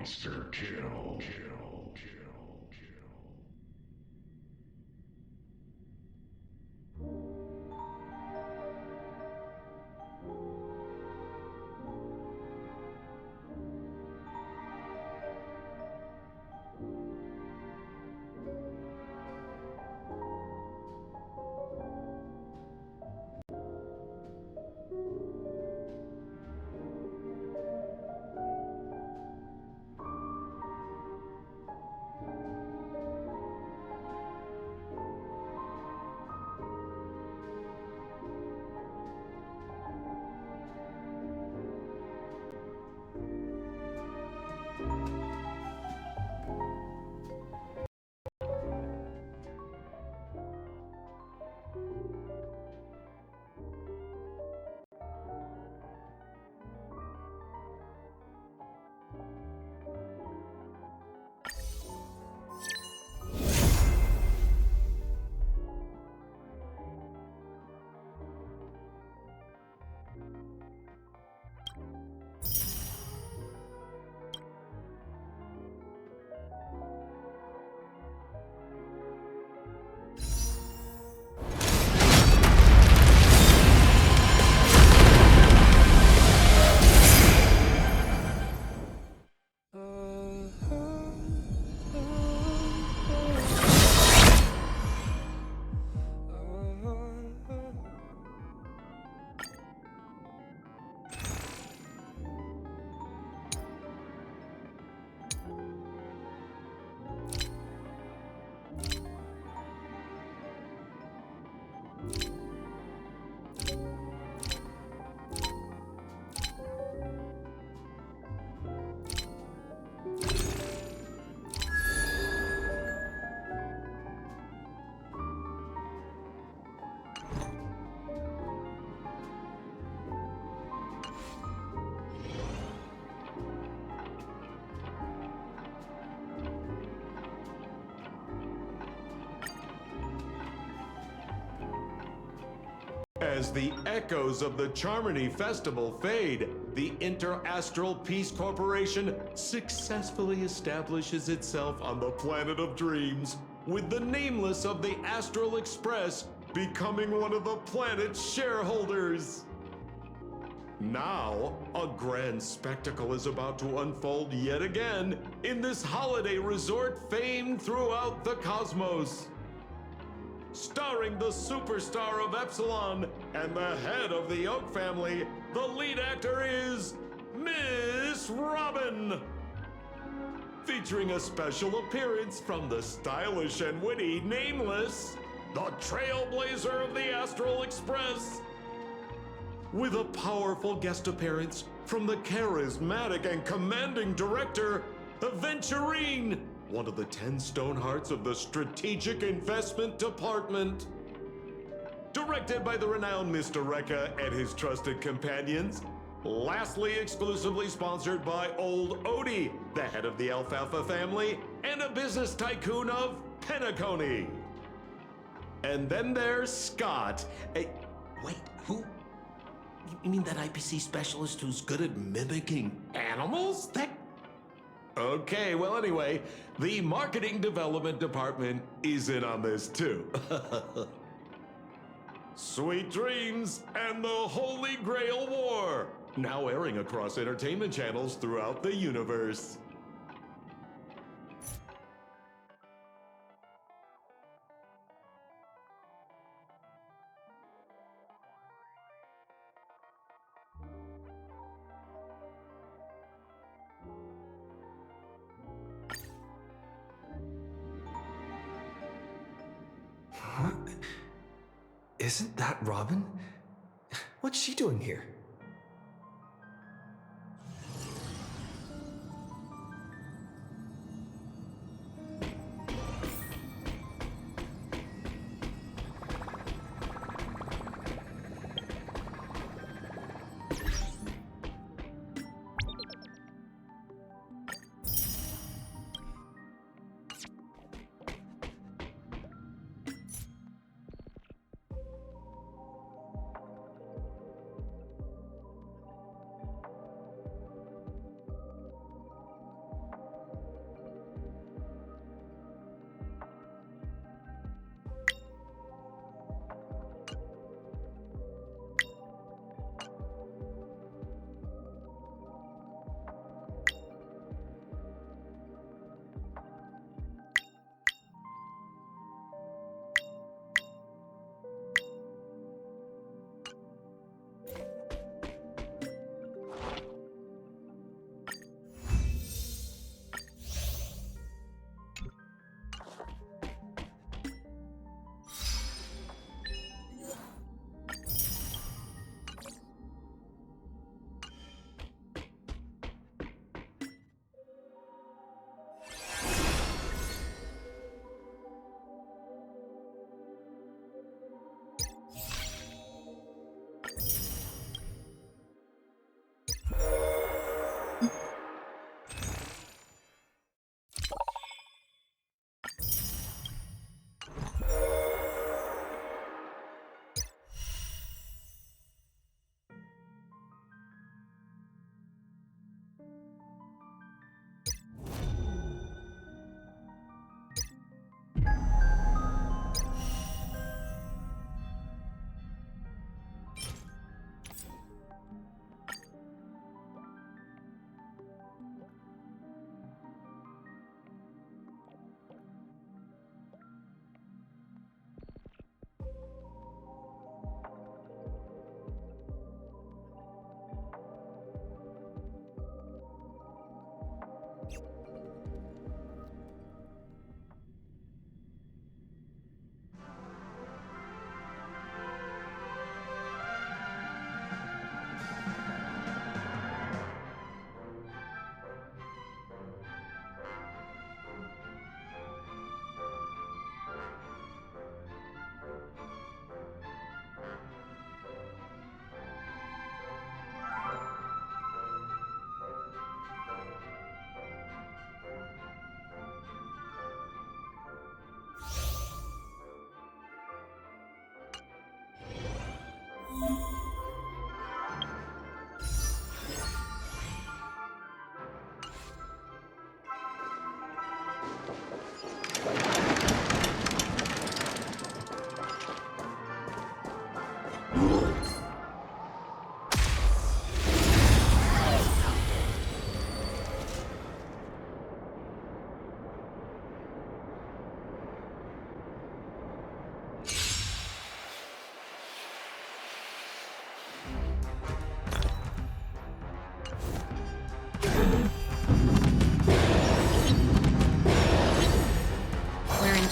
Monster kill. As the echoes of the Charmony Festival fade, the Inter-Astral Peace Corporation successfully establishes itself on the planet of dreams, with the Nameless of the Astral Express becoming one of the planet's shareholders. Now, a grand spectacle is about to unfold yet again in this holiday resort famed throughout the cosmos. Starring the superstar of Epsilon and the head of the Oak family, the lead actor is Miss Robin. Featuring a special appearance from the stylish and witty Nameless, the trailblazer of the Astral Express. With a powerful guest appearance from the charismatic and commanding director, Aventurine, one of the 10 Stonehearts of the Strategic Investment Department. Directed by the renowned Mr. Rekka and his trusted companions. Lastly, exclusively sponsored by Old Odie, the head of the Alfalfa family, and a business tycoon of Penacony. And then there's Scott. Wait, who? You mean that IPC specialist who's good at mimicking animals? Okay, well anyway, the marketing development department is in on this too. Sweet Dreams and the Holy Grail War, now airing across entertainment channels throughout the universe. Huh? Isn't that Robin? What's she doing here?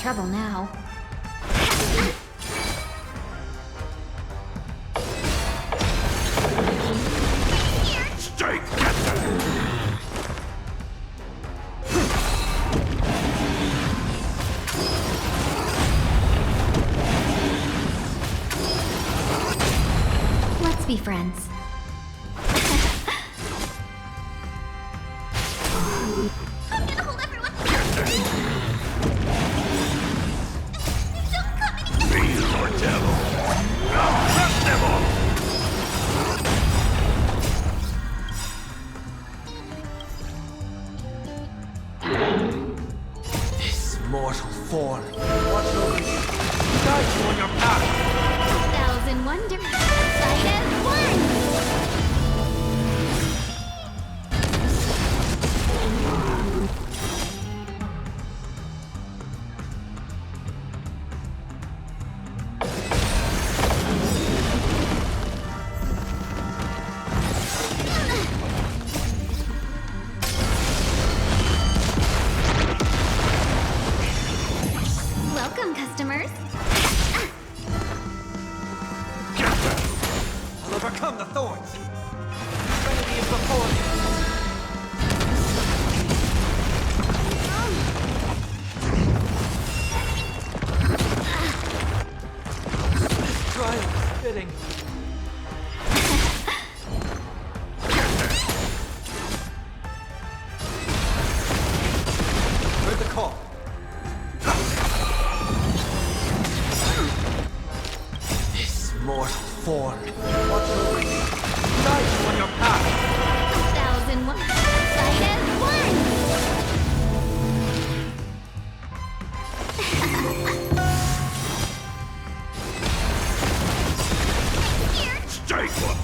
trouble now. Stay captain! Let's be friends. I'm gonna hold everyone. Don't come any. Be your devil! I'll crush them all! This mortal form. Watch over you. Guide you on your path. 1,000 wonders. Sight as one. Welcome, customers. I'll overcome the thorns. Trinity is before me. This trial is fitting. Heard the call. This mortal form. Watch over you. Guide you on your path. 1,000 wonders. Sight as one. Stay put!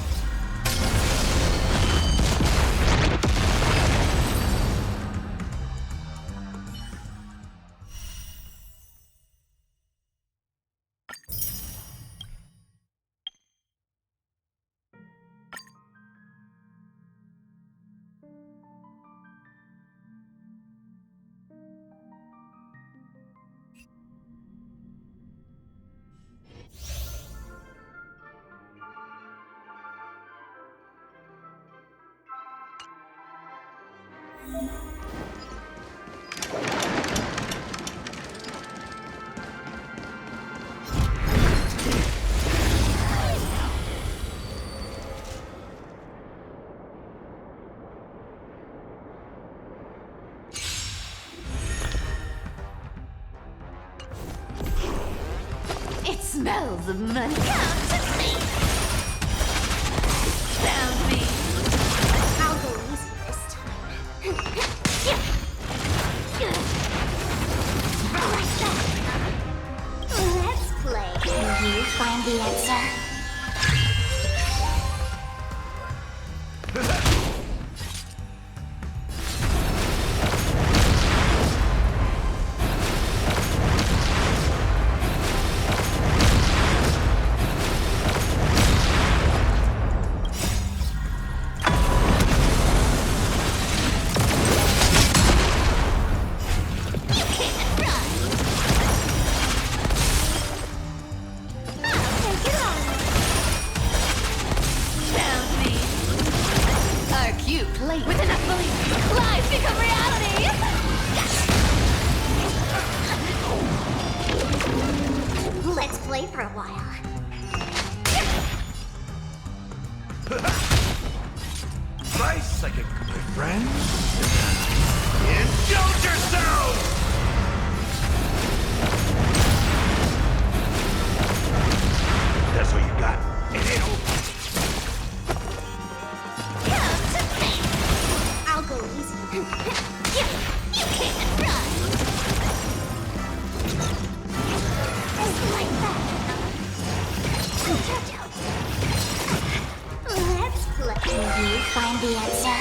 It smells of money. Come to me. Found me. I'll go easy this time. Like that. Let's play. Can you find the answer? Plate with enough belief, lies become reality. Let's play for a while. Nice, like a good friend. Indulge yourself! That's what you got. It ain't over. I'll go easy. You can't run. Just like that. Let's play. Can you find the answer?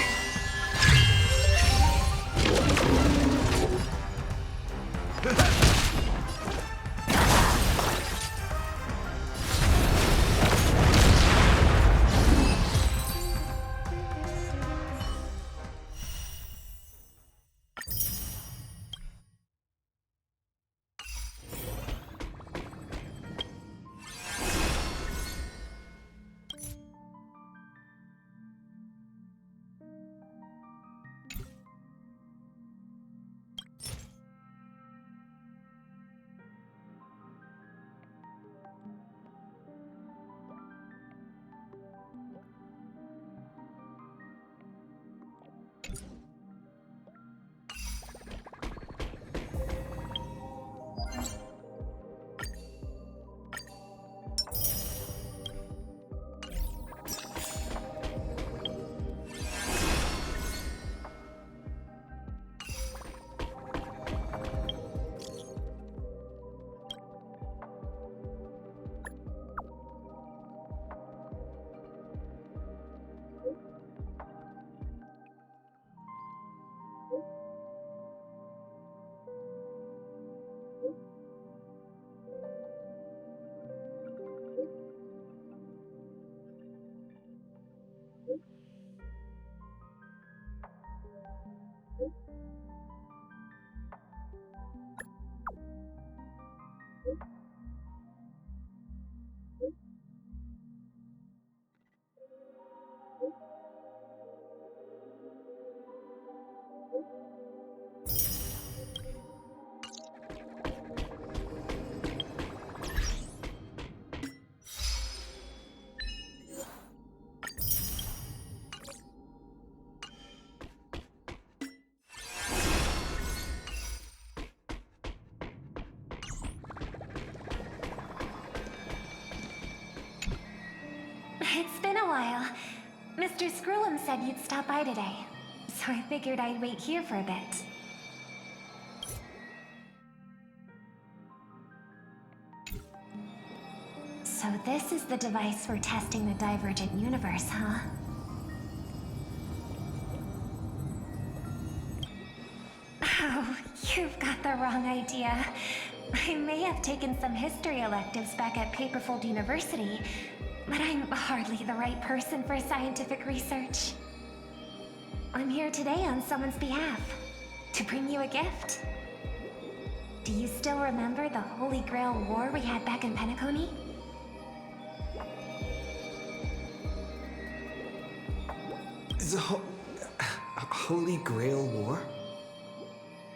It's been a while. Mr. Screw'em said you'd stop by today, so I figured I'd wait here for a bit. So this is the device for testing the divergent universe, huh? Oh, you've got the wrong idea. I may have taken some history electives back at Paperfold University, but I'm hardly the right person for scientific research. I'm here today on someone's behalf, to bring you a gift. Do you still remember the Holy Grail War we had back in Penacony? The Holy Grail War?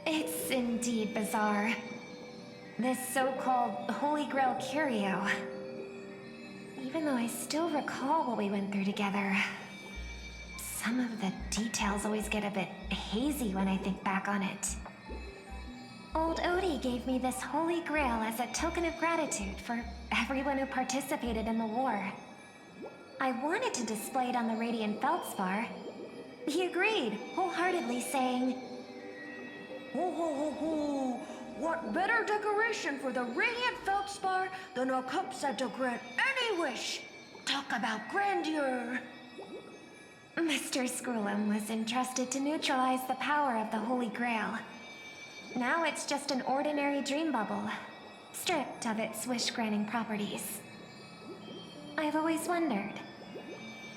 It's indeed bizarre. This so-called Holy Grail curio. Even though I still recall what we went through together, some of the details always get a bit hazy when I think back on it. Old Odie gave me this Holy Grail as a token of gratitude for everyone who participated in the war. I wanted to display it on the Radiant Feldspar. He agreed, wholeheartedly saying, Ho ho ho ho! What better decoration for the Radiant Feldspar than a cup set to grant any wish? Talk about grandeur! Mr. Screw'em was entrusted to neutralize the power of the Holy Grail. Now it's just an ordinary dream bubble, stripped of its wish-granting properties. I've always wondered,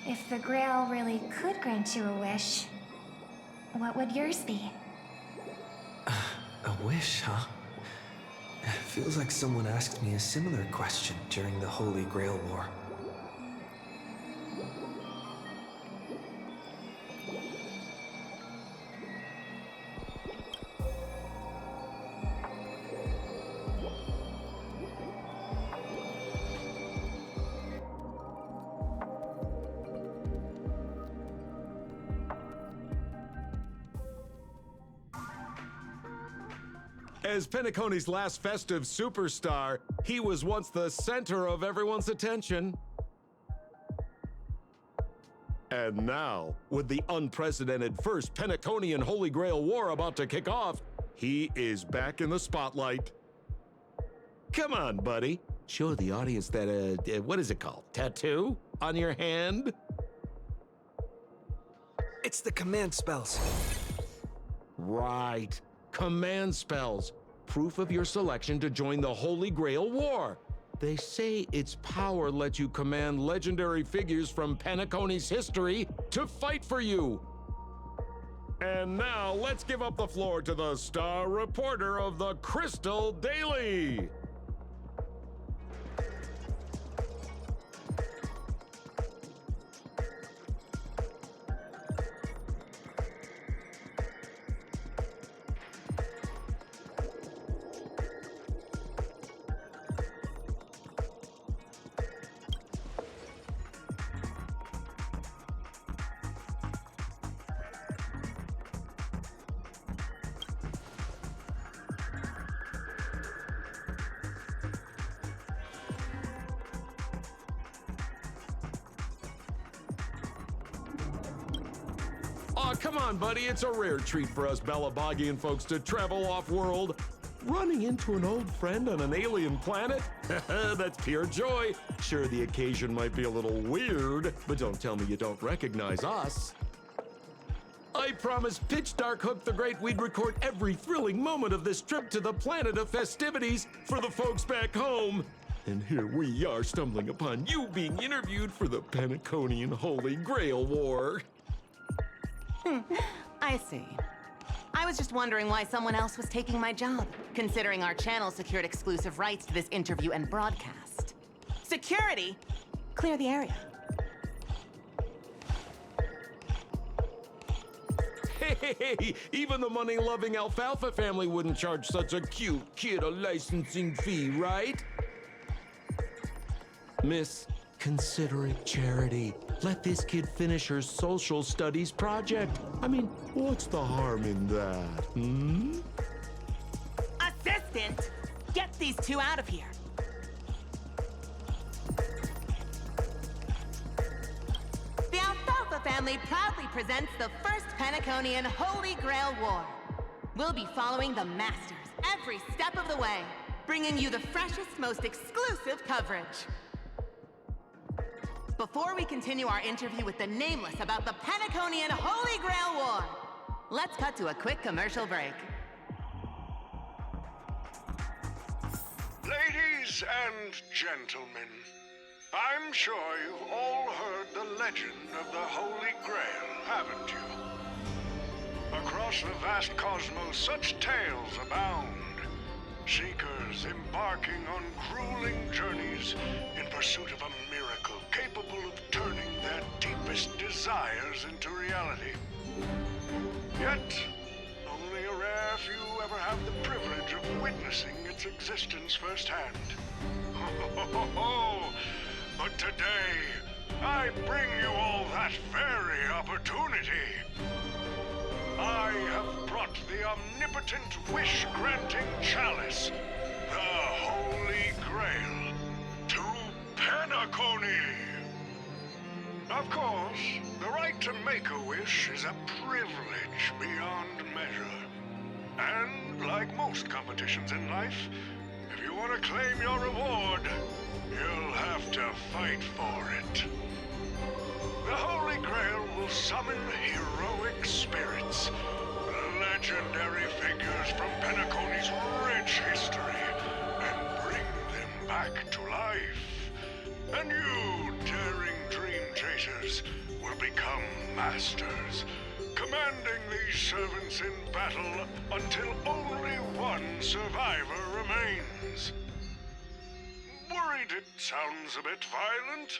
if the Grail really could grant you a wish, what would yours be? A wish, huh? Feels like someone asked me a similar question during the Holy Grail War. As Penacony's last festive superstar, he was once the center of everyone's attention. And now, with the unprecedented first Penaconian Holy Grail War about to kick off, he is back in the spotlight. Come on, buddy. Show the audience that, what is it called? Tattoo on your hand? It's the command spells. Right. Command spells. Proof of your selection to join the Holy Grail War. They say its power lets you command legendary figures from Penacony's history to fight for you. And now let's give up the floor to the star reporter of the Crystal Daily. Aw, come on, buddy. It's a rare treat for us Balabagian folks to travel off-world. Running into an old friend on an alien planet? That's pure joy. Sure, the occasion might be a little weird, but don't tell me you don't recognize us. I promise Pitch Dark Hook the Great we'd record every thrilling moment of this trip to the planet of festivities for the folks back home. And here we are stumbling upon you being interviewed for the Penaconian Holy Grail War. I see. I was just wondering why someone else was taking my job, considering our channel secured exclusive rights to this interview and broadcast. Security? Clear the area. Hey, even the money-loving alfalfa family wouldn't charge such a cute kid a licensing fee, right? Miss, consider it charity. Let this kid finish her social studies project. I mean, what's the harm in that, hmm? Assistant! Get these two out of here. The Alfalfa family proudly presents the first Penaconian Holy Grail War. We'll be following the Masters every step of the way, bringing you the freshest, most exclusive coverage. Before we continue our interview with the Nameless about the Penaconian Holy Grail War, let's cut to a quick commercial break. Ladies and gentlemen, I'm sure you've all heard the legend of the Holy Grail, haven't you? Across the vast cosmos, such tales abound. Seekers embarking on grueling journeys in pursuit of a miracle capable of turning their deepest desires into reality. Yet, only a rare few ever have the privilege of witnessing its existence firsthand. But today, I bring you all that very opportunity. I have brought the omnipotent wish-granting chalice, the Holy Grail, to Penacony. Of course, the right to make a wish is a privilege beyond measure. And like most competitions in life, if you want to claim your reward, you'll have to fight for it. The Holy Grail will summon heroic spirits, legendary figures from Penacony's rich history, and bring them back to life. And you, daring dream chasers, will become masters, commanding these servants in battle until only one survivor remains. Worried it sounds a bit violent?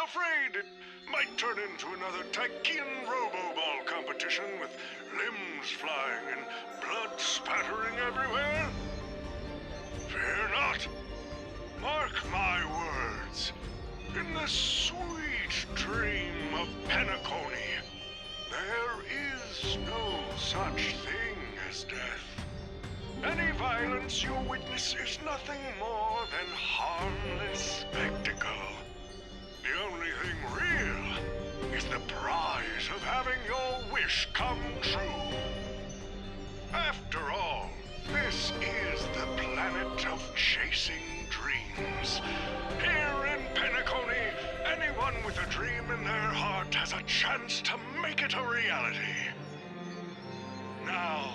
Afraid it might turn into another Tykean Robo-Ball competition with limbs flying and blood spattering everywhere? Fear not. Mark my words. In the sweet dream of Penacony, there is no such thing as death. Any violence you witness is nothing more than harmless spectacle. The only thing real is the prize of having your wish come true. After all, this is the planet of chasing dreams. Here in Penacony, anyone with a dream in their heart has a chance to make it a reality. Now,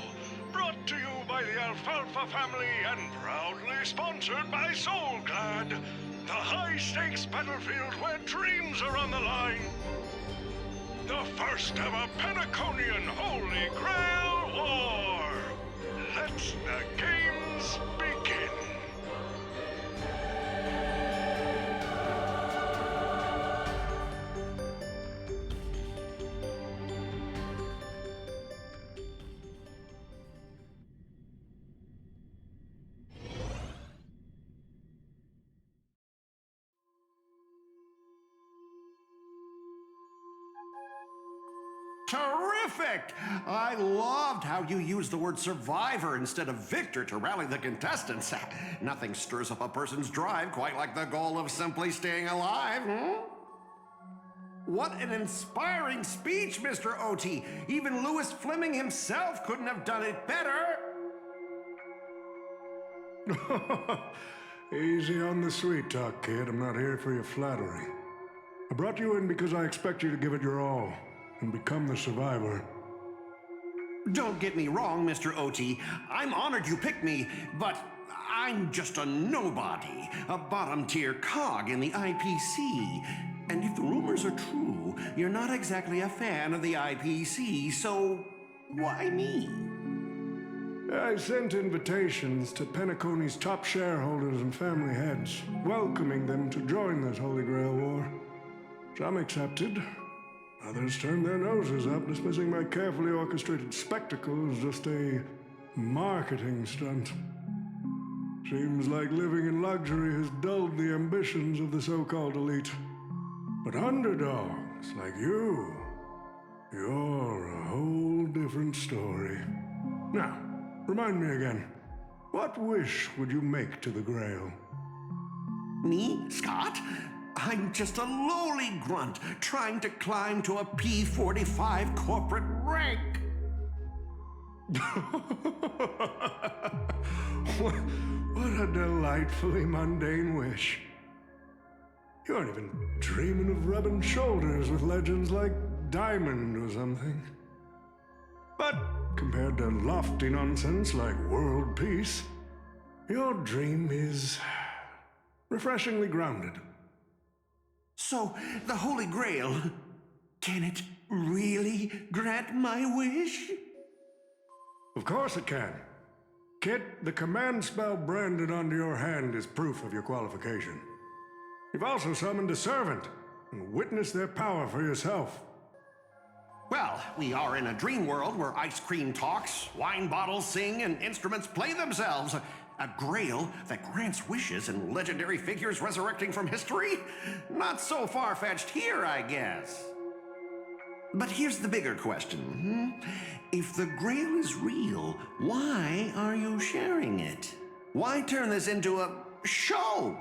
brought to you by the Alfalfa family and proudly sponsored by Soulglad, the high-stakes battlefield where dreams are on the line. The first ever Penaconian Holy Grail War. Let the games begin. Terrific! I loved how you used the word survivor instead of victor to rally the contestants. Nothing stirs up a person's drive quite like the goal of simply staying alive, hmm? What an inspiring speech, Mr. OT. Even Louis Fleming himself couldn't have done it better. Easy on the sweet talk, kid. I'm not here for your flattery. I brought you in because I expect you to give it your all and become the survivor. Don't get me wrong, Mr. OT. I'm honored you picked me, but I'm just a nobody, a bottom-tier cog in the IPC. And if the rumors are true, you're not exactly a fan of the IPC, so why me? I sent invitations to Penacony's top shareholders and family heads, welcoming them to join this Holy Grail War. Some accepted. Others turned their noses up, dismissing my carefully orchestrated spectacle as just a marketing stunt. Seems like living in luxury has dulled the ambitions of the so-called elite. But underdogs like you, you're a whole different story. Now, remind me again, what wish would you make to the Grail? Me, Scott? I'm just a lowly grunt trying to climb to a P-45 corporate rank. What a delightfully mundane wish. You aren't even dreaming of rubbing shoulders with legends like Diamond or something. But compared to lofty nonsense like world peace, your dream is refreshingly grounded. So, the Holy Grail, can it really grant my wish? Of course it can. Kit, the command spell branded onto your hand is proof of your qualification. You've also summoned a servant and witnessed their power for yourself. Well, we are in a dream world where ice cream talks, wine bottles sing, and instruments play themselves. A grail that grants wishes and legendary figures resurrecting from history? Not so far-fetched here, I guess. But here's the bigger question. If the grail is real, why are you sharing it? Why turn this into a show?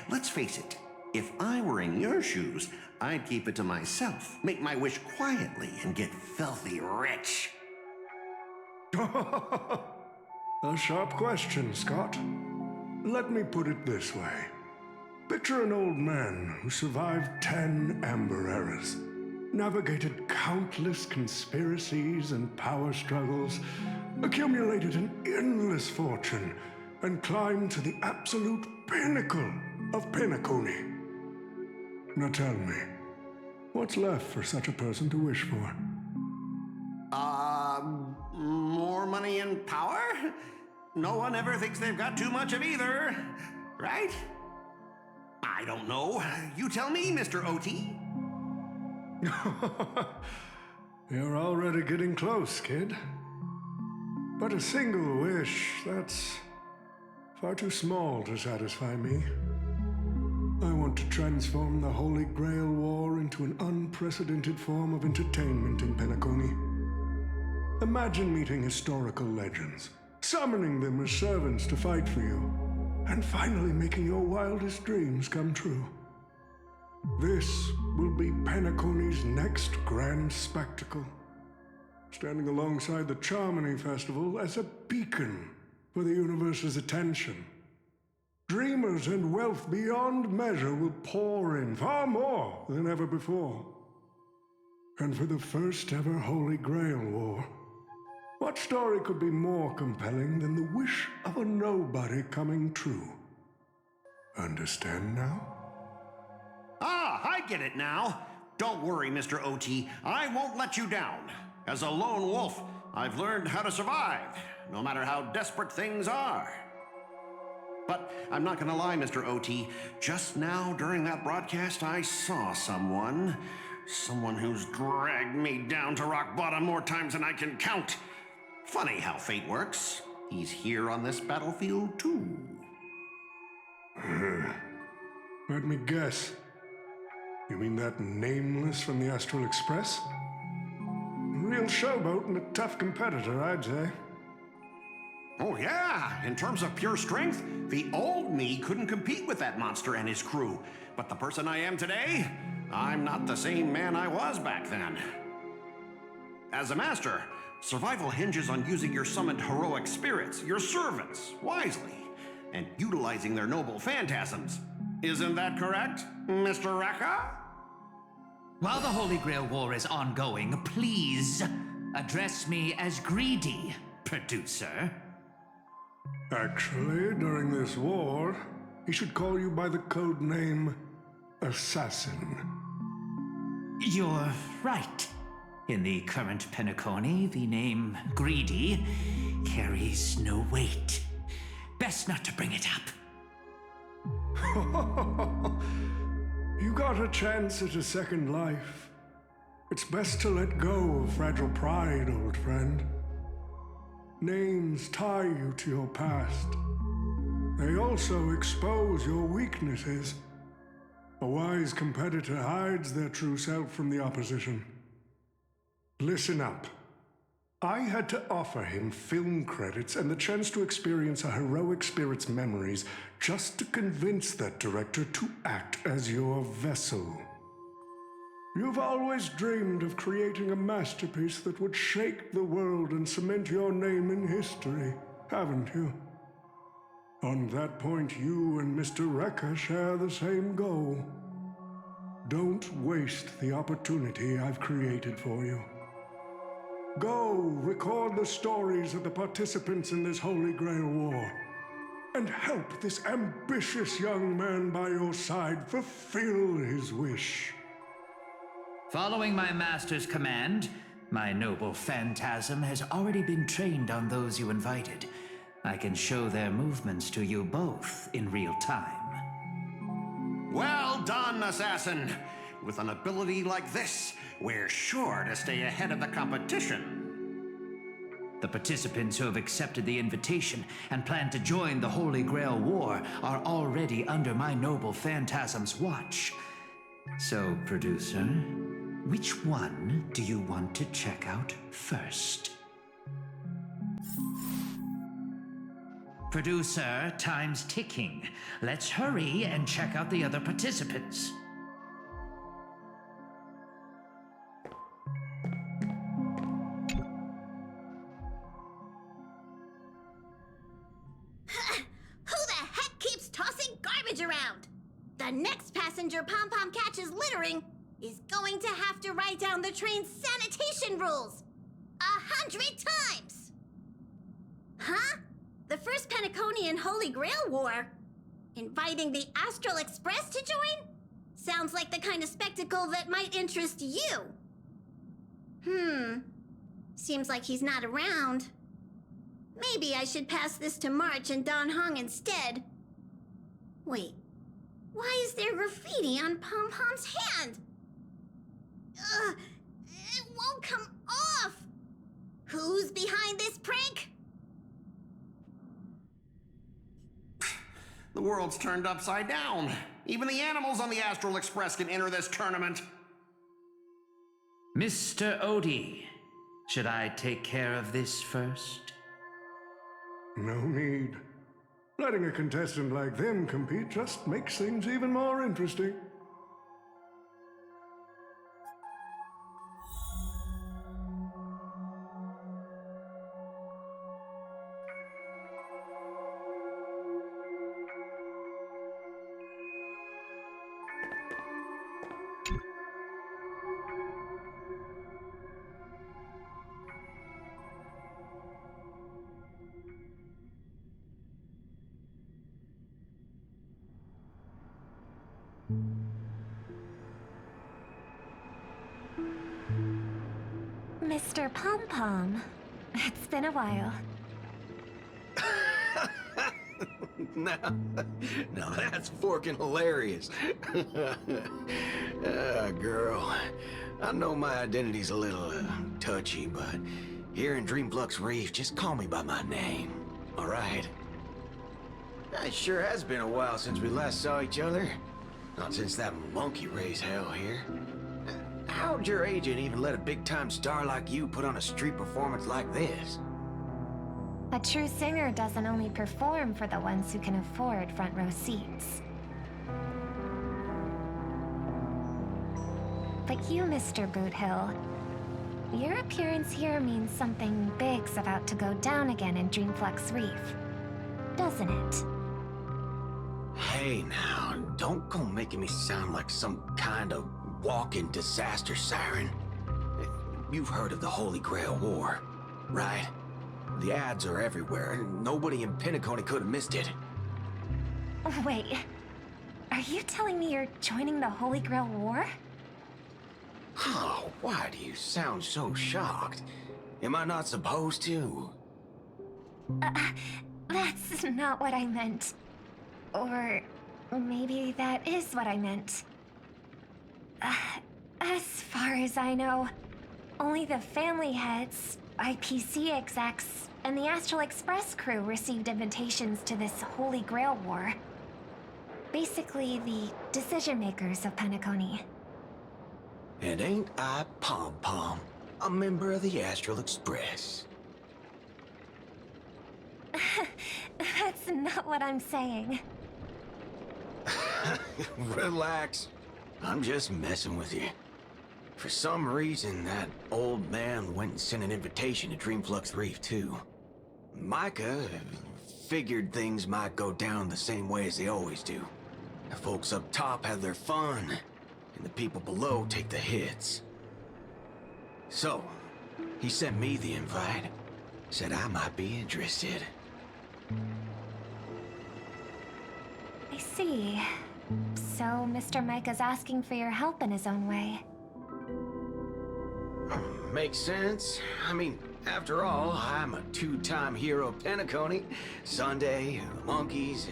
Let's face it, if I were in your shoes, I'd keep it to myself, make my wish quietly, and get filthy rich. A sharp question, Scott. Let me put it this way. Picture an old man who survived 10 Amber Eras, navigated countless conspiracies and power struggles, accumulated an endless fortune, and climbed to the absolute pinnacle of Penacony. Now tell me, what's left for such a person to wish for? More money and power? No one ever thinks they've got too much of either, right? I don't know. You tell me, Mr. OT. You're already getting close, kid. But a single wish, that's far too small to satisfy me. I want to transform the Holy Grail War into an unprecedented form of entertainment in Penacony. Imagine meeting historical legends, summoning them as servants to fight for you, and finally making your wildest dreams come true. This will be Penacony's next grand spectacle, standing alongside the Charmony Festival as a beacon for the universe's attention. Dreamers and wealth beyond measure will pour in, far more than ever before. And for the first ever Holy Grail War, what story could be more compelling than the wish of a nobody coming true? Understand now? Ah, I get it now. Don't worry, Mr. OT. I won't let you down. As a lone wolf, I've learned how to survive, no matter how desperate things are. But I'm not gonna lie, Mr. OT. Just now, during that broadcast, I saw someone who's dragged me down to rock bottom more times than I can count. Funny how fate works. He's here on this battlefield, too. Let me guess. You mean that Nameless from the Astral Express? A real showboat and a tough competitor, I'd say. Oh yeah, in terms of pure strength, the old me couldn't compete with that monster and his crew. But the person I am today, I'm not the same man I was back then. As a master, survival hinges on using your summoned heroic spirits, your servants, wisely, and utilizing their noble phantasms. Isn't that correct, Mr. Raka? While the Holy Grail War is ongoing, please address me as Greedy, producer. Actually, during this war, he should call you by the code name Assassin. You're right. In the current Penacony, the name Greedy carries no weight. Best not to bring it up. You got a chance at a second life. It's best to let go of fragile pride, old friend. Names tie you to your past. They also expose your weaknesses. A wise competitor hides their true self from the opposition. Listen up. I had to offer him film credits and the chance to experience a heroic spirit's memories just to convince that director to act as your vessel. You've always dreamed of creating a masterpiece that would shake the world and cement your name in history, haven't you? On that point, you and Mr. Rekka share the same goal. Don't waste the opportunity I've created for you. Go record the stories of the participants in this Holy Grail War, and help this ambitious young man by your side fulfill his wish. Following my master's command, my noble phantasm has already been trained on those you invited. I can show their movements to you both in real time. Well done, assassin. With an ability like this, we're sure to stay ahead of the competition. The participants who have accepted the invitation and plan to join the Holy Grail War are already under my noble phantasm's watch. So, producer, which one do you want to check out first? Producer, time's ticking. Let's hurry and check out the other participants. Who the heck keeps tossing garbage around? The next passenger Pom-Pom catches littering is going to have to write down the train's sanitation rules 100 times! Huh? The first Penaconian Holy Grail War? Inviting the Astral Express to join? Sounds like the kind of spectacle that might interest you. Seems like he's not around. Maybe I should pass this to March and Don Hong instead. Wait, why is there graffiti on Pom-Pom's hand? Ugh, it won't come off! Who's behind this prank? The world's turned upside down. Even the animals on the Astral Express can enter this tournament. Mr. Odie, should I take care of this first? No need. Letting a contestant like them compete just makes things even more interesting. Mr. Pom-Pom, it's been a while. Now that's forking hilarious. Girl, I know my identity's a little touchy, but here in Dreamflux Reef, just call me by my name, all right? It sure has been a while since we last saw each other. Not since that monkey raised hell here. How'd your agent even let a big-time star like you put on a street performance like this? A true singer doesn't only perform for the ones who can afford front row seats. But you, Mr. Boothill, your appearance here means something big's about to go down again in Dreamflux Reef, doesn't it? Hey now, don't go making me sound like some kind of walking disaster siren. You've heard of the Holy Grail War, right? The ads are everywhere, and nobody in Penacony could have missed it. Wait, are you telling me you're joining the Holy Grail War? Oh, why do you sound so shocked? Am I not supposed to? That's not what I meant. Or maybe that is what I meant. As far as I know, only the family heads, IPC execs, and the Astral Express crew received invitations to this Holy Grail War. Basically, the decision makers of Penacony. And ain't I Pom Pom, a member of the Astral Express? That's not what I'm saying. Relax. I'm just messing with you. For some reason, that old man went and sent an invitation to Dreamflux Reef, too. Micah figured things might go down the same way as they always do. The folks up top have their fun, and the people below take the hits. So, he sent me the invite. Said I might be interested. I see. So Mr. Micah's asking for your help in his own way. Makes sense. I mean, after all, I'm a two-time hero of Penacony. Sunday, monkeys.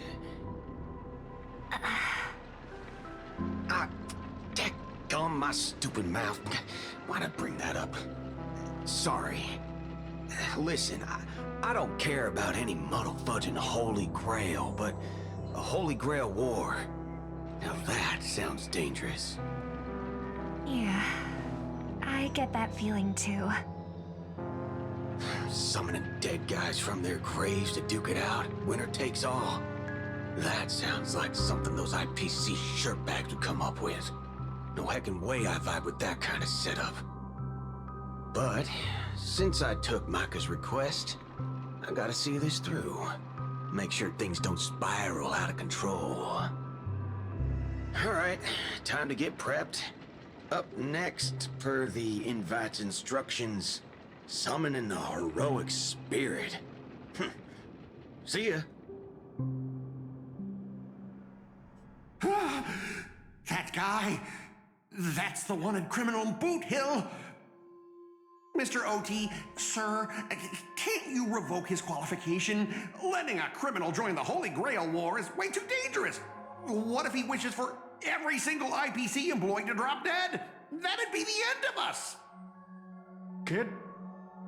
Dadgum my stupid mouth. Why'd I bring that up? Sorry. Listen, I don't care about any muddle-fudging Holy Grail, but a Holy Grail War. Now that sounds dangerous. Yeah, I get that feeling too. Summoning dead guys from their graves to duke it out. Winner takes all. That sounds like something those IPC shirtbags would come up with. No heckin' way I vibe with that kind of setup. But, since I took Micah's request, I gotta see this through. Make sure things don't spiral out of control. Alright, time to get prepped. Up next, per the invite's instructions, summoning the heroic spirit. See ya. That guy, that's the one in Criminal Boot Hill. Mr. OT, sir, can't you revoke his qualification? Letting a criminal join the Holy Grail War is way too dangerous. What if he wishes for every single IPC employee to drop dead? That'd be the end of us. Kid,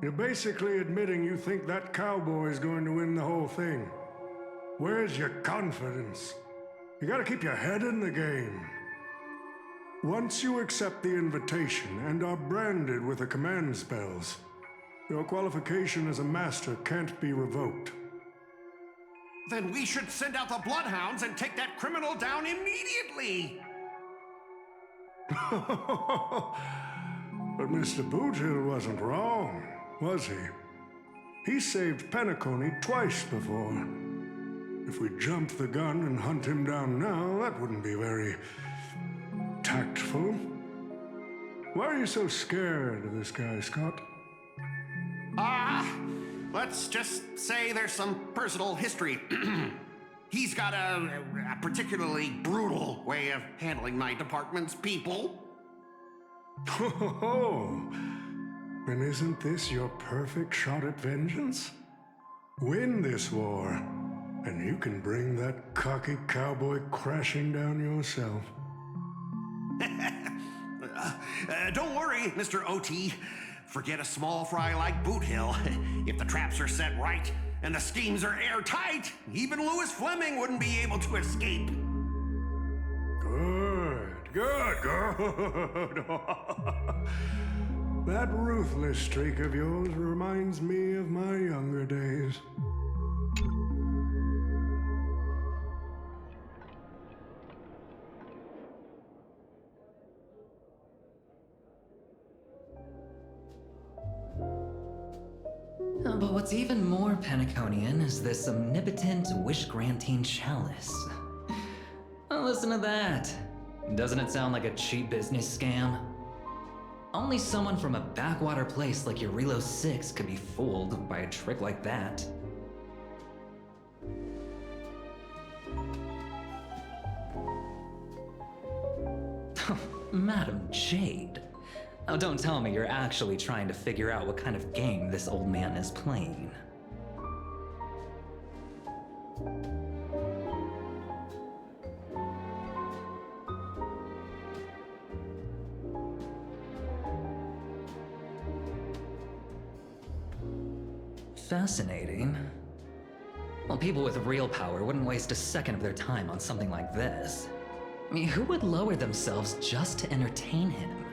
you're basically admitting you think that cowboy is going to win the whole thing. Where's your confidence? You gotta keep your head in the game. Once you accept the invitation and are branded with the command spells, your qualification as a master can't be revoked. Then we should send out the bloodhounds and take that criminal down immediately. But Mr. Boothill wasn't wrong, was he? He saved Penacony twice before. If we jump the gun and hunt him down now, that wouldn't be very tactful. Why are you so scared of this guy, Scott? Let's just say there's some personal history. He's got a particularly brutal way of handling my department's people. Oh, and isn't this your perfect shot at vengeance? Win this war, and you can bring that cocky cowboy crashing down yourself. Don't worry, Mr. OT. Forget a small fry like Boot Hill. If the traps are set right and the schemes are airtight, even Louis Fleming wouldn't be able to escape. Good. That ruthless streak of yours reminds me of my younger days. But what's even more Penaconian is this omnipotent wish-granting chalice. Oh, listen to that. Doesn't it sound like a cheap business scam? Only someone from a backwater place like Eurilo 6 could be fooled by a trick like that. Madam Jade, Oh, don't tell me you're actually trying to figure out what kind of game this old man is playing. Fascinating. Well, people with real power wouldn't waste a second of their time on something like this. I mean, who would lower themselves just to entertain him?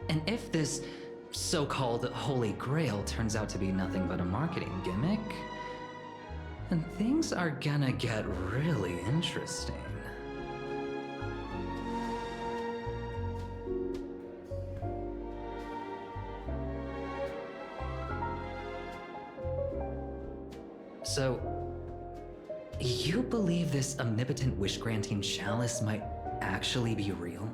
And if this so-called Holy Grail turns out to be nothing but a marketing gimmick, then things are gonna get really interesting. So, you believe this omnipotent wish-granting chalice might actually be real?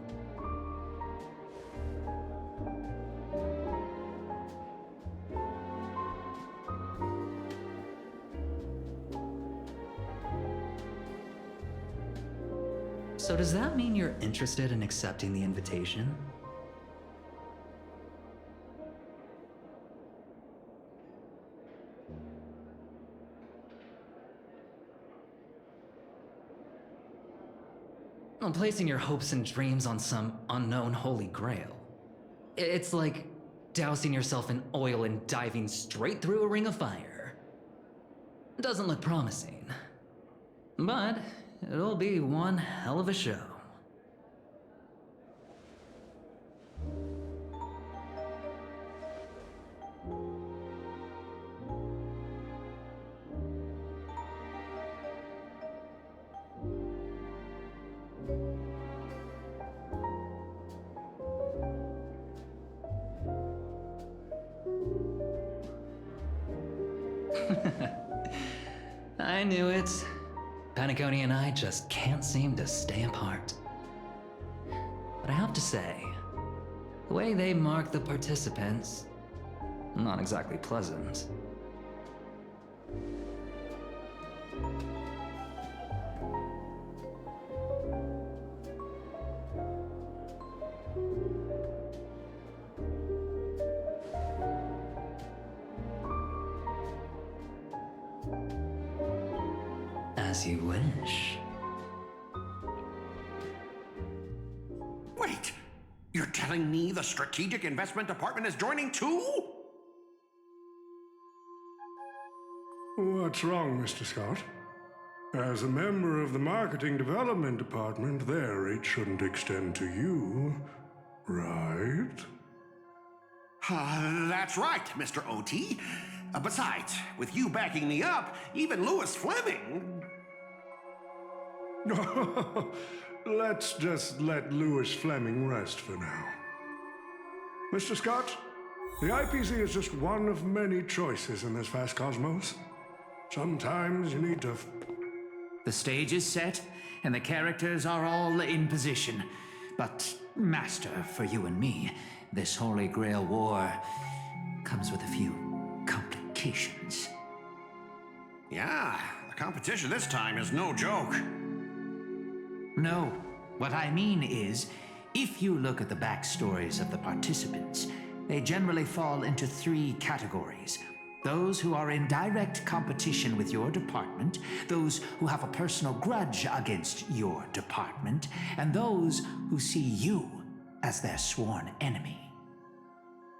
So does that mean you're interested in accepting the invitation? Well, placing your hopes and dreams on some unknown holy grail. It's like dousing yourself in oil and diving straight through a ring of fire. Doesn't look promising. But it'll be one hell of a show. I knew it. Paniconi and I just can't seem to stay apart. But I have to say, the way they mark the participants, not exactly pleasant. As you wish. Wait, you're telling me the Strategic Investment Department is joining too? What's wrong, Mr. Scott? As a member of the Marketing Development Department, their reach shouldn't extend to you, right? That's right, Mr. OT. Besides, with you backing me up, even Louis Fleming... Let's just let Louis Fleming rest for now. Mr. Scott, the IPC is just one of many choices in this vast cosmos. Sometimes you need to... The stage is set, and the characters are all in position. But, Master, for you and me, this Holy Grail War comes with a few complications. Yeah, the competition this time is no joke. No, what I mean is, if you look at the backstories of the participants, they generally fall into 3 categories. Those who are in direct competition with your department, those who have a personal grudge against your department, and those who see you as their sworn enemy.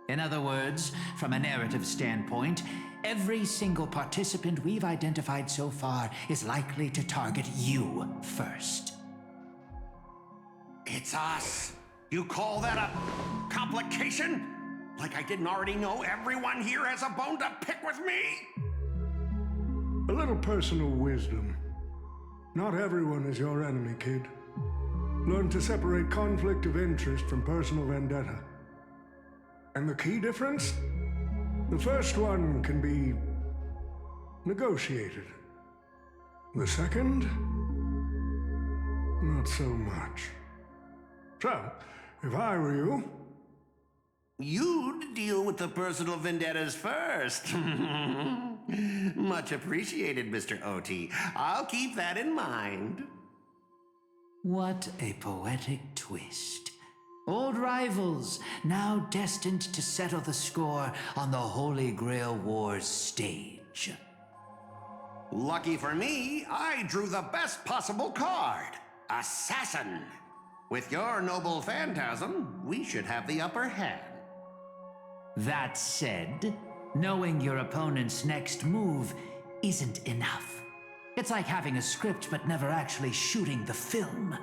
In other words, from a narrative standpoint, every single participant we've identified so far is likely to target you first. It's us. You call that a complication? Like I didn't already know everyone here has a bone to pick with me? A little personal wisdom. Not everyone is your enemy, kid. Learn to separate conflict of interest from personal vendetta. And the key difference? The first one can be negotiated. The second? Not so much. So, if I were you... You'd deal with the personal vendettas first. Much appreciated, Mr. OT. I'll keep that in mind. What a poetic twist. Old rivals, now destined to settle the score on the Holy Grail Wars stage. Lucky for me, I drew the best possible card. Assassin. With your noble phantasm, we should have the upper hand. That said, knowing your opponent's next move isn't enough. It's like having a script but never actually shooting the film.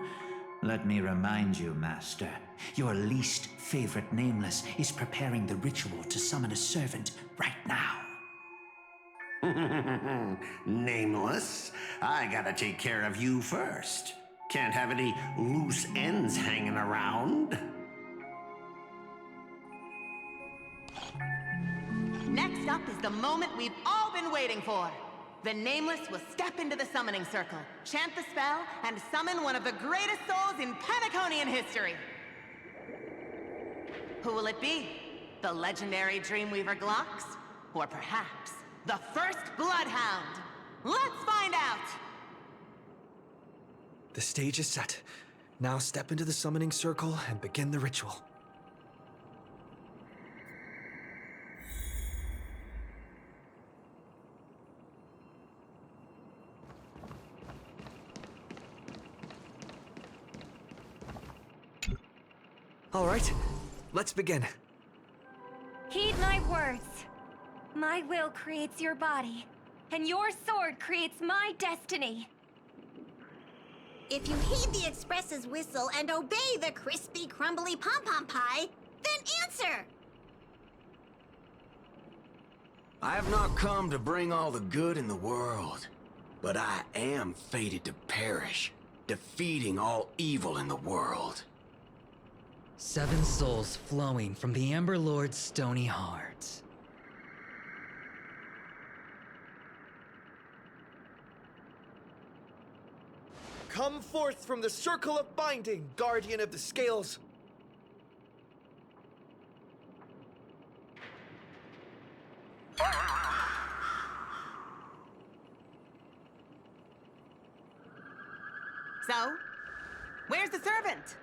Let me remind you, Master, your least favorite Nameless is preparing the ritual to summon a servant right now. Nameless, I gotta take care of you first. Can't have any loose ends hanging around. Next up is the moment we've all been waiting for. The Nameless will step into the summoning circle, chant the spell, and summon one of the greatest souls in Penaconian history. Who will it be? The legendary Dreamweaver Glocks? Or perhaps the first Bloodhound? Let's find out! The stage is set. Now step into the summoning circle and begin the ritual. All right, let's begin. Heed my words. My will creates your body, and your sword creates my destiny. If you heed the Express's whistle and obey the crispy, crumbly pom-pom pie, then answer! I have not come to bring all the good in the world, but I am fated to perish, defeating all evil in the world. 7 souls flowing from the Ember Lord's stony heart. Come forth from the circle of binding, guardian of the scales. So, where's the servant?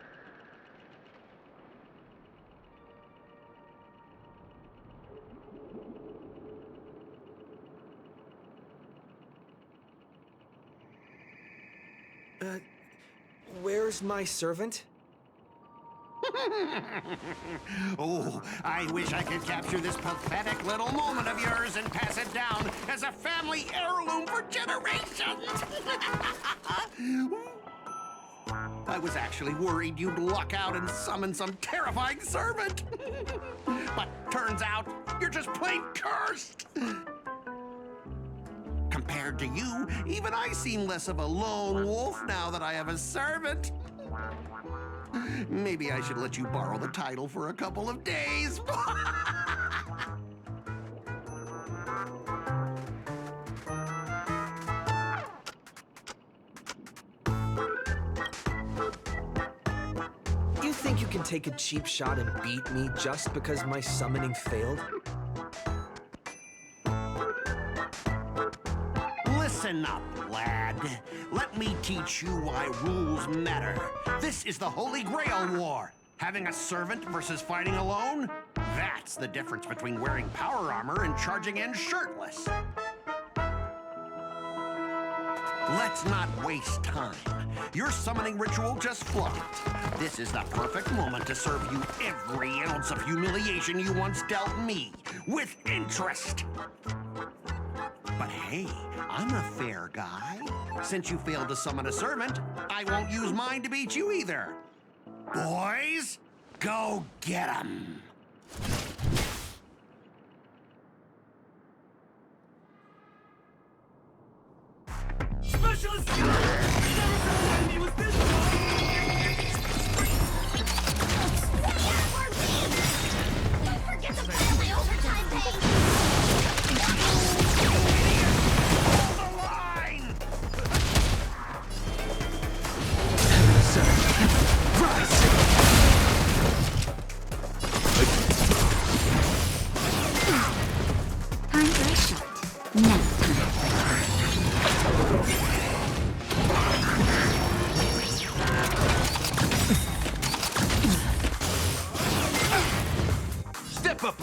Where's my servant? Oh, I wish I could capture this pathetic little moment of yours and pass it down as a family heirloom for generations. I was actually worried you'd luck out and summon some terrifying servant. But turns out you're just plain cursed. Compared to you, even I seem less of a lone wolf now that I have a servant. Maybe I should let you borrow the title for a couple of days. You think you can take a cheap shot and beat me just because my summoning failed? Listen up, lad. Let me teach you why rules matter. This is the Holy Grail War. Having a servant versus fighting alone? That's the difference between wearing power armor and charging in shirtless. Let's not waste time. Your summoning ritual just flopped. This is the perfect moment to serve you every ounce of humiliation you once dealt me, with interest. But hey, I'm a fair guy. Since you failed to summon a servant, I won't use mine to beat you either. Boys, go get 'em. Specialist! Don't forget to pay my overtime pay! Time for a shot. Now time.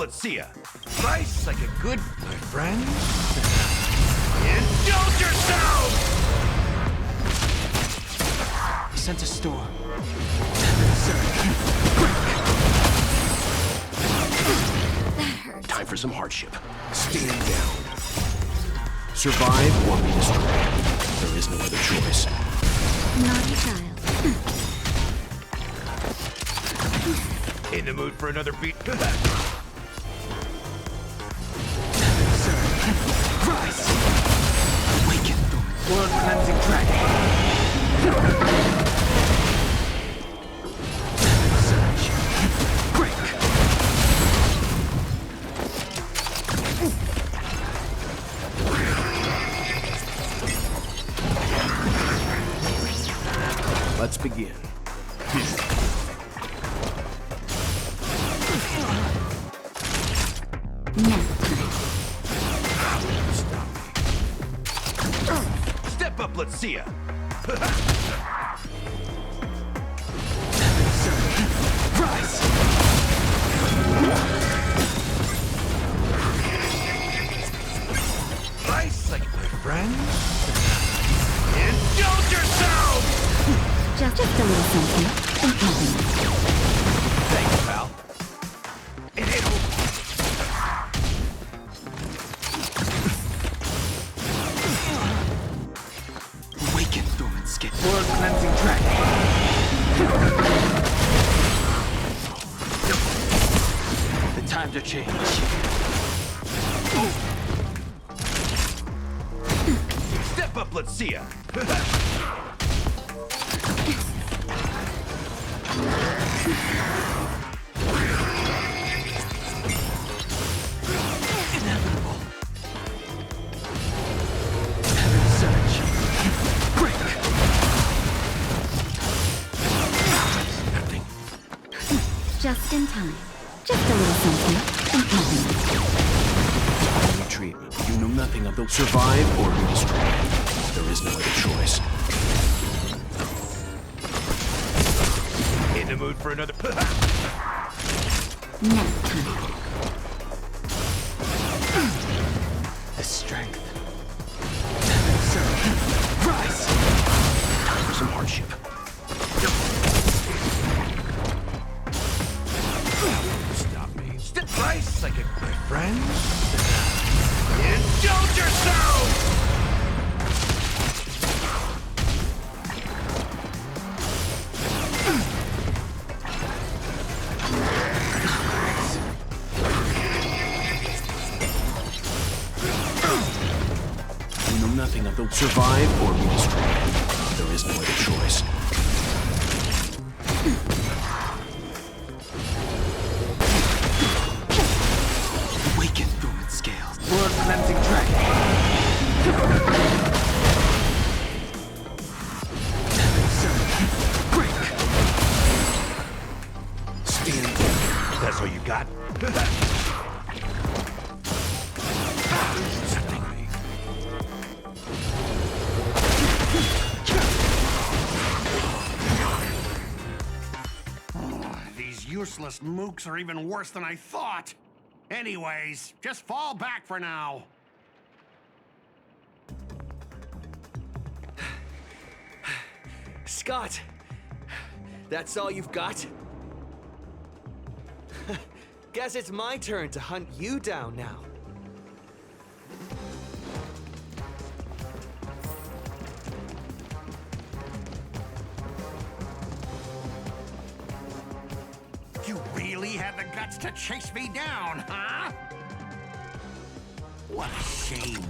let's see ya. Nice, like a good, my friend. Indulge yourself! Sent a storm. Time for some hardship. Stand down. Survive or be destroyed. There is no other choice. Naughty child. In the mood for another beat? Rise! Awaken the blood cleansing dragon. Surge. Break. Let's begin. Step up, let's see ya. Rise! Nice, like my friend. Indulge yourself! Just a little something. Thanks, pal. Awaken dormant skin. Blood cleansing dragon. The time to change. Step up, let's see ya. Inevitable. Surge. Break. Nothing. Just in time. Just a little something. Retreat. You know nothing of the survive or be destroyed. There is no other choice. In the mood for another. Nap time. The strength. Surge. Rise! Time for some hardship. Stop me. Step nice, like a my friend. Indulge yourself! You know nothing of the survive or be destroyed. There is no other choice. Awaken dormant scales. Blood cleansing dragon. Surge. Break. Stand down. That's all you got? These useless mooks are even worse than I thought. Anyways, just fall back for now. Scott! That's all you've got? Guess it's my turn to hunt you down now. You really had the guts to chase me down, huh? What a shame.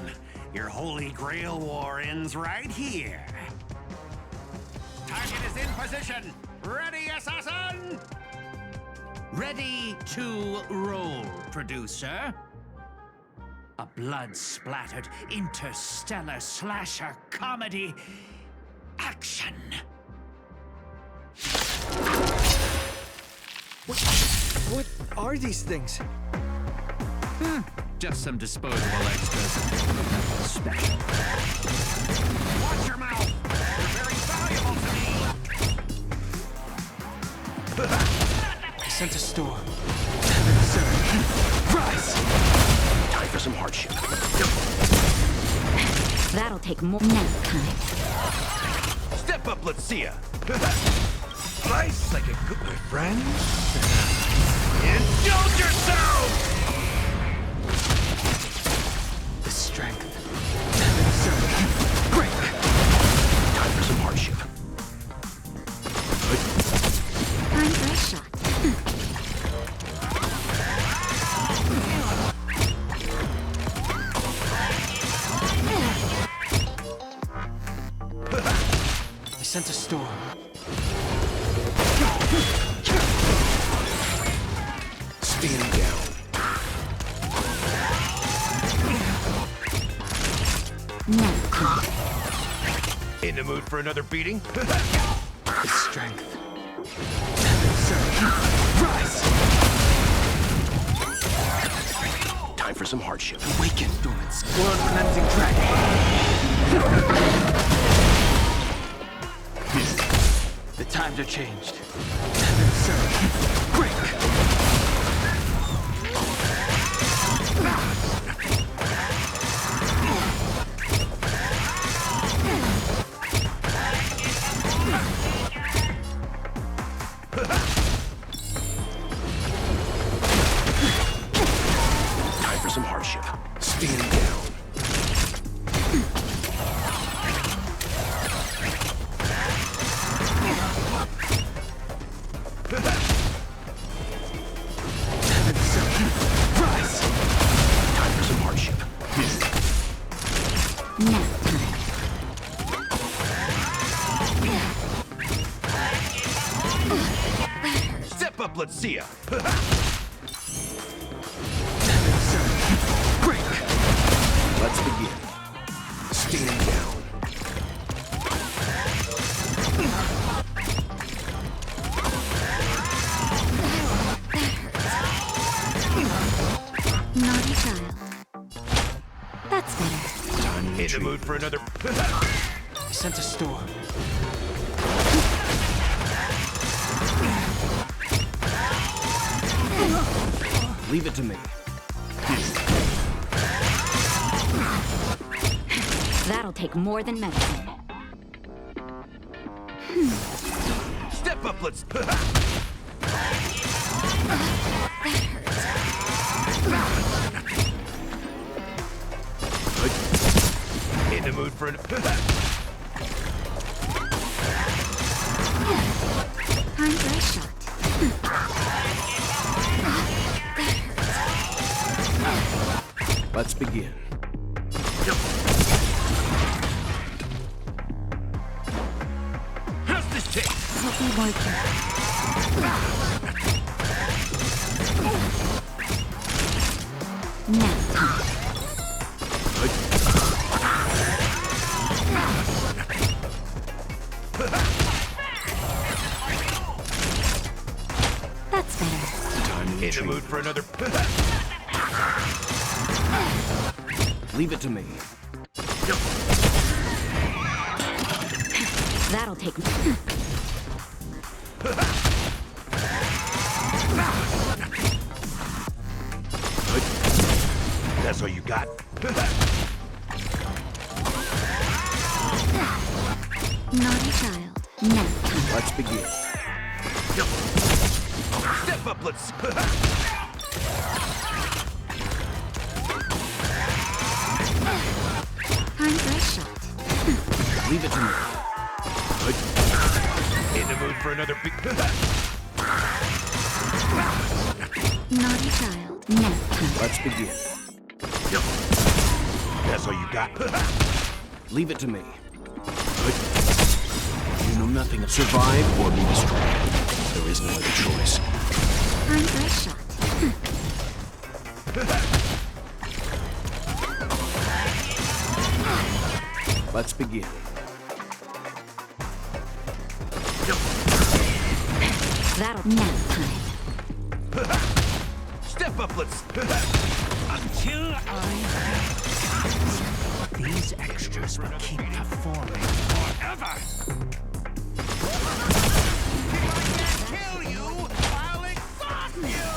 Your Holy Grail war ends right here. Target is in position. Ready, assassin? Ready to roll, producer. A blood-splattered interstellar slasher comedy. Action! What are these things? Just some disposable extras. Special. Watch your mouth. You're very valuable to me. I sent a storm. Rise! Time for some hardship. That'll take more nap time. Step up, let's see ya. Slice like a good friend. Indulge yourself! The strength. Great! Time for some hardship. Time for a shot. I sent a storm. Stand down. Nap time. In the mood for another beating? The strength. Rise! Time for some hardship. Awaken, dormants. World cleansing dragon. The times are changed. Break! Time for some hardship. Stand down. Rise! Time for some hardship. Nap time. Step up, let's see ya. Break! Let's begin. Stand down. Naughty child. That's better. In the mood for another. I sent a storm. Leave it to me. That'll take more than medicine. Step up, let's. In the mood for an. Time for a shot. Let's begin. How's this taste? Let me work you. Nap time. That's better. In the mood for another. Leave it to me. That'll take. That's all you got? Naughty child. Nap time. Let's begin. Step up, let's. Time for a shot. Leave it to me. In the mood for another big. Naughty child. Nap time. Let's begin. That's all you got? Leave it to me. You know nothing of survive or be destroyed. There is no other choice. Time for a shot. Let's begin. That'll nap time. Step up, let's. Until I die, these extras will keep performing forever. Kill you! I'll exhaust you!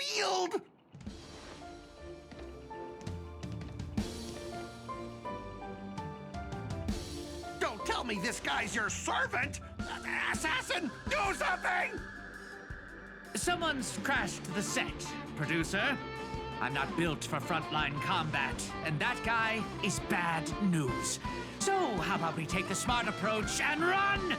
field! Don't tell me this guy's your servant! Assassin, do something! Someone's crashed the set, producer. I'm not built for frontline combat, and that guy is bad news. So, how about we take the smart approach and run?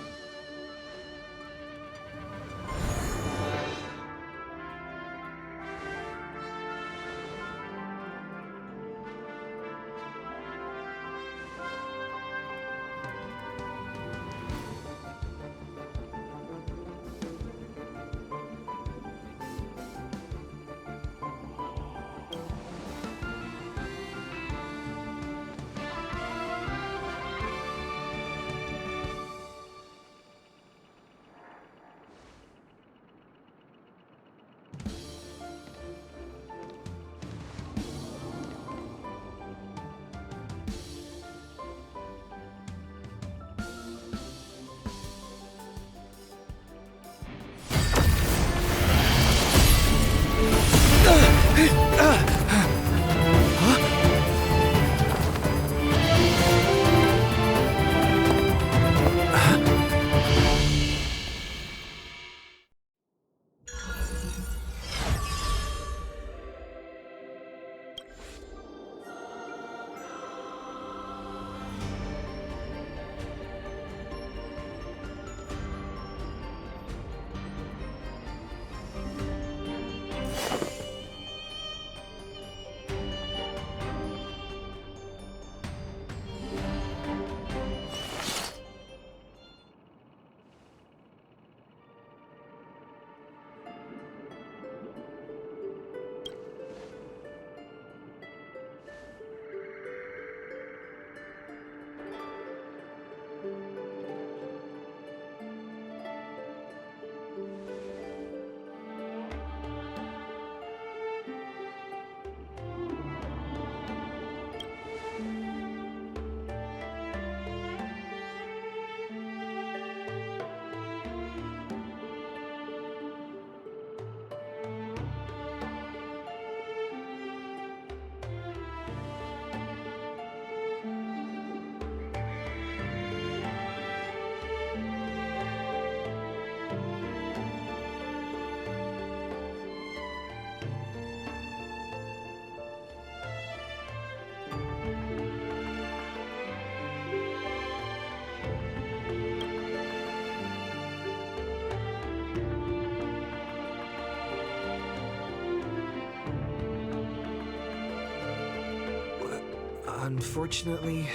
Unfortunately,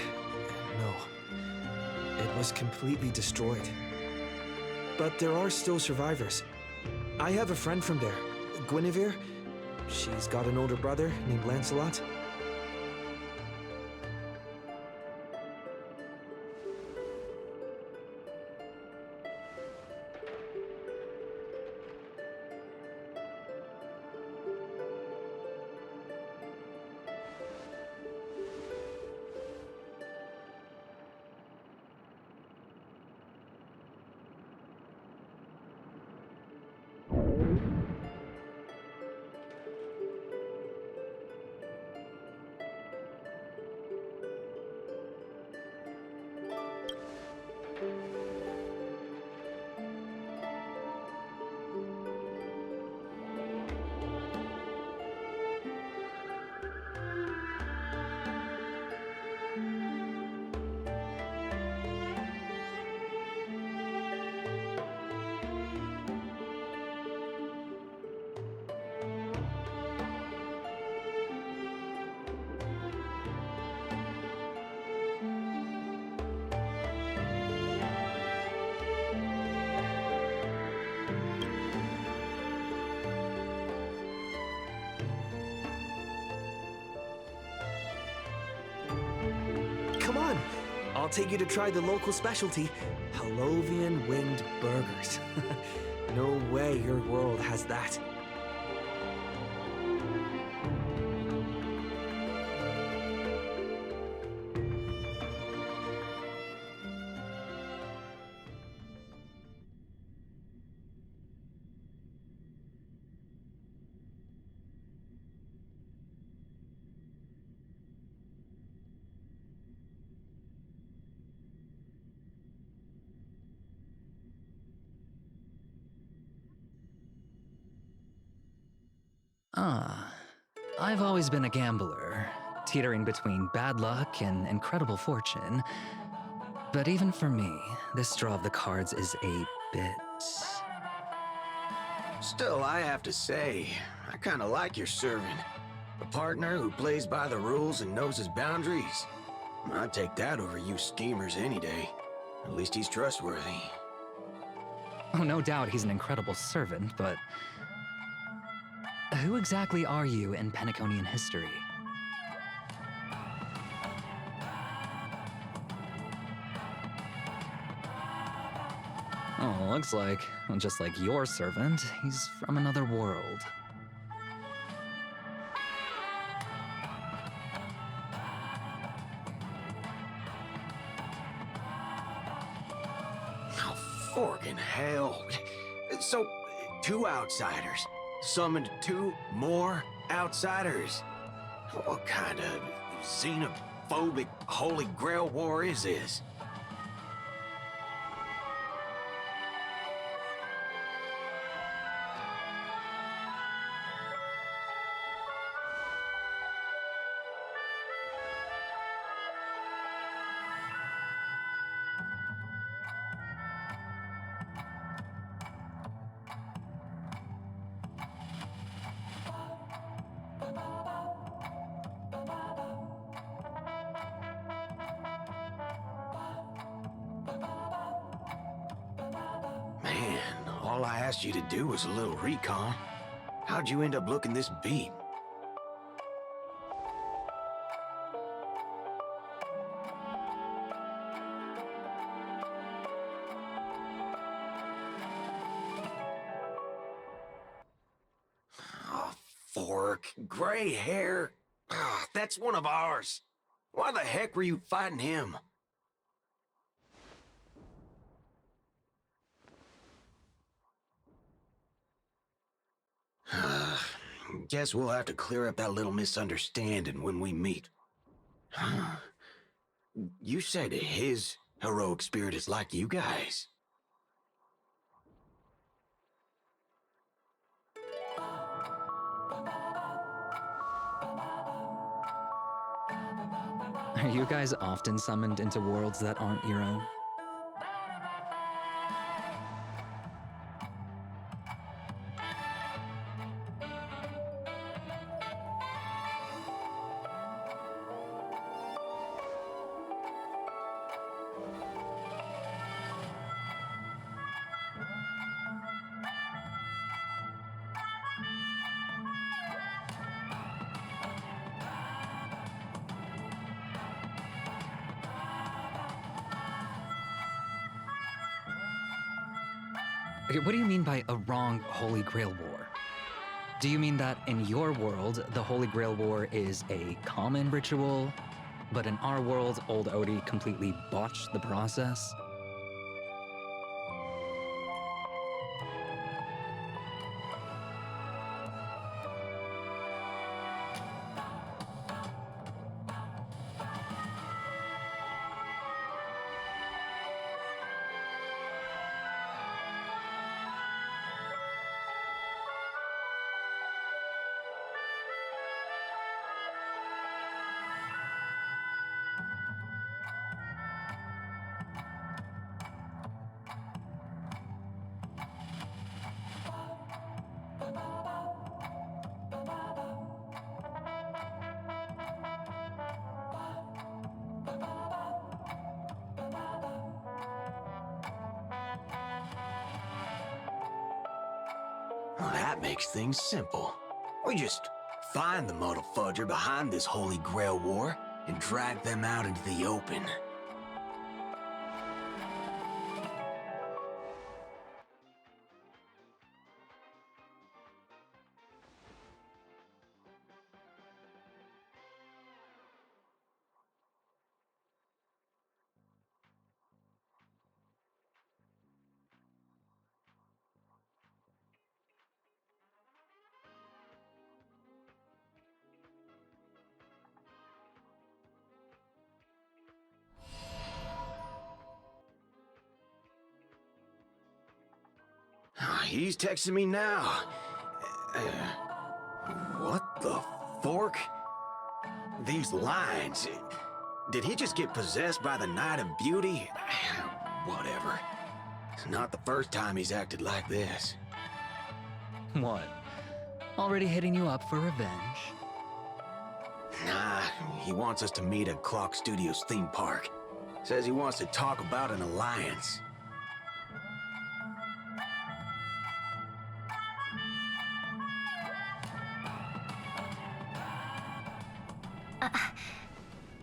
no. It was completely destroyed. But there are still survivors. I have a friend from there, Guinevere. She's got an older brother named Lancelot. Come on, I'll take you to try the local specialty, Halovian winged burgers. No way your world has that. Ah, I've always been a gambler, teetering between bad luck and incredible fortune. But even for me, this draw of the cards is a bit... Still, I have to say, I kinda like your servant. A partner who plays by the rules and knows his boundaries. I'd take that over you schemers any day. At least he's trustworthy. Oh, no doubt he's an incredible servant, but... who exactly are you in Penaconian history? Oh, looks like, just like your servant, he's from another world. Oh, forkin' hell. So, 2 outsiders summoned 2 more outsiders? What kind of xenophobic Holy Grail war is this? Man, all I asked you to do was a little recon. How'd you end up looking this beat? Oh, fork. Gray hair. Ah, that's one of ours. Why the heck were you fighting him? Guess we'll have to clear up that little misunderstanding when we meet. You said his heroic spirit is like you guys. Are you guys often summoned into worlds that aren't your own? Okay, what do you mean by a wrong Holy Grail War? Do you mean that in your world, the Holy Grail War is a common ritual, but in our world, old Odie completely botched the process? Well, that makes things simple. We just find the muddle fudger behind this Holy Grail War and drag them out into the open. He's texting me now. These lines... Did he just get possessed by the Night of Beauty? Whatever. It's not the first time he's acted like this. What? Already hitting you up for revenge? Nah, he wants us to meet at Clock Studios theme park. Says he wants to talk about an alliance.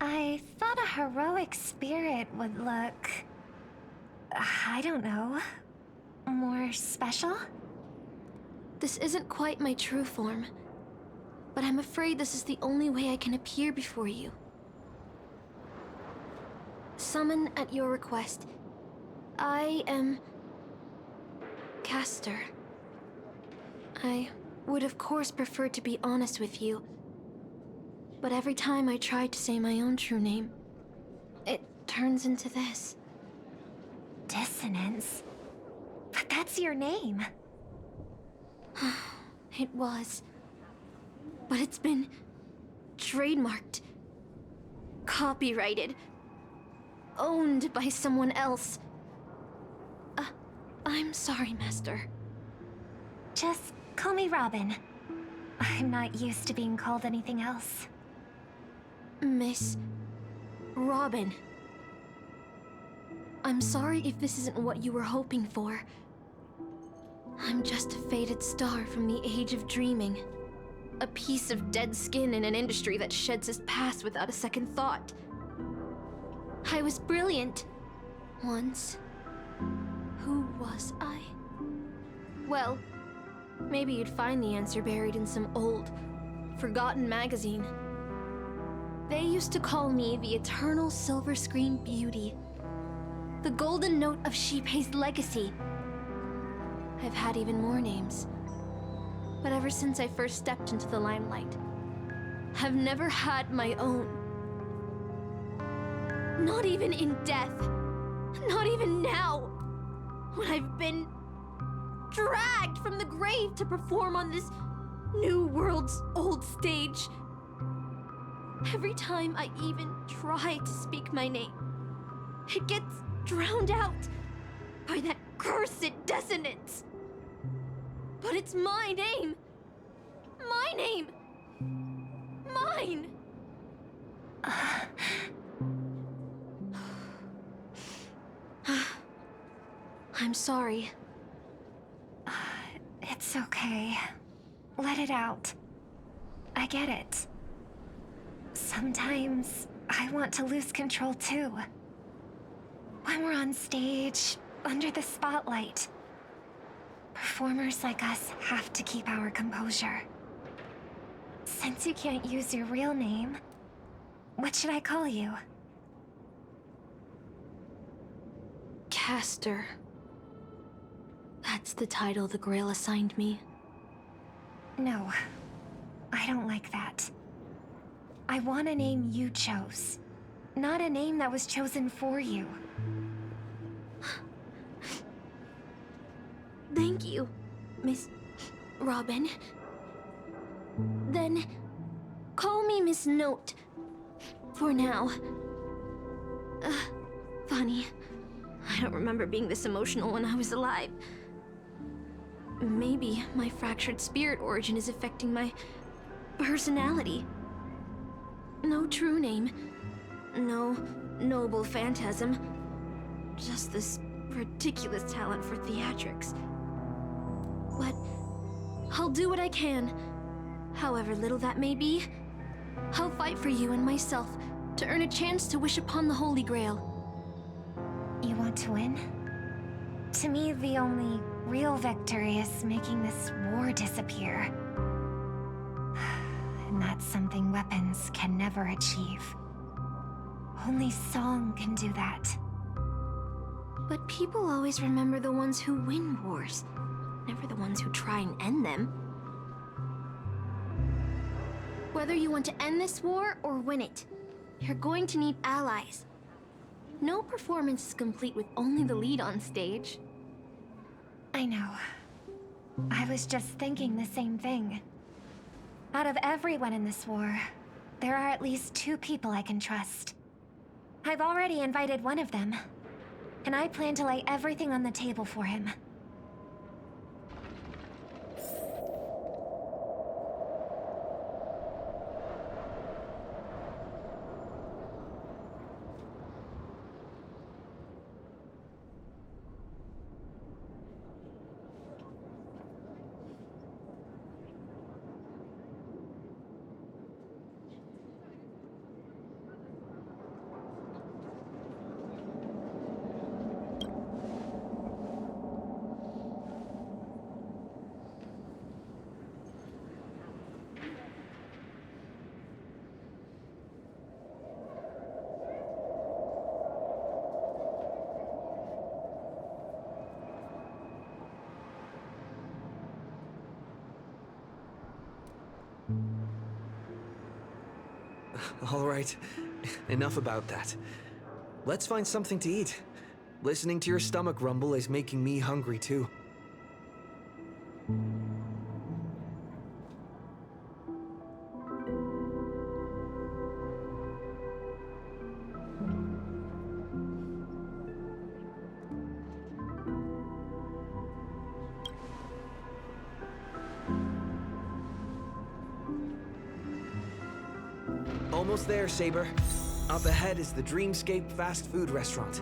I thought a heroic spirit would look... I don't know... more special? This isn't quite my true form, but I'm afraid this is the only way I can appear before you. Summon at your request. I am... Castor. I would of course prefer to be honest with you, but every time I try to say my own true name, it turns into this. Dissonance? But that's your name. It was. But it's been trademarked, copyrighted, owned by someone else. I'm sorry, Master. Just call me Robin. I'm not used to being called anything else. Miss Robin. I'm sorry if this isn't what you were hoping for. I'm just a faded star from the age of dreaming. A piece of dead skin in an industry that sheds its past without a second thought. I was brilliant. Once. Who was I? Well, maybe you'd find the answer buried in some old, forgotten magazine. They used to call me the Eternal Silver Screen Beauty. The Golden Note of Shipei's legacy. I've had even more names. But ever since I first stepped into the limelight, I've never had my own. Not even in death. Not even now. When I've been dragged from the grave to perform on this new world's old stage. Every time I even try to speak my name, it gets drowned out by that cursed dissonance. But it's my name. My name. Mine. I'm sorry. It's okay. Let it out. I get it. Sometimes I want to lose control too. When we're on stage, under the spotlight, performers like us have to keep our composure. Since you can't use your real name, what should I call you? Castor. That's the title the Grail assigned me. No, I don't like that. I want a name you chose, not a name that was chosen for you. Thank you, Miss Robin. Then, call me Miss Note. For now. Funny. I don't remember being this emotional when I was alive. Maybe my fractured spirit origin is affecting my personality. No true name. No noble phantasm. Just this ridiculous talent for theatrics. But I'll do what I can. However little that may be, I'll fight for you and myself to earn a chance to wish upon the Holy Grail. You want to win? To me, the only real victory is making this war disappear. And that's something weapons can never achieve. Only song can do that. But people always remember the ones who win wars, never the ones who try and end them. Whether you want to end this war or win it, you're going to need allies. No performance is complete with only the lead on stage. I know. I was just thinking the same thing. Out of everyone in this war, there are at least 2 people I can trust. I've already invited one of them, and I plan to lay everything on the table for him. All right, enough about that. Let's find something to eat. Listening to your stomach rumble is making me hungry too. Almost there, Saber. Up ahead is the Dreamscape fast food restaurant.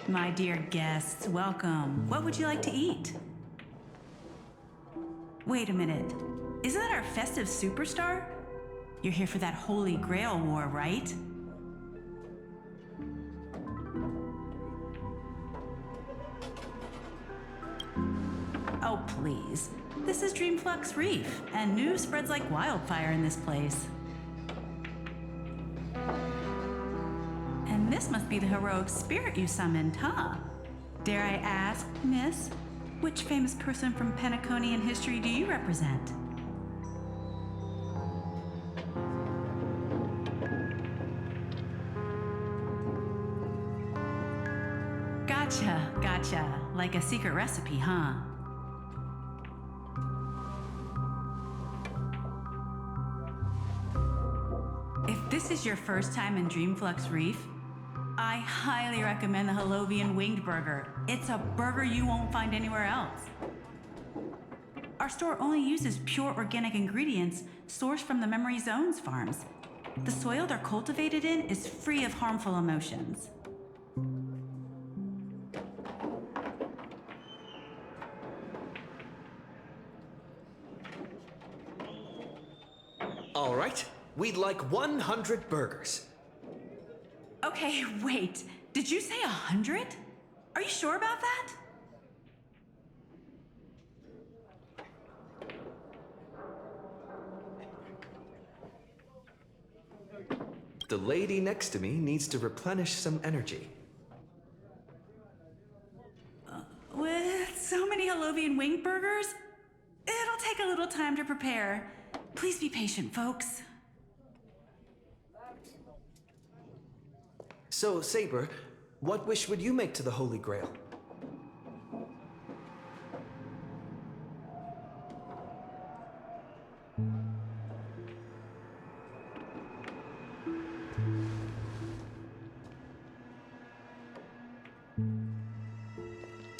My dear guests, welcome. What would you like to eat? Wait a minute. Isn't that our festive superstar? You're here for that Holy Grail War, right? Oh, please. This is Dreamflux Reef, and news spreads like wildfire in this place. And this must be the heroic spirit you summoned, huh? Dare I ask, miss, which famous person from Penaconian history do you represent? Gotcha. Like a secret recipe, huh? If this is your first time in Dreamflux Reef, I highly recommend the Halovian Winged Burger. It's a burger you won't find anywhere else. Our store only uses pure organic ingredients sourced from the Memory Zones farms. The soil they're cultivated in is free of harmful emotions. All right, we'd like 100 burgers. Okay, wait. Did you say 100? Are you sure about that? The lady next to me needs to replenish some energy. With so many Halovian winged burgers, it'll take a little time to prepare. Please be patient, folks. So, Saber, what wish would you make to the Holy Grail?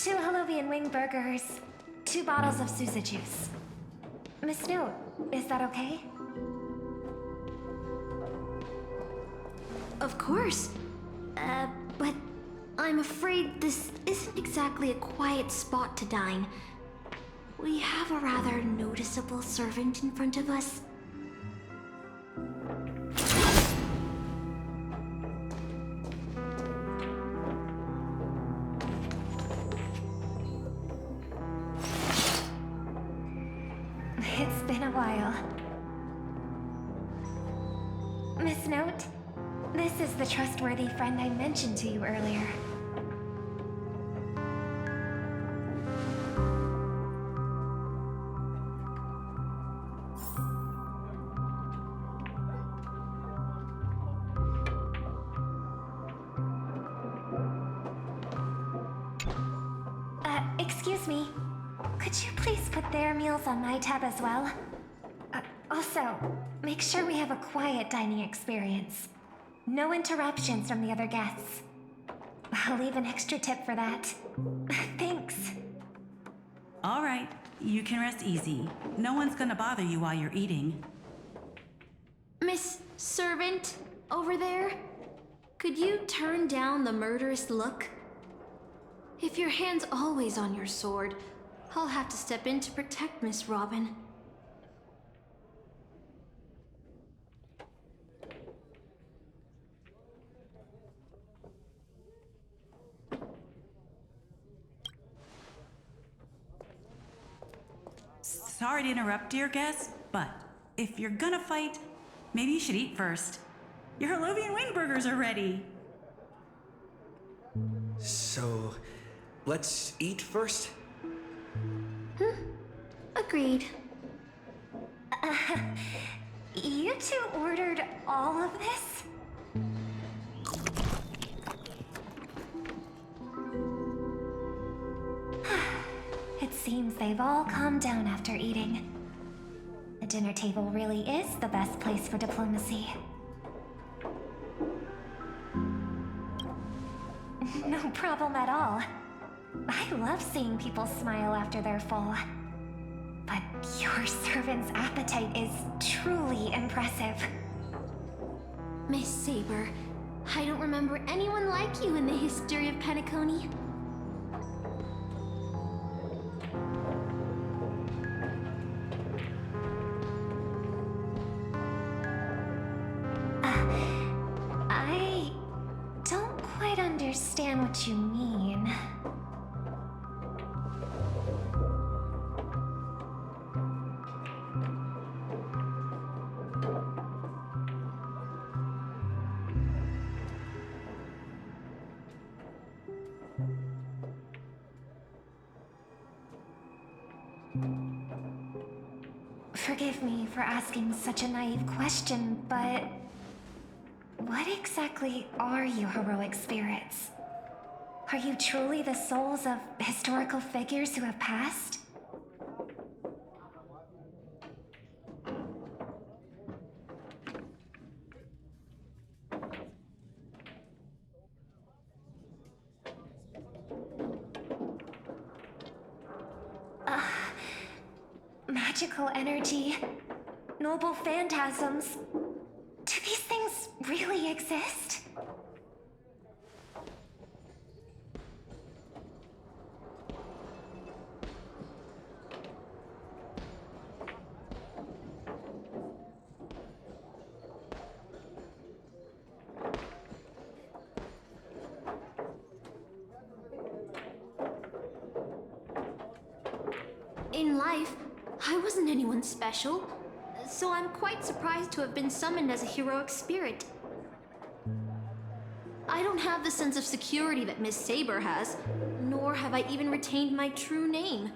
2 Holovian wing burgers, 2 bottles of Susa juice. Miss Note, is that okay? Of course. But I'm afraid this isn't exactly a quiet spot to dine. We have a rather noticeable servant in front of us. It's been a while. Miss Note, this is the trustworthy friend I mentioned to you earlier. Excuse me. Could you please put their meals on my tab as well? Also, make sure we have a quiet dining experience. No interruptions from the other guests. I'll leave an extra tip for that. Thanks. All right, you can rest easy. No one's gonna bother you while you're eating. Miss Servant, over there? Could you turn down the murderous look? If your hand's always on your sword, I'll have to step in to protect Miss Robin. Sorry to interrupt, dear guest, but if you're gonna fight, maybe you should eat first. Your Holovian wing burgers are ready. So, let's eat first? Agreed. You two ordered all of this? It seems they've all calmed down after eating. The dinner table really is the best place for diplomacy. No problem at all. I love seeing people smile after they're full. But your servant's appetite is truly impressive. Miss Saber, I don't remember anyone like you in the history of Penacony. I don't quite understand what you mean. Forgive me for asking such a naive question, but what exactly are you heroic spirits? Are you truly the souls of historical figures who have passed? Magical energy, noble phantasms. Do these things really exist? In life, I wasn't anyone special, so I'm quite surprised to have been summoned as a heroic spirit. I don't have the sense of security that Miss Saber has, nor have I even retained my true name.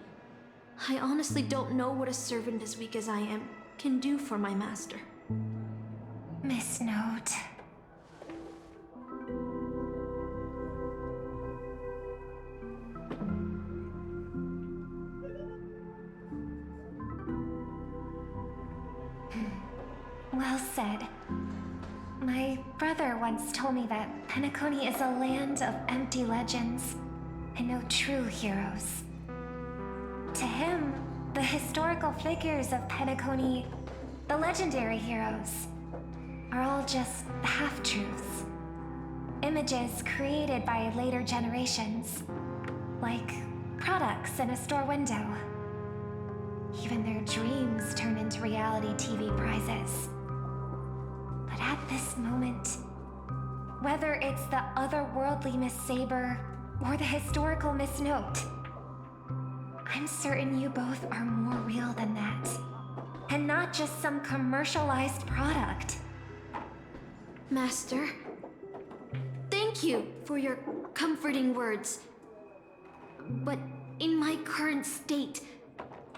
I honestly don't know what a servant as weak as I am can do for my master. Miss Note. Well said. My brother once told me that Penacony is a land of empty legends. and no true heroes. To him, the historical figures of Penacony, the legendary heroes, are all just half-truths. Images created by later generations, like products in a store window. Even their dreams turn into reality TV prizes. But at this moment, whether it's the otherworldly Miss Saber or the historical Miss Note, I'm certain you both are more real than that. And not just some commercialized product. Master, thank you for your comforting words. But in my current state,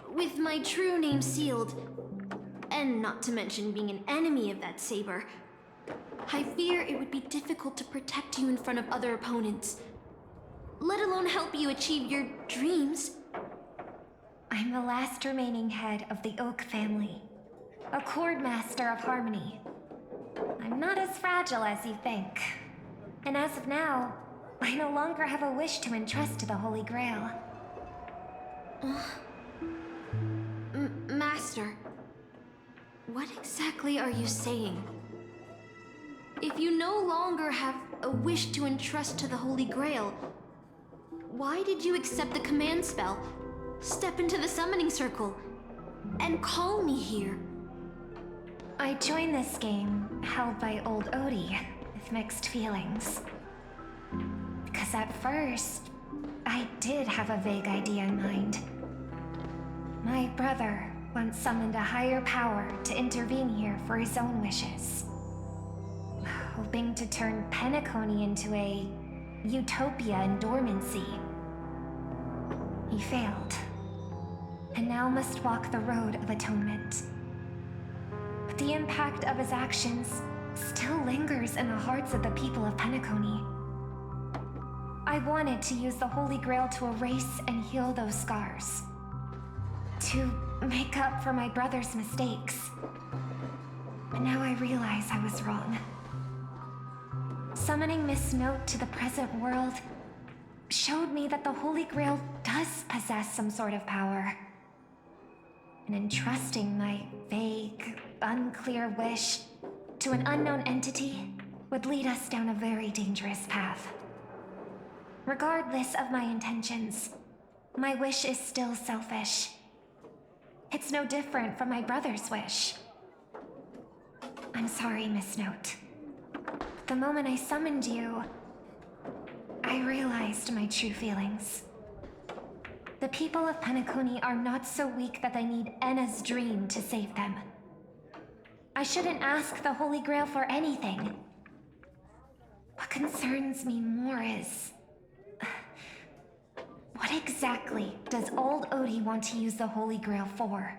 with my true name sealed, and not to mention being an enemy of that saber, I fear it would be difficult to protect you in front of other opponents, let alone help you achieve your dreams. I'm the last remaining head of the Oak family, a chord master of harmony. I'm not as fragile as you think. And as of now, I no longer have a wish to entrust to the Holy Grail. Master, what exactly are you saying? If you no longer have a wish to entrust to the Holy Grail, why did you accept the command spell, step into the summoning circle, and call me here? I joined this game held by old Odie with mixed feelings. Because at first, I did have a vague idea in mind. My brother once summoned a higher power to intervene here for his own wishes, hoping to turn Penacony into a utopia in dormancy. He failed, and now must walk the road of atonement. But the impact of his actions still lingers in the hearts of the people of Penacony. I wanted to use the Holy Grail to erase and heal those scars, to make up for my brother's mistakes. But now I realize I was wrong. Summoning Miss Note to the present world showed me that the Holy Grail does possess some sort of power. And entrusting my vague, unclear wish to an unknown entity would lead us down a very dangerous path. Regardless of my intentions, my wish is still selfish. It's no different from my brother's wish. I'm sorry, Miss Note. The moment I summoned you, I realized my true feelings. The people of Penacony are not so weak that they need Enna's dream to save them. I shouldn't ask the Holy Grail for anything. What concerns me more is... what exactly does old Odie want to use the Holy Grail for?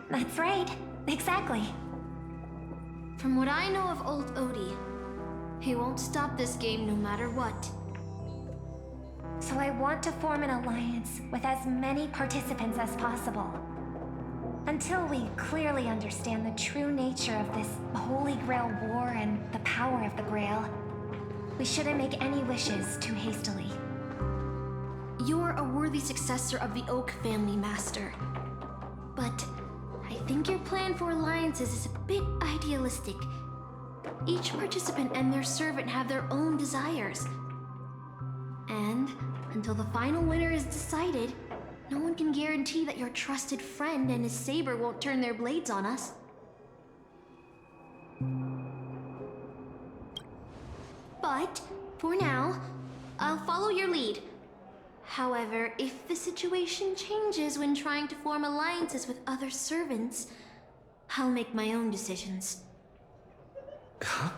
That's right. Exactly. From what I know of old Odie, he won't stop this game no matter what. So I want to form an alliance with as many participants as possible. Until we clearly understand the true nature of this Holy Grail war and the power of the Grail, we shouldn't make any wishes too hastily. You're a worthy successor of the Oak family, Master. But I think your plan for alliances is a bit idealistic. Each participant and their servant have their own desires. And until the final winner is decided, no one can guarantee that your trusted friend and his saber won't turn their blades on us. But, for now, I'll follow your lead. However, if the situation changes when trying to form alliances with other servants, I'll make my own decisions. Huh?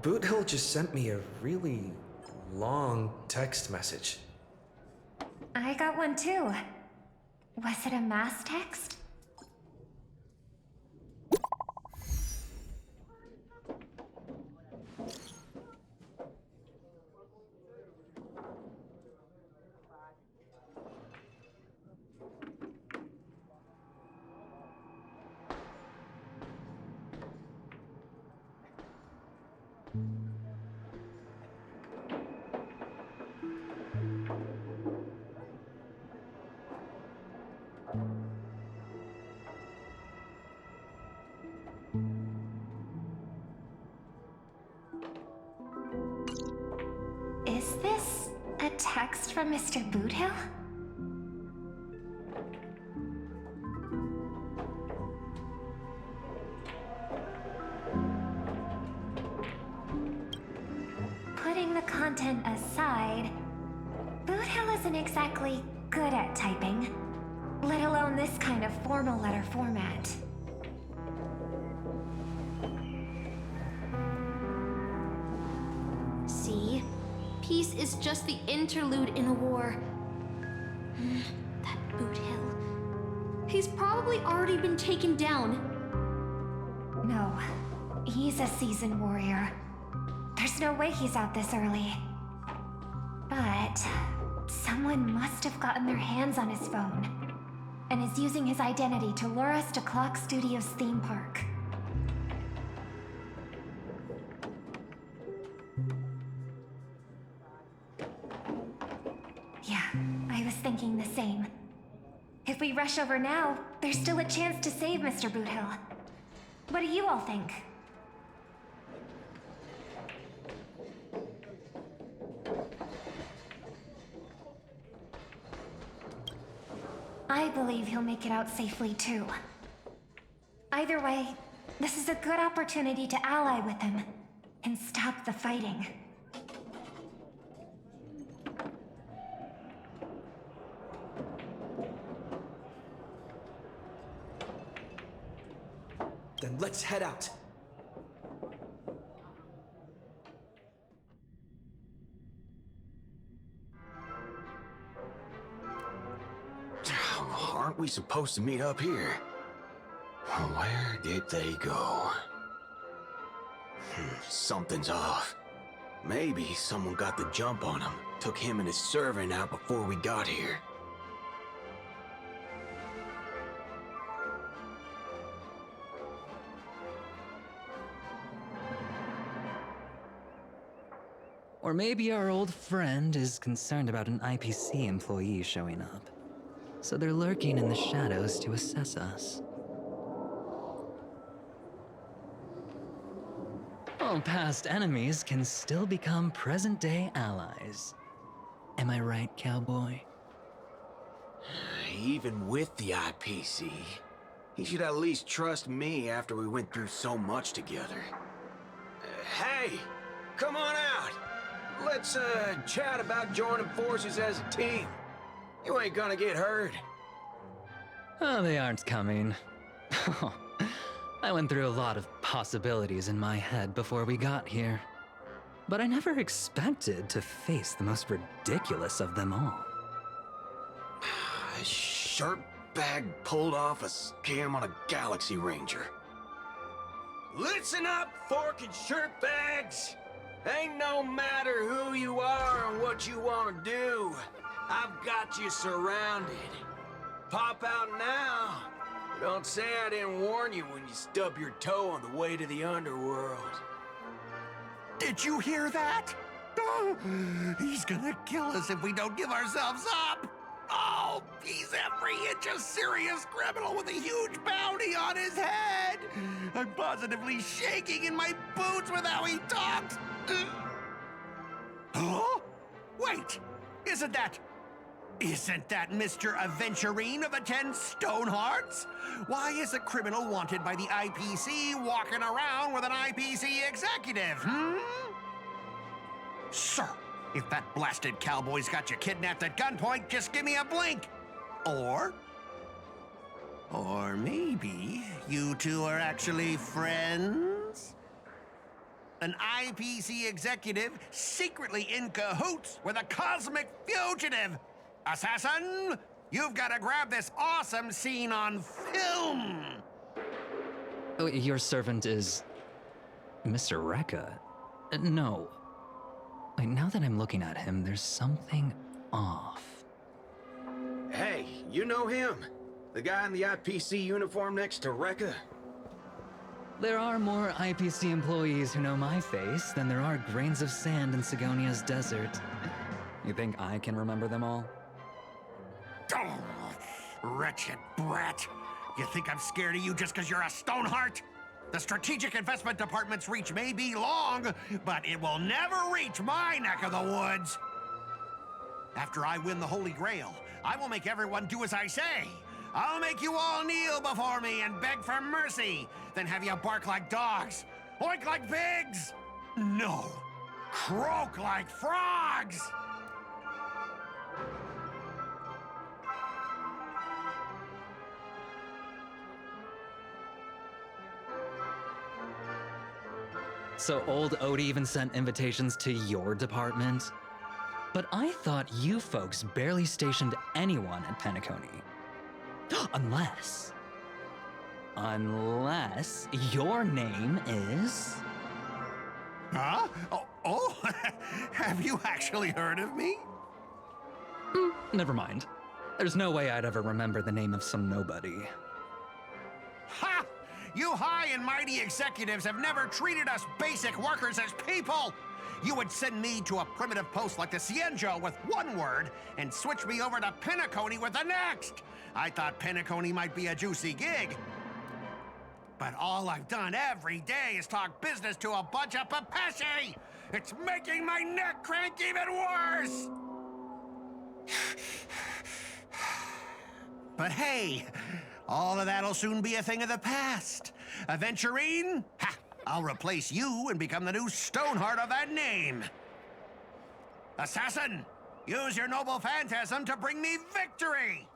Boothill just sent me a really long text message. I got one too. Was it a mass text? Is this a text from Mr. Boothill? Putting the content aside, Boothill isn't exactly good at typing, let alone this kind of formal letter format. See? Peace is just the interlude in a war. That Boothill. He's probably already been taken down. No, he's a seasoned warrior. There's no way he's out this early. But someone must have gotten their hands on his phone and is using his identity to lure us to Clock Studios theme park. Yeah, I was thinking the same. If we rush over now, there's still a chance to save Mr. Boothill. What do you all think? I believe he'll make it out safely too. Either way, this is a good opportunity to ally with him and stop the fighting. Then let's head out. Aren't we supposed to meet up here? Where did they go? Something's off. Maybe someone got the jump on him, took him and his servant out before we got here. Or maybe our old friend is concerned about an IPC employee showing up. So they're lurking in the shadows to assess us. All past enemies can still become present-day allies. Am I right, cowboy? Even with the IPC, he should at least trust me after we went through so much together. Hey, come on out! Let's, chat about joining forces as a team. You ain't gonna get hurt. Oh, they aren't coming. I went through a lot of possibilities in my head before we got here. But I never expected to face the most ridiculous of them all. A shirtbag pulled off a scam on a Galaxy Ranger. Listen up, fork and shirtbags! Ain't no matter who you are or what you want to do. I've got you surrounded. Pop out now. Don't say I didn't warn you when you stub your toe on the way to the underworld. Did you hear that? Oh, he's gonna kill us if we don't give ourselves up. Oh, he's every inch a serious criminal with a huge bounty on his head. I'm positively shaking in my boots with how he talks. Huh? Wait, isn't that Mr. Aventurine of the 10 Stone Hearts? Why is a criminal wanted by the IPC walking around with an IPC executive, Sir, If that blasted cowboy's got you kidnapped at gunpoint, just give me a blink. Or maybe you two are actually friends? An IPC executive secretly in cahoots with a cosmic fugitive. Assassin, you've got to grab this awesome scene on film. Oh, your servant is Mr. Rekka? No. Wait, now that I'm looking at him, there's something off. Hey, you know him? The guy in the IPC uniform next to Rekka? There are more IPC employees who know my face than there are grains of sand in Sigonia's desert. You think I can remember them all? Oh, wretched brat. You think I'm scared of you just because you're a Stoneheart? The Strategic Investment Department's reach may be long, but it will never reach my neck of the woods. After I win the Holy Grail, I will make everyone do as I say. I'll make you all kneel before me and beg for mercy, then have you bark like dogs, oink like pigs. No, croak like frogs. So old Odie even sent invitations to your department? But I thought you folks barely stationed anyone at Penacony. Unless your name is... Huh? Oh, have you actually heard of me? Never mind. There's no way I'd ever remember the name of some nobody. Ha! You high and mighty executives have never treated us basic workers as people! You would send me to a primitive post like the Cienjo with one word and switch me over to Penacony with the next! I thought Penacony might be a juicy gig. But all I've done every day is talk business to a bunch of papashi! It's making my neck crank even worse! But hey, all of that'll soon be a thing of the past. Aventurine? Ha! I'll replace you and become the new Stoneheart of that name. Assassin, use your noble phantasm to bring me victory!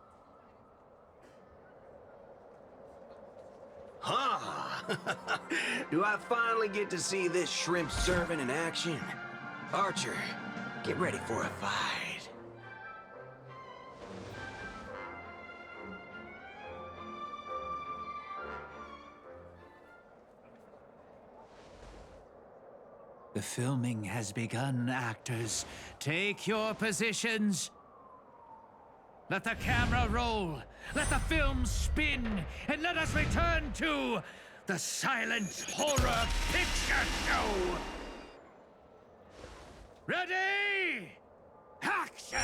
Huh? Do I finally get to see this shrimp servant in action? Archer, get ready for a fight. The filming has begun, actors. Take your positions. Let the camera roll. Let the film spin. And let us return to the silent horror picture show. Ready? Action!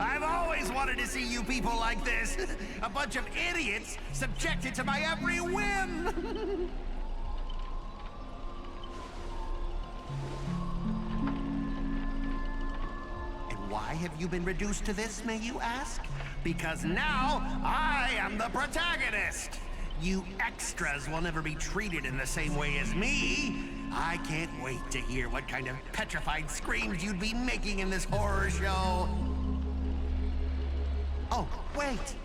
I've always wanted to see you people like this. A bunch of idiots subjected to my every whim. And why have you been reduced to this, may you ask? Because now I am the protagonist. You extras will never be treated in the same way as me. I can't wait to hear what kind of petrified screams you'd be making in this horror show. Oh, wait.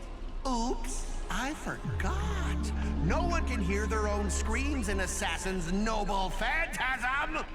Oops, I forgot. No one can hear their own screams in Assassin's Noble Phantasm!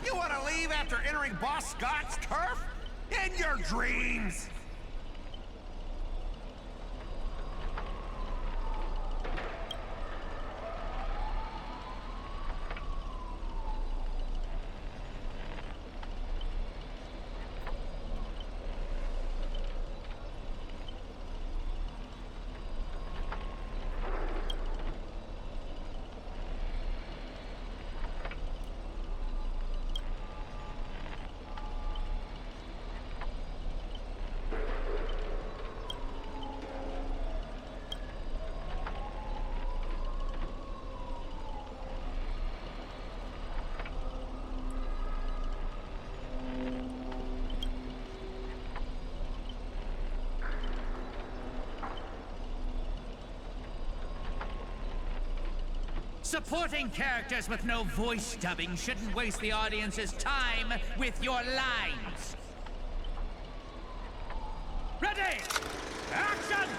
You want to leave after entering Boss Scott's turf? In your dreams! Supporting characters with no voice dubbing shouldn't waste the audience's time with your lines. Ready! Action!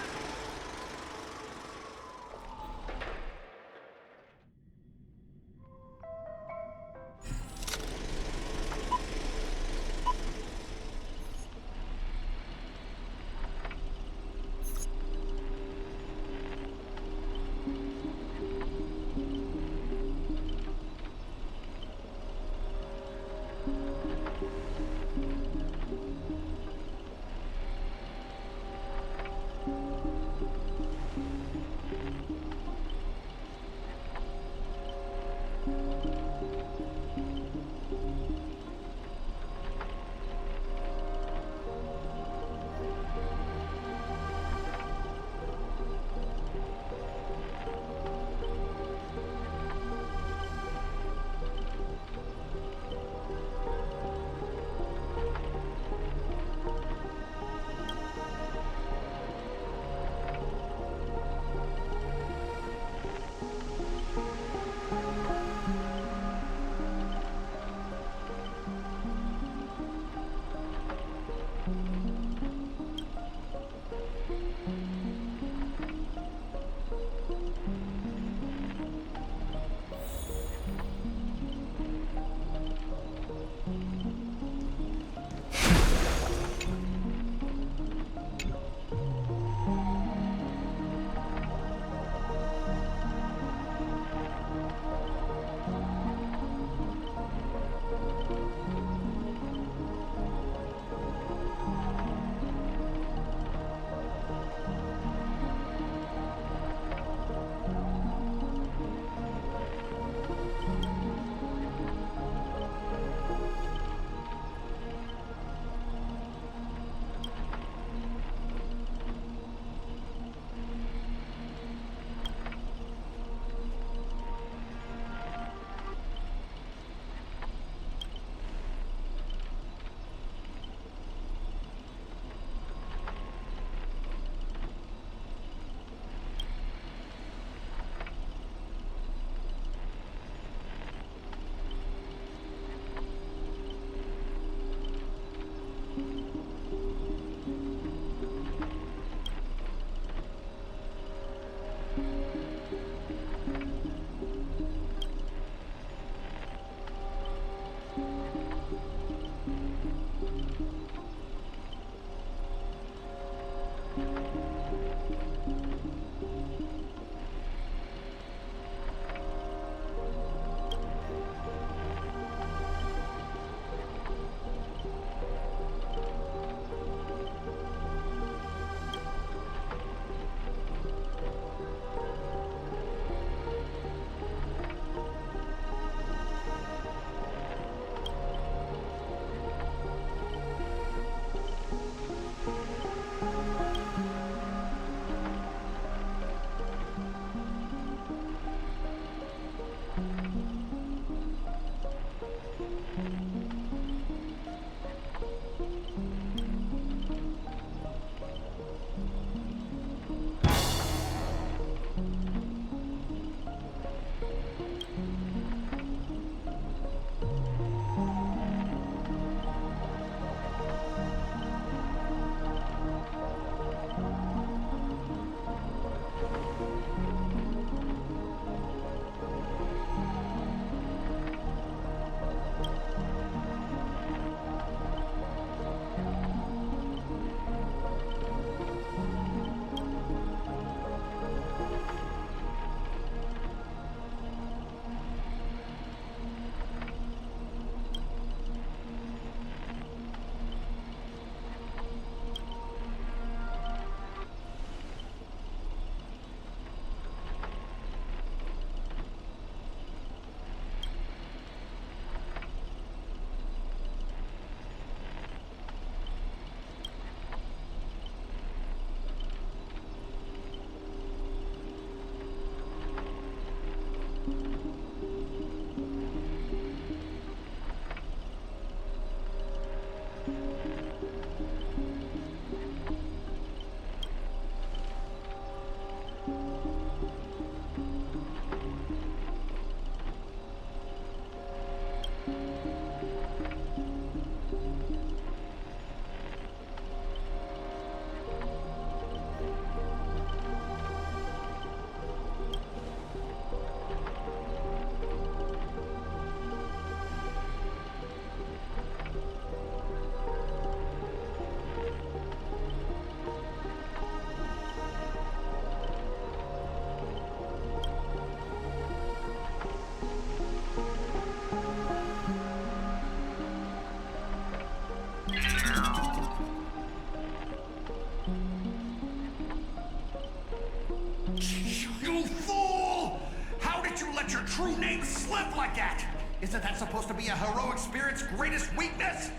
You fool! How did you let your true name slip like that? Isn't that supposed to be a heroic spirit's greatest weakness?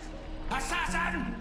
Assassin!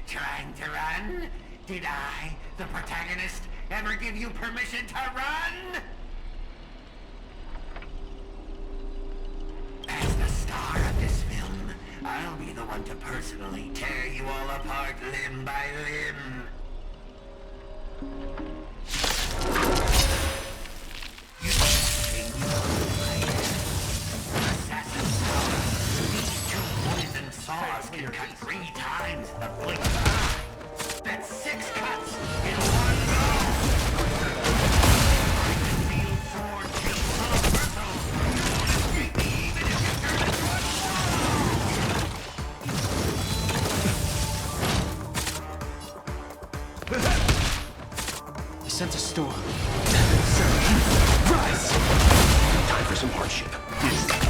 Trying to run? Did I, the protagonist, ever give you permission to run? As the star of this film, I'll be the one to personally tear you all apart limb by limb. You think you assassin's power? These two poison saws can cut 3 times in the blink of an eye. That's 6 cuts in one go. I can feel sword teeth full of bristles. You won't escape me even if you turn into a I sense a storm. Rise! Time for some hardship. Next time.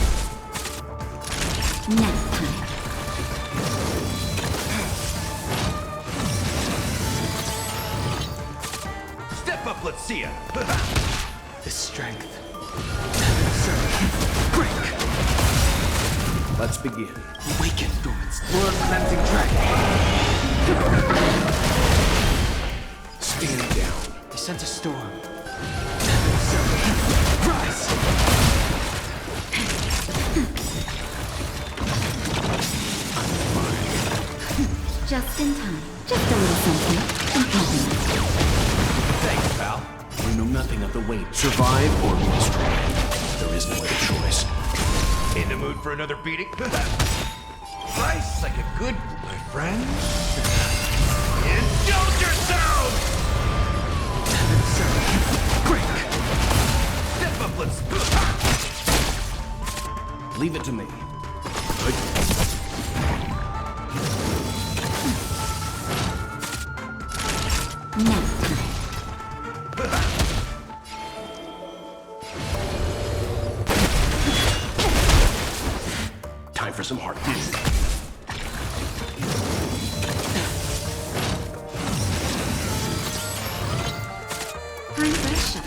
Step up, let's see ya. The strength. Let's begin. Awaken, Thorns. Blood cleansing dragon. Stand down. They sense a storm. Rise! Just in time. Just a little something. Important. Thanks, pal. We know nothing of the weight. Survive or be destroyed. There is no other choice. In the mood for another beating? Nice, like a good my friend. Indulge yourself! Quick! Step up, let's... Leave it to me. Nap time. Time for some hard hits. Time for a shot.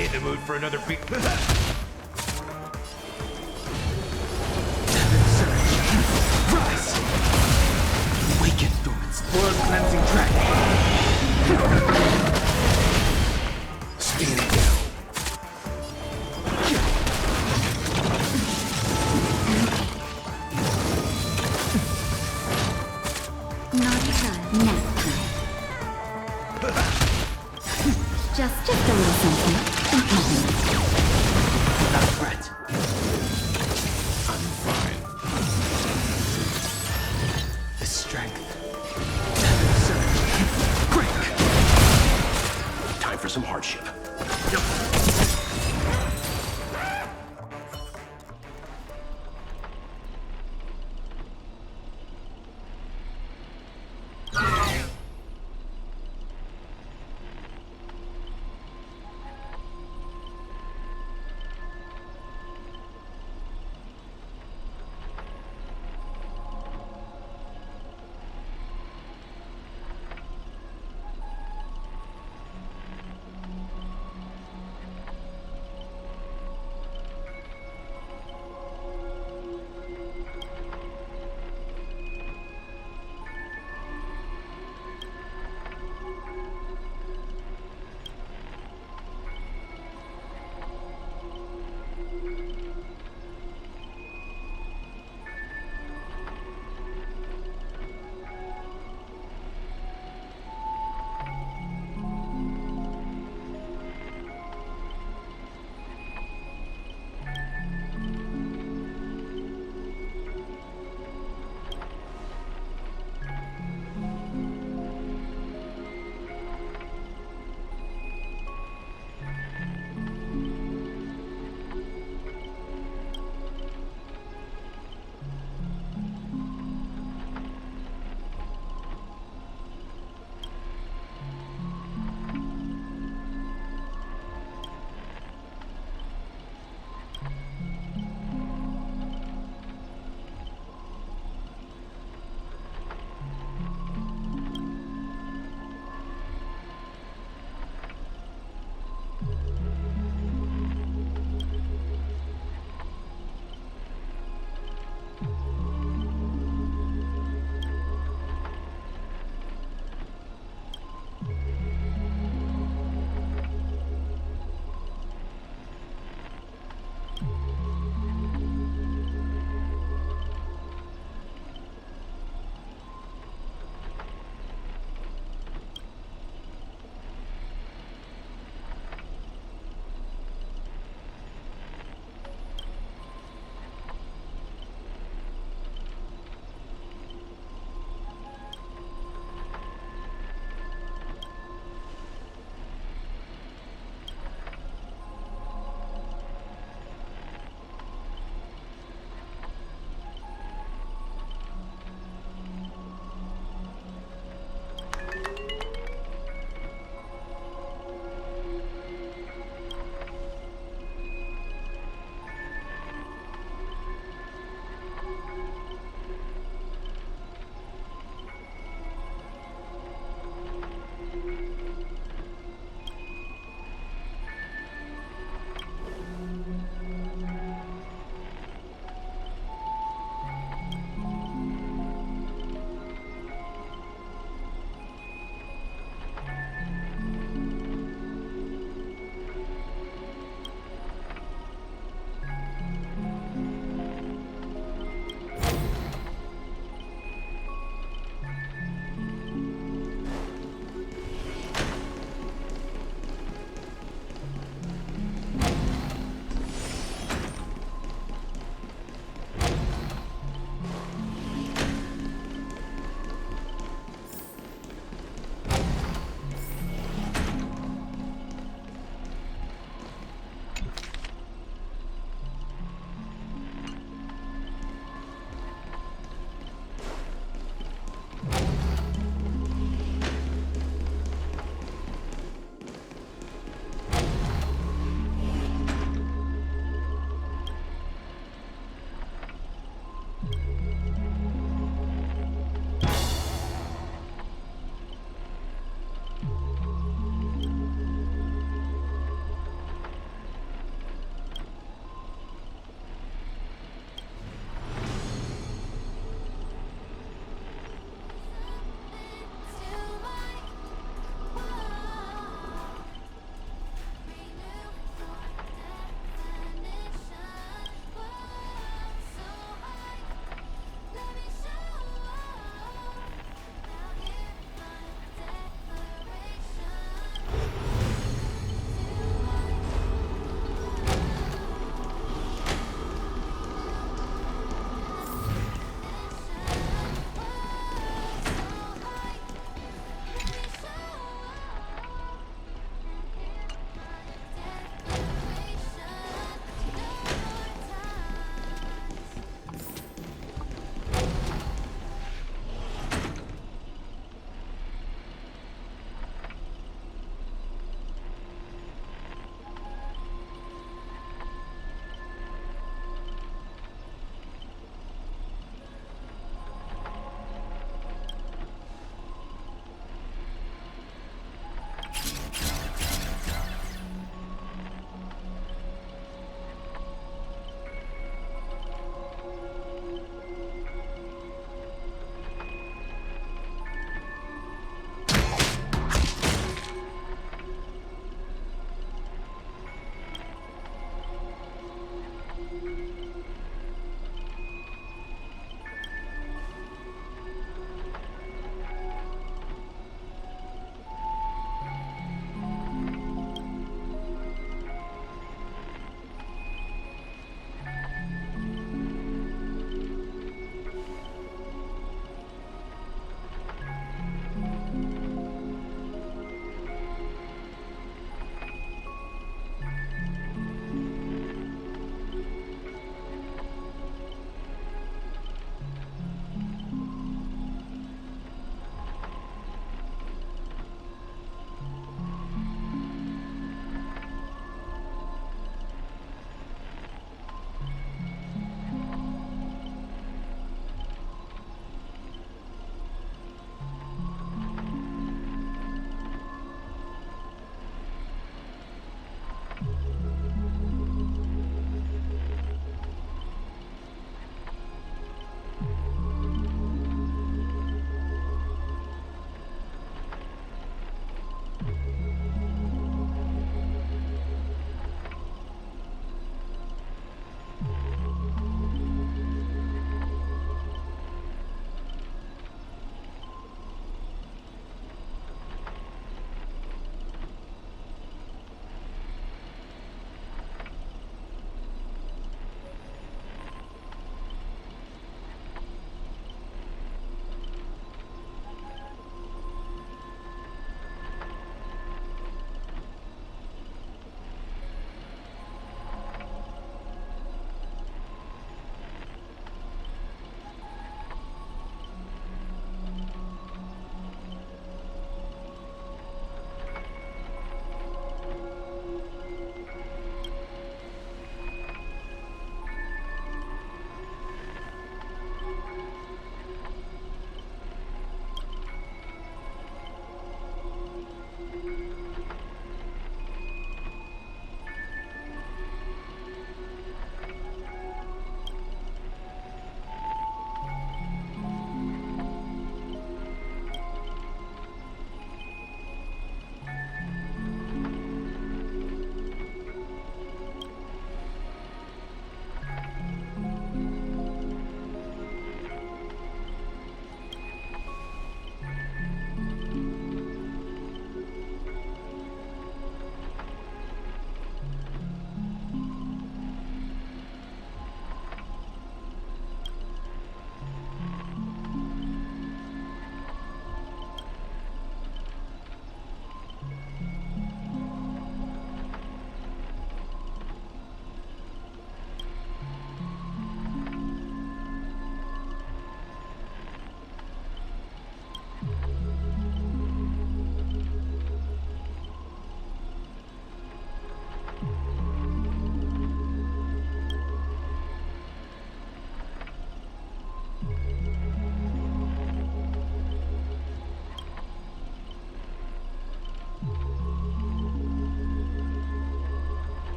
In the mood for another beat? Rise! Awaken, Thorns. Blood cleansing dragon. Stand down. Naughty time. Nap time. Just a little something. Important. Not a threat. I'm fine. The strength. Surge. Quick! Time for some hardship.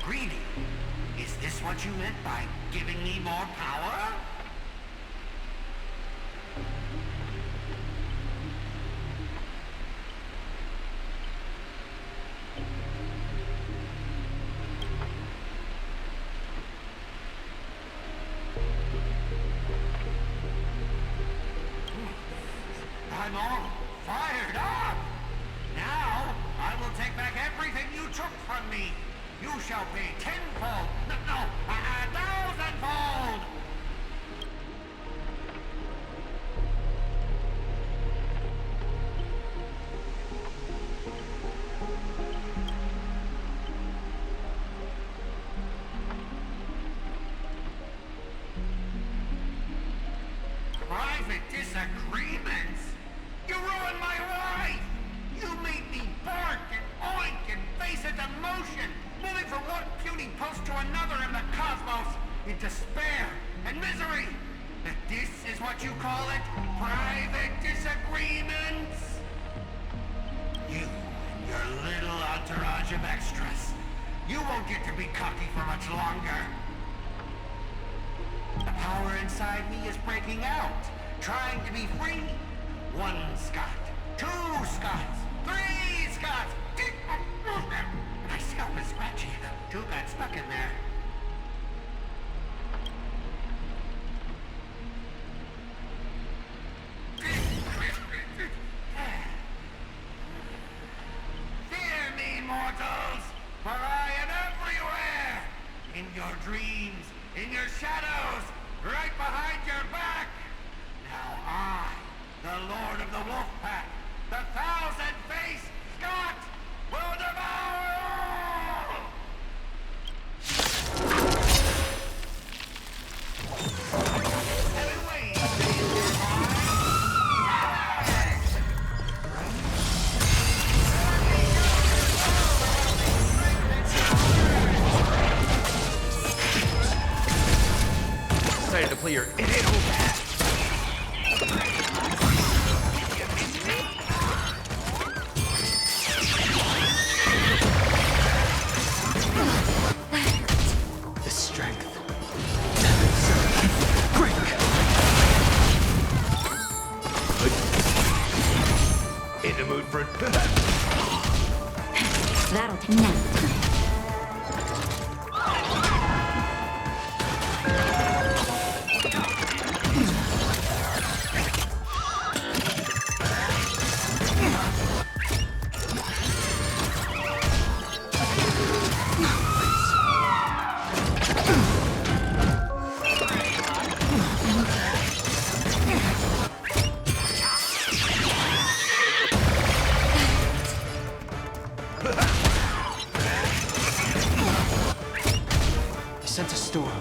greedy. Is this what you meant by giving me more power? I'm all fired up! Now, I will take back everything you took from me. You shall pay tenfold, no, 1,000-fold! Private disagreements? You ruined my life! You made me bark and oink and face a demotion, moving from one puny post to another in the cosmos, in despair and misery. And this is what you call it? Private disagreements? You and your little entourage of extras. You won't get to be cocky for much longer. The power inside me is breaking out, trying to be free. 1 Scot, 2 Scots, 3 Scots. My scalp is scratchy. 2 got stuck in there. Fear me, mortals, for I am everywhere. In your dreams, in your shadows, right behind your back. Now I, the Lord of the Wolf Pack, the 1,000-faced Scot, will devour all! Decided to play your it. The strength. In the mood for That'll take now. I sense a storm.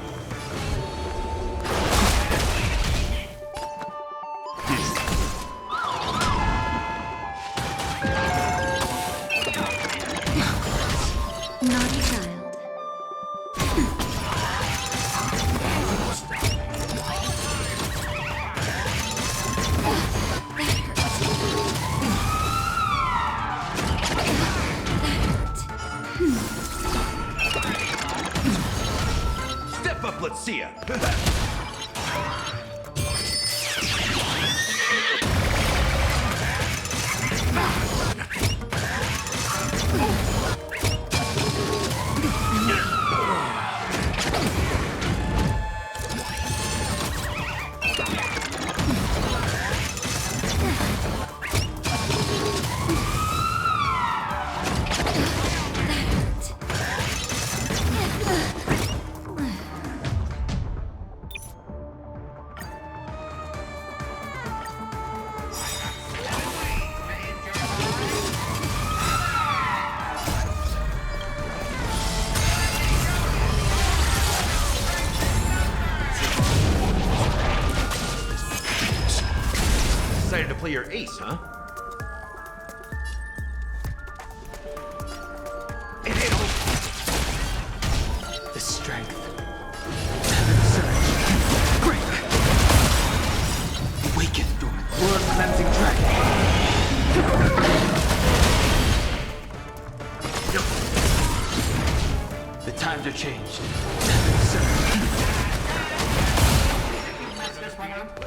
Naughty child. Step up, let's see ya. Decided to play your ace, huh? The strength. Awaken, World Cleansing Dragon. The times are changed. Mess this one up.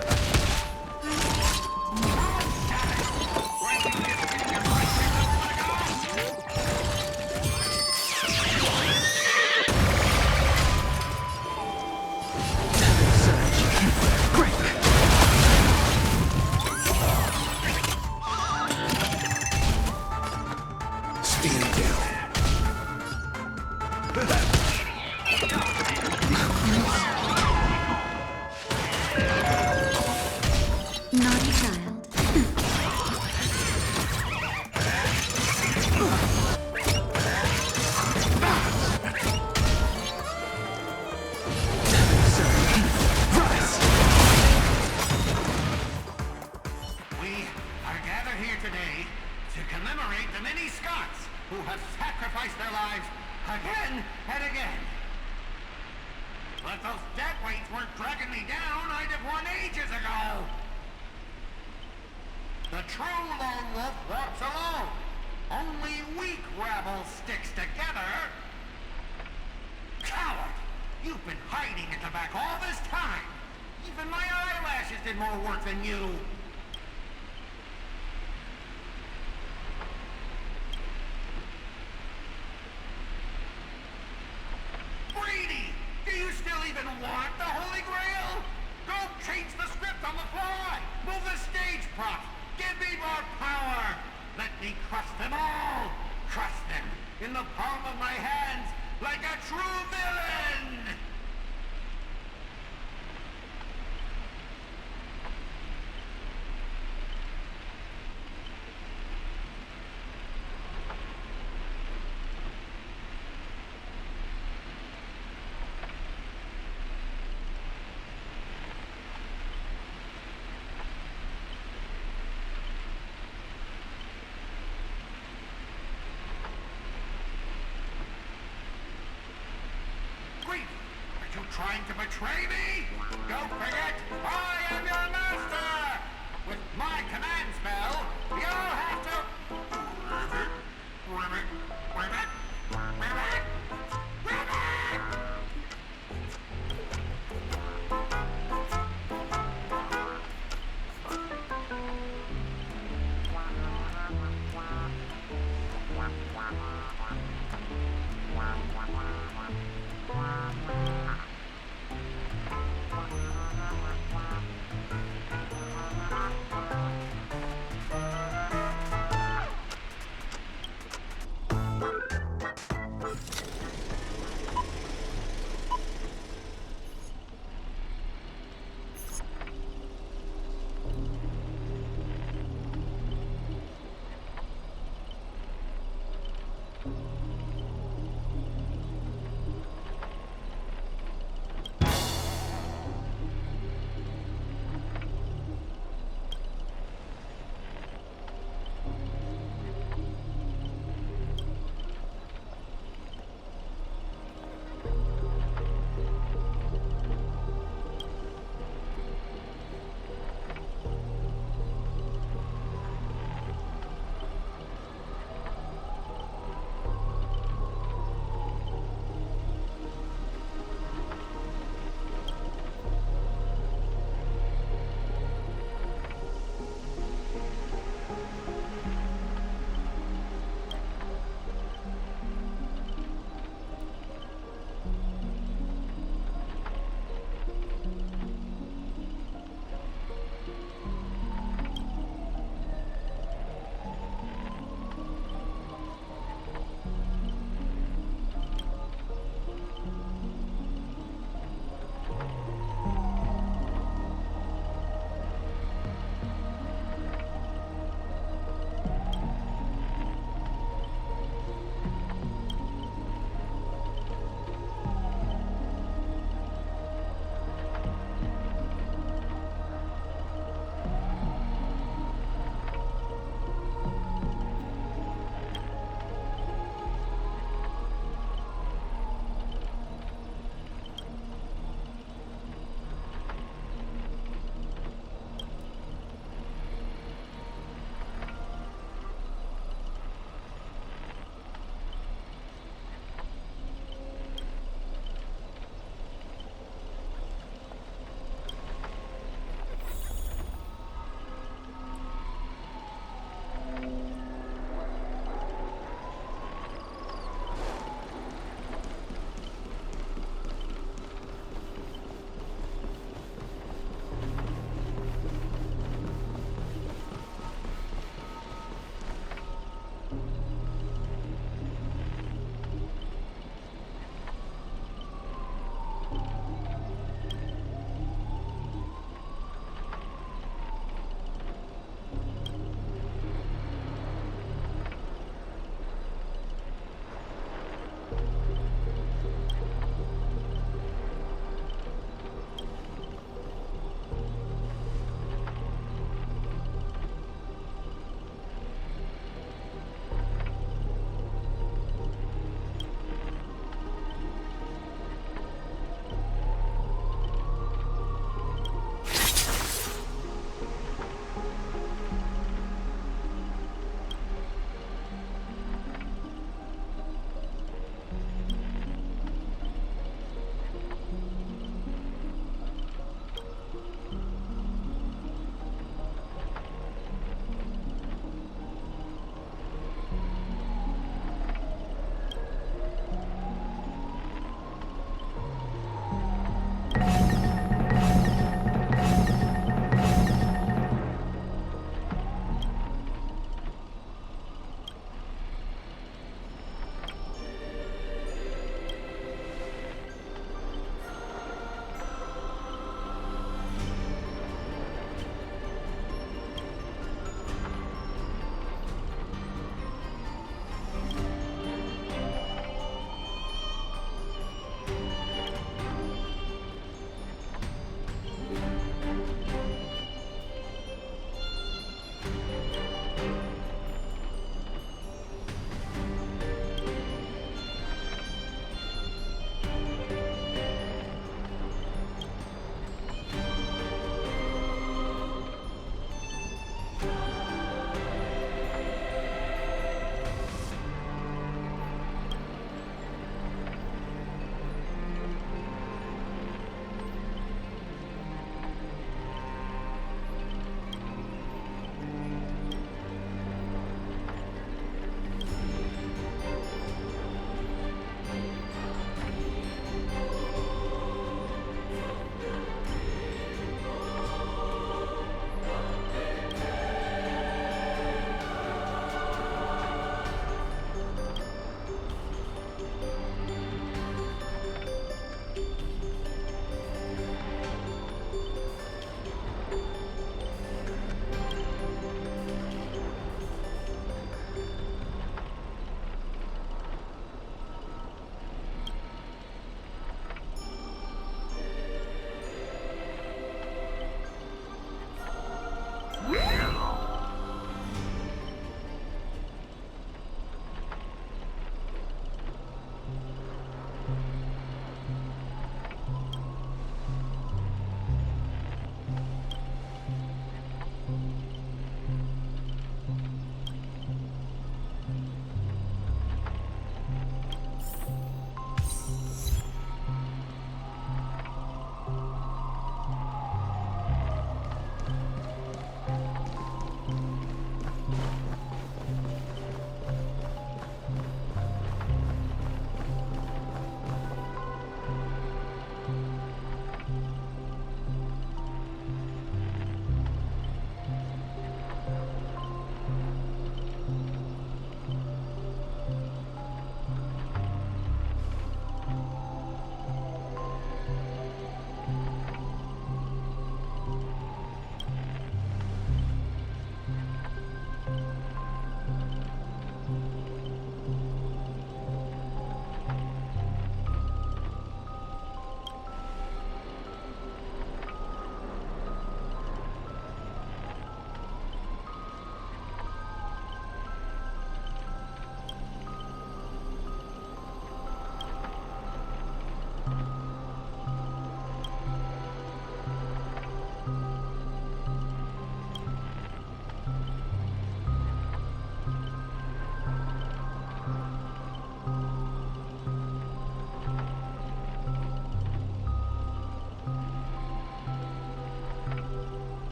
Naughty child. We are gathered here today to commemorate the many Scots who have sacrificed their lives again and again. But those death weights weren't dragging me down, I'd have won ages ago. The true lone wolf walks alone. Only weak rabble sticks together. Coward! You've been hiding at the back all this time. Even my eyelashes did more work than you. Greedy! Do you still even want the Holy Grail? Don't change the script on the fly! Move the stage props! Give me more power! Let me crush them all! Crush them in the palm of my hands like a true villain! Greedy! Are you trying to betray me? Don't forget, I am your master! With my command spell, you'll have to... Ribbit, ribbit, ribbit, ribbit!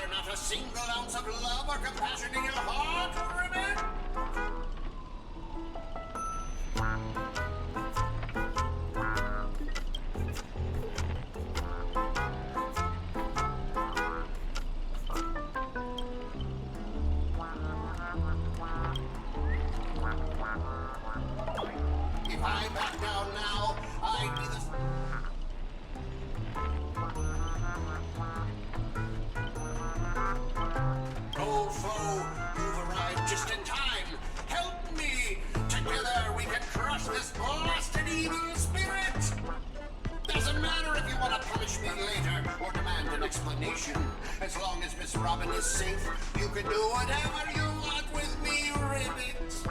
not a single ounce of love or compassion in your heart, Ribbit? If I back down now, I'd be the... Old foe, you've arrived just in time. Help me! Together we can crush this blasted evil spirit! Doesn't matter if you want to punish me later or demand an explanation. As long as Miss Robin is safe, you can do whatever you want with me, Ribbit!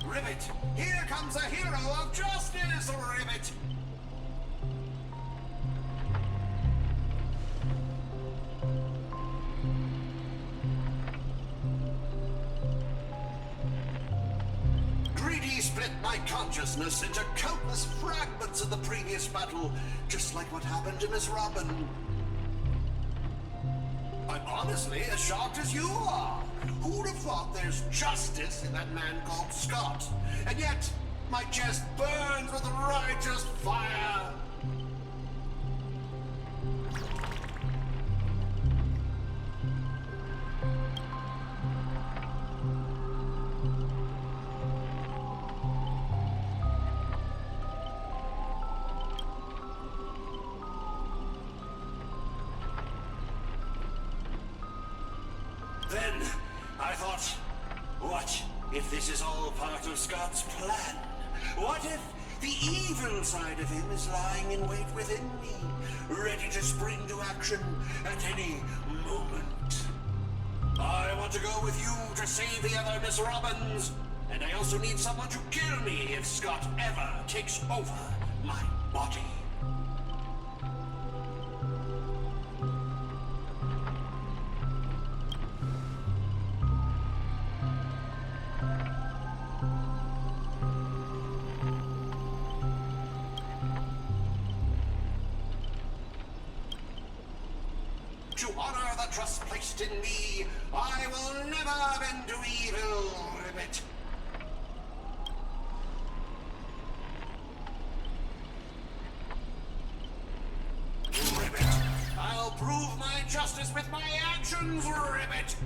Ribbit! Here comes a hero of justice, Ribbit! Greedy split my consciousness into countless fragments of the previous battle, just like what happened to Miss Robin. I'm honestly as shocked as you are. Who'd have thought there's justice in that man called Scott? And yet, my chest burns with righteous fire. Then, I thought, what if this is all part of Scott's plan? What if the evil side of him is lying in wait within me, ready to spring to action at any moment? I want to go with you to save the other Miss Robbins, and I also need someone to kill me if Scott ever takes over my body. To honor the trust placed in me, I will never bend to evil, Ribbit. Ribbit, I'll prove my justice with my actions, Ribbit.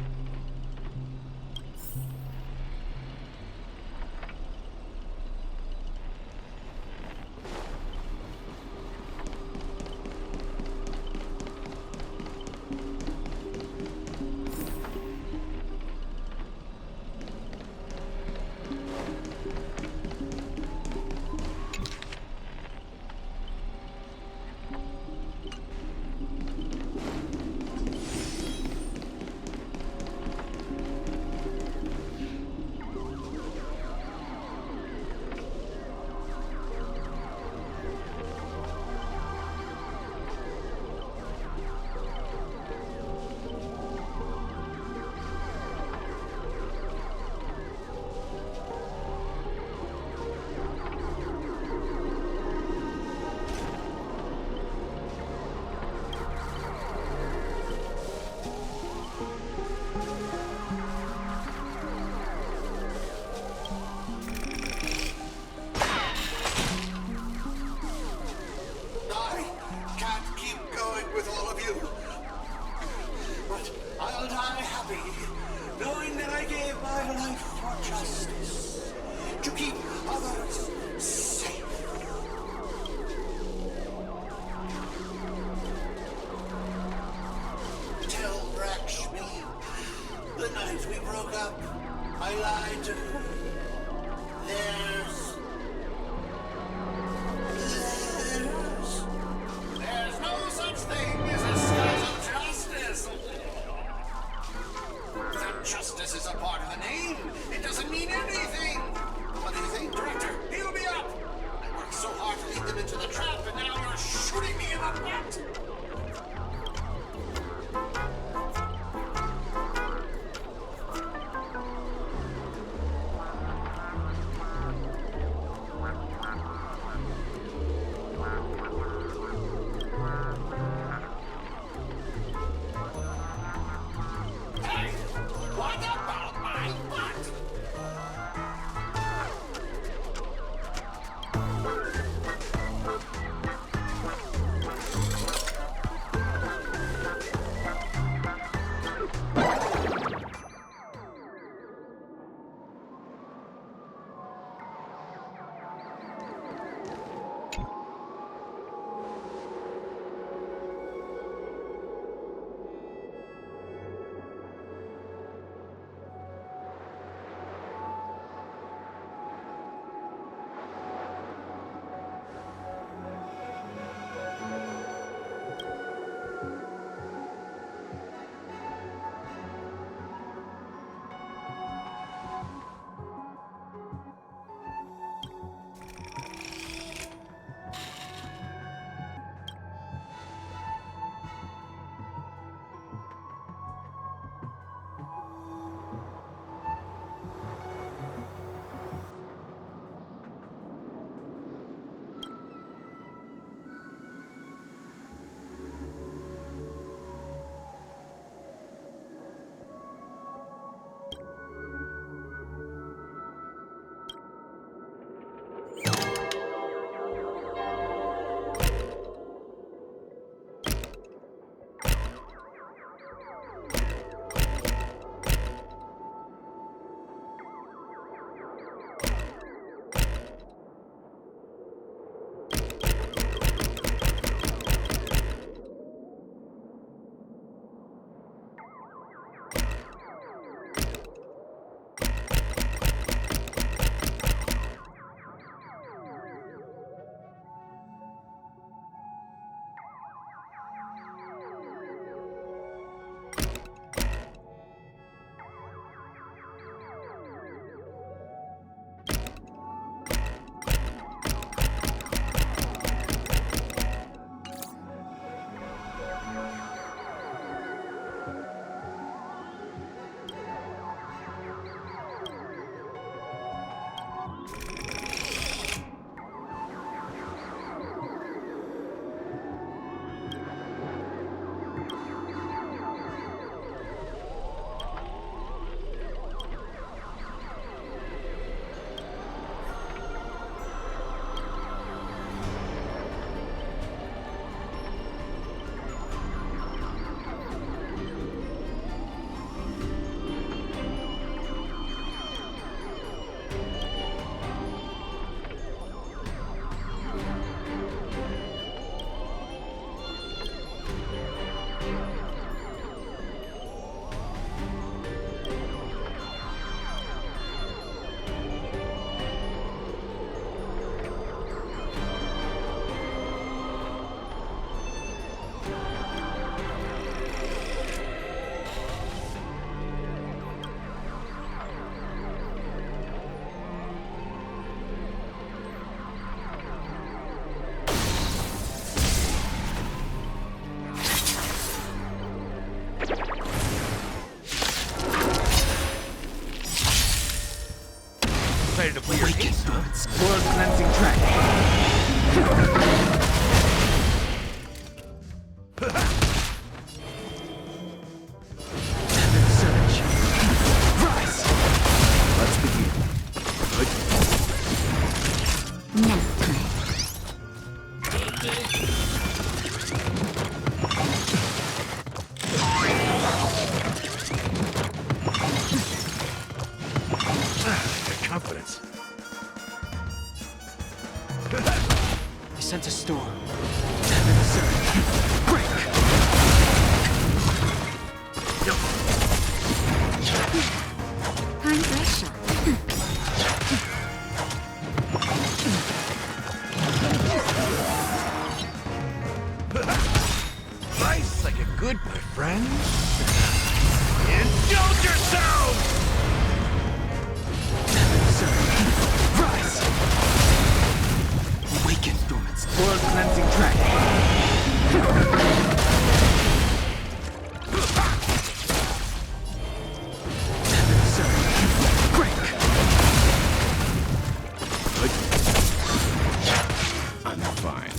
Knowing that I gave my life for justice, to keep others safe. Tell Rakshmi, the night we broke up, I lied to her. There's no such thing as a scars of justice. That justice is a part of the name. It doesn't mean anything. What do you think, Director? Heal me up. I worked so hard to lead them into the trap, and now you're shooting me in the butt. excited to play your game. World cleansing track. Surge. Rise. Let's begin. Nap time. Confidence. I sense a storm. Break. Time for a shot. Nice like a good, my friend. Indulge yourself! Rise. Awaken dormants. World cleansing track. Break. I'm fine.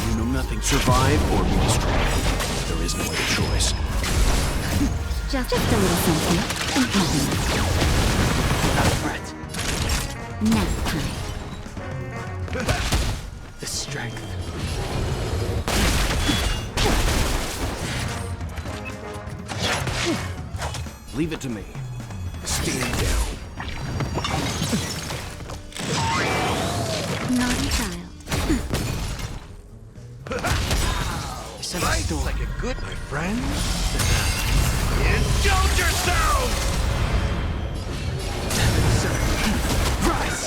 You know nothing. Survive or be destroyed. There is no other choice. Just a little something. And happiness. Without threat. Nap time. The strength. Leave it to me. Stand down. Naughty child. I sense a Nice storm. like a good, my friend. Indulge yourself! Rise.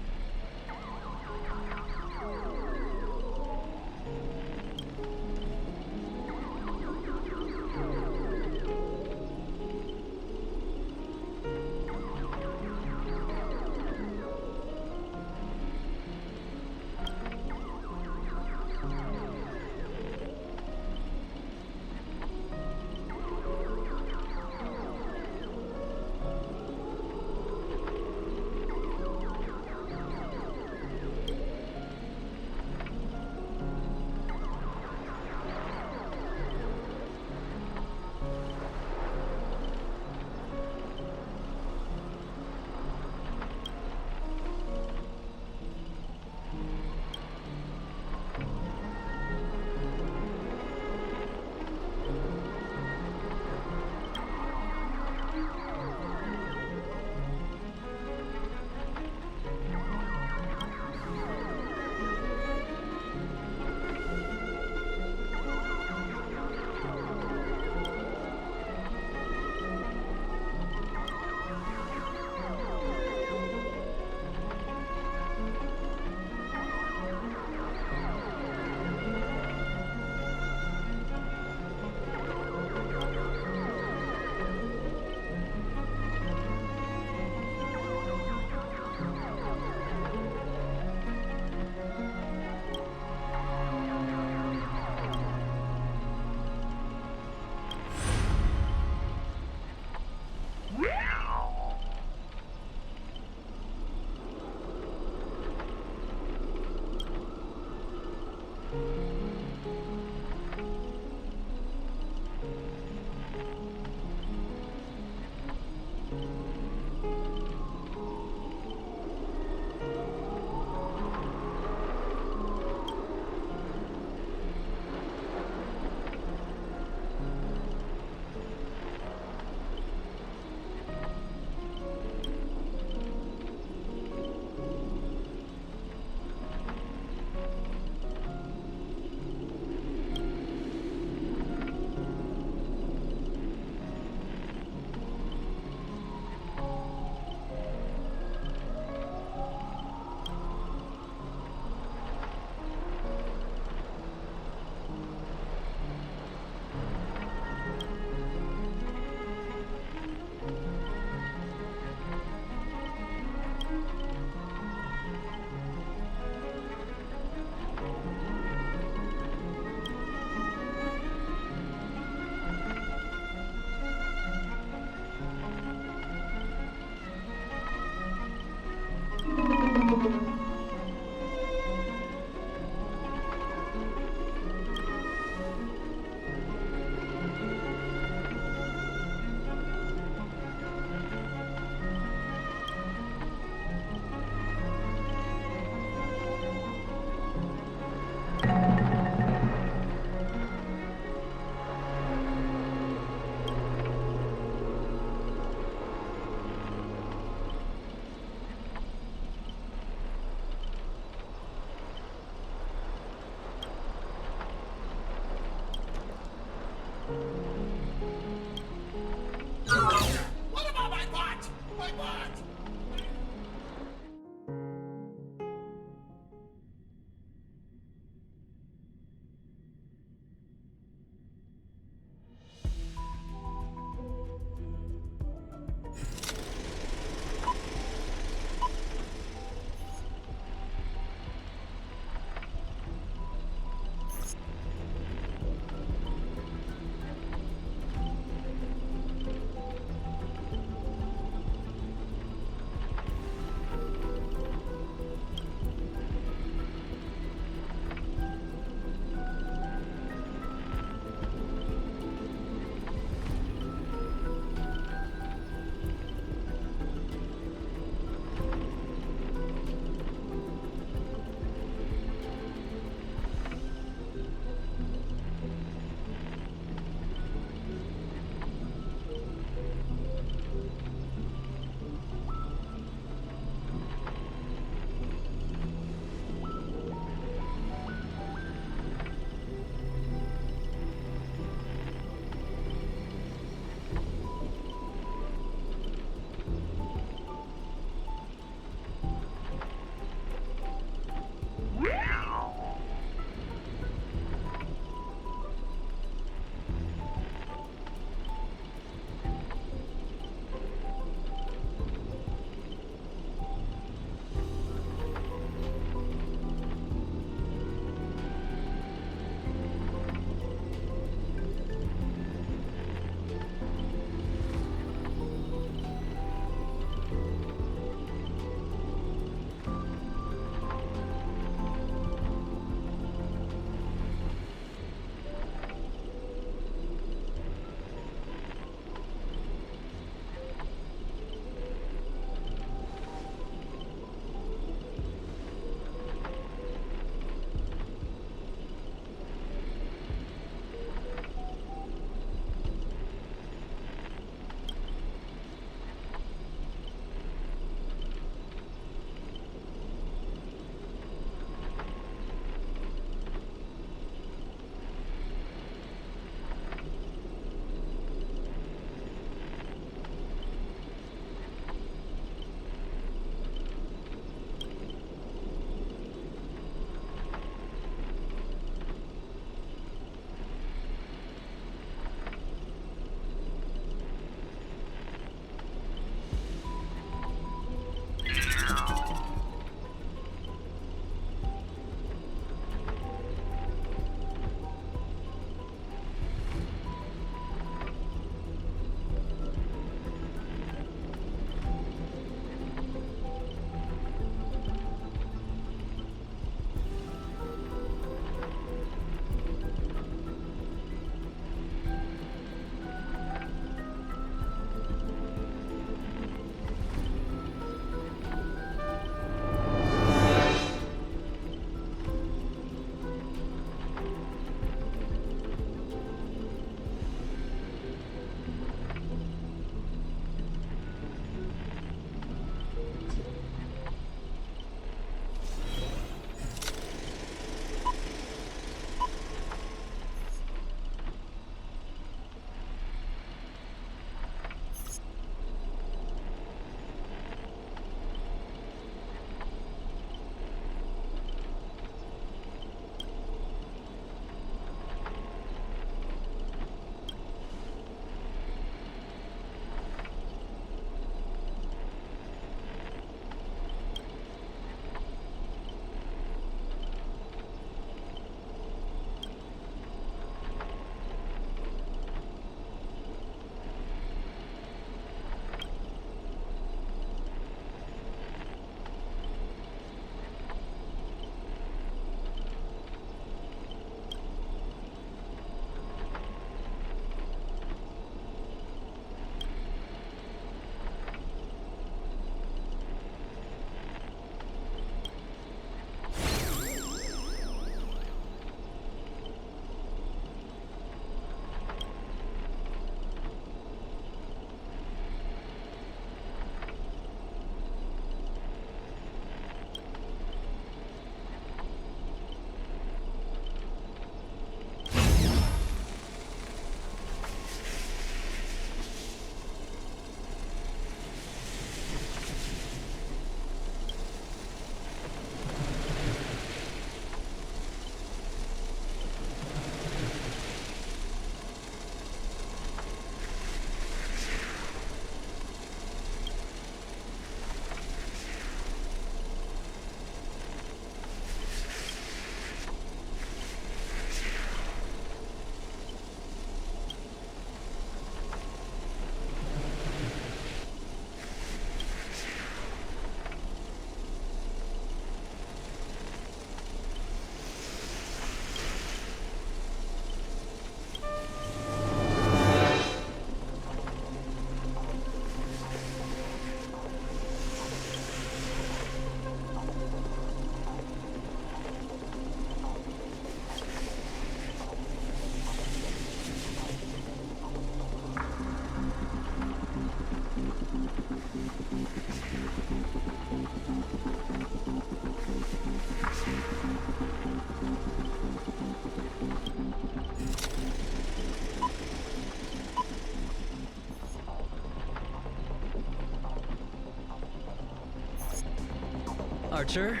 Archer.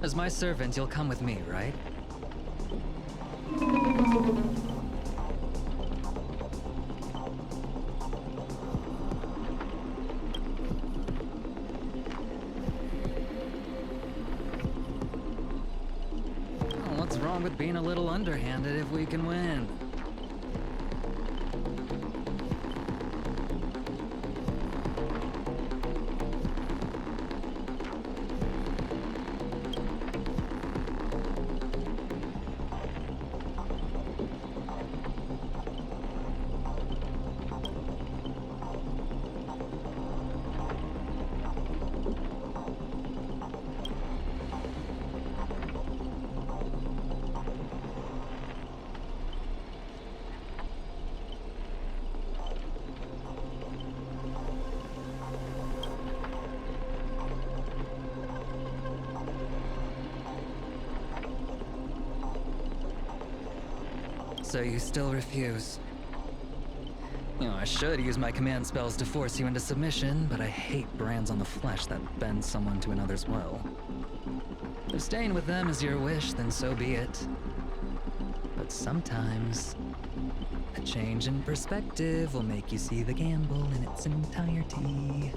As my servant, you'll come with me, right? Well, what's wrong with being a little underhanded if we can win? So you still refuse? You know, I should use my command spells to force you into submission, but I hate brands on the flesh that bend someone to another's will. If staying with them is your wish, then so be it. But sometimes, a change in perspective will make you see the gamble in its entirety.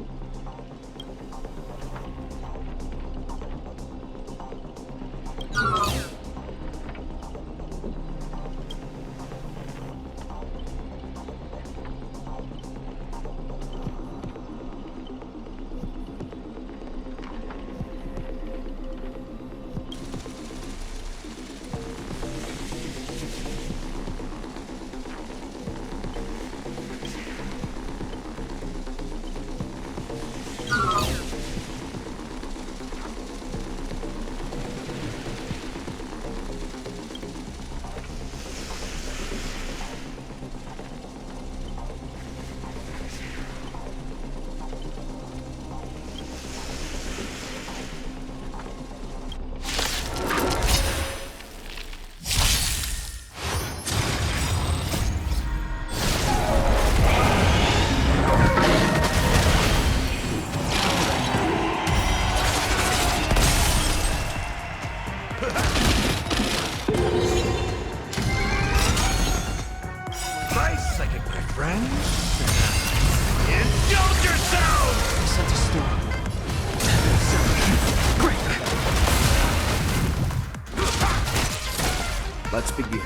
Let's begin.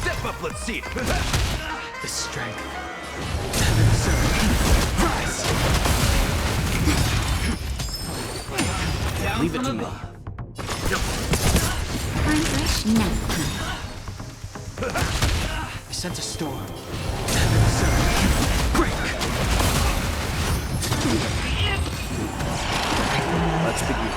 Step up, let's see it. The strength. Rise. Leave it to me. I'm fresh now. I sense a storm. Let's begin.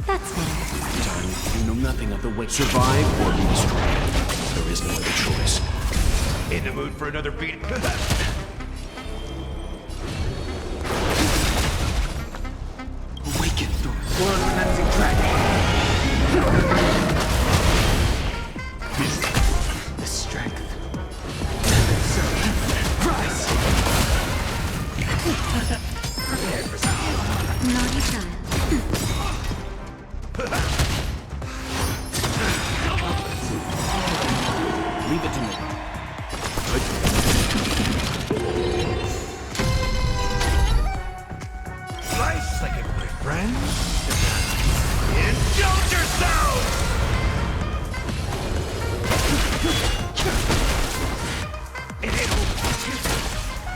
That's better. Time, you know nothing of the way. Survive or be destroyed. There is no other choice. In the mood for another beat? Awaken through it. World cleansing dragon. The strength. Rise. Prepare for something. Naughty child. Leave it to me. Nice second, my friend. Indulge yourself!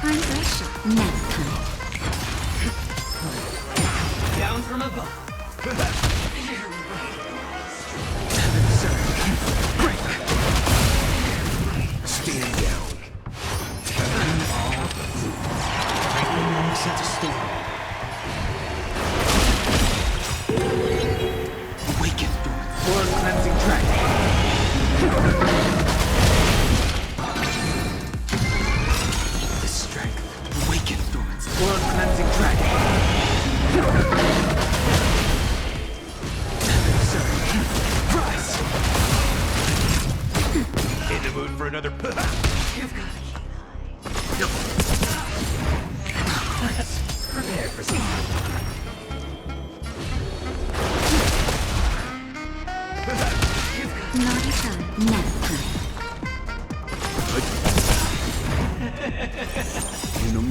I'm fresh now. Down from above. Stand down. Sense a storm. Awaken through it. World cleansing dragon. The strength. Awaken through it. World cleansing dragon. Sorry.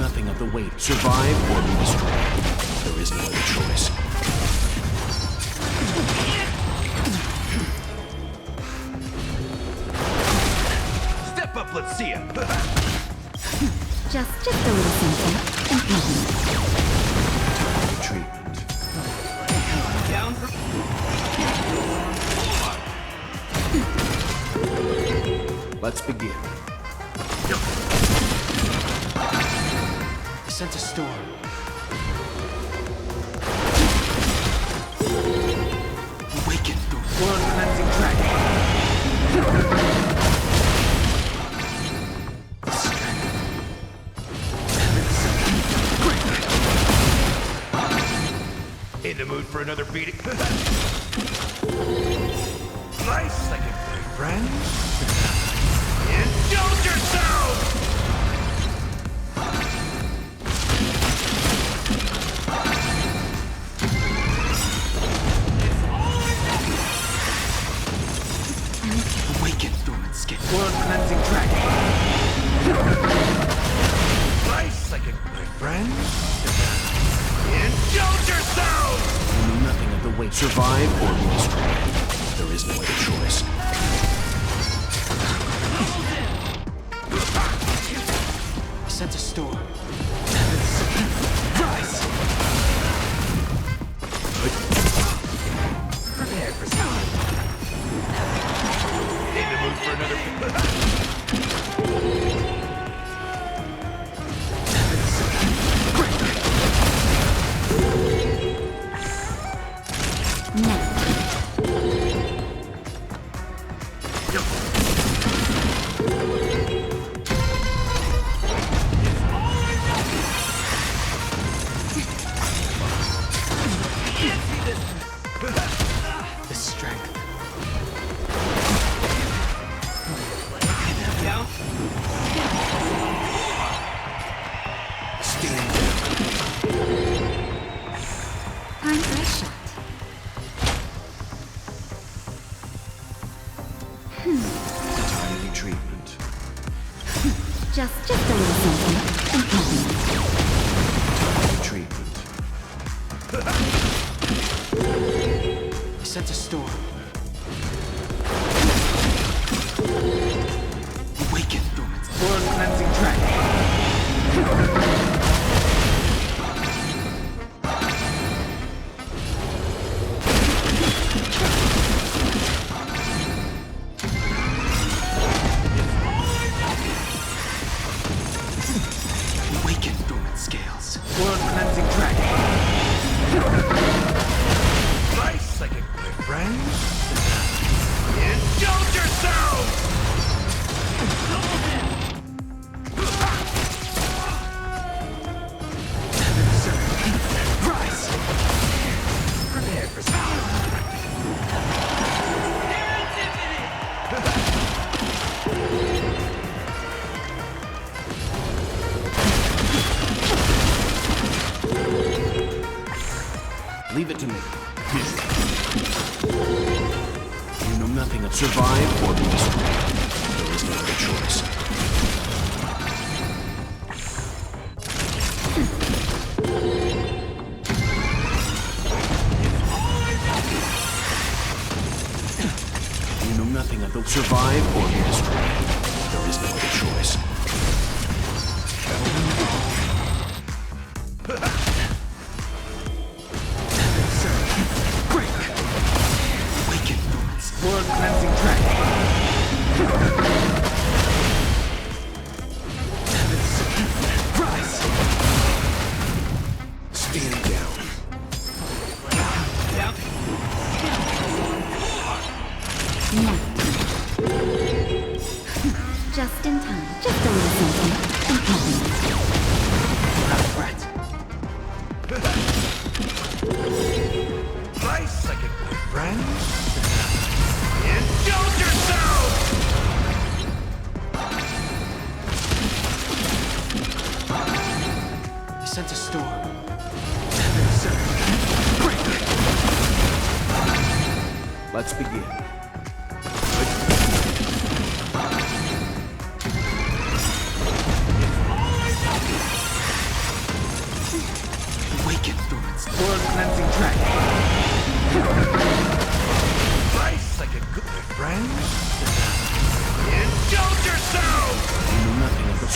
nothing of the weight. Survive or be destroyed. There is no other choice. Step up, let's see ya. Just a little something. Treatment. Down for... Let's begin. I sense a storm. Awaken the world cleansing dragon. In the mood for another beating? Nice second, my friend. Indulge yourself! Awaken, dormant skin. World cleansing dragon. Nice second, my friend. Indulge yourself! You know nothing of the weight. Survive or be destroyed. There is no other choice. I sense a storm. Rise! Prepare for storm. In the mood for another... The strength. Down. Stand down. Time for a shot. Tiny treatment. Just a little something. Treatment. I sense a storm. Awaken, dormant. World cleansing dragon. Awaken, dormant scales. World cleansing dragon. Nice second, my friend. Indulge yourself! Rise! Prepare for storm. Leave it to me. You know nothing of survive or be destroyed. There is no other choice. You know nothing of the survive or be destroyed. There is no other choice. World cleansing dragon. Rise! Stand down. Just in time. Just a little something. Right. Nice second, my friend. Indulge yourself! I sense a storm. Let's begin.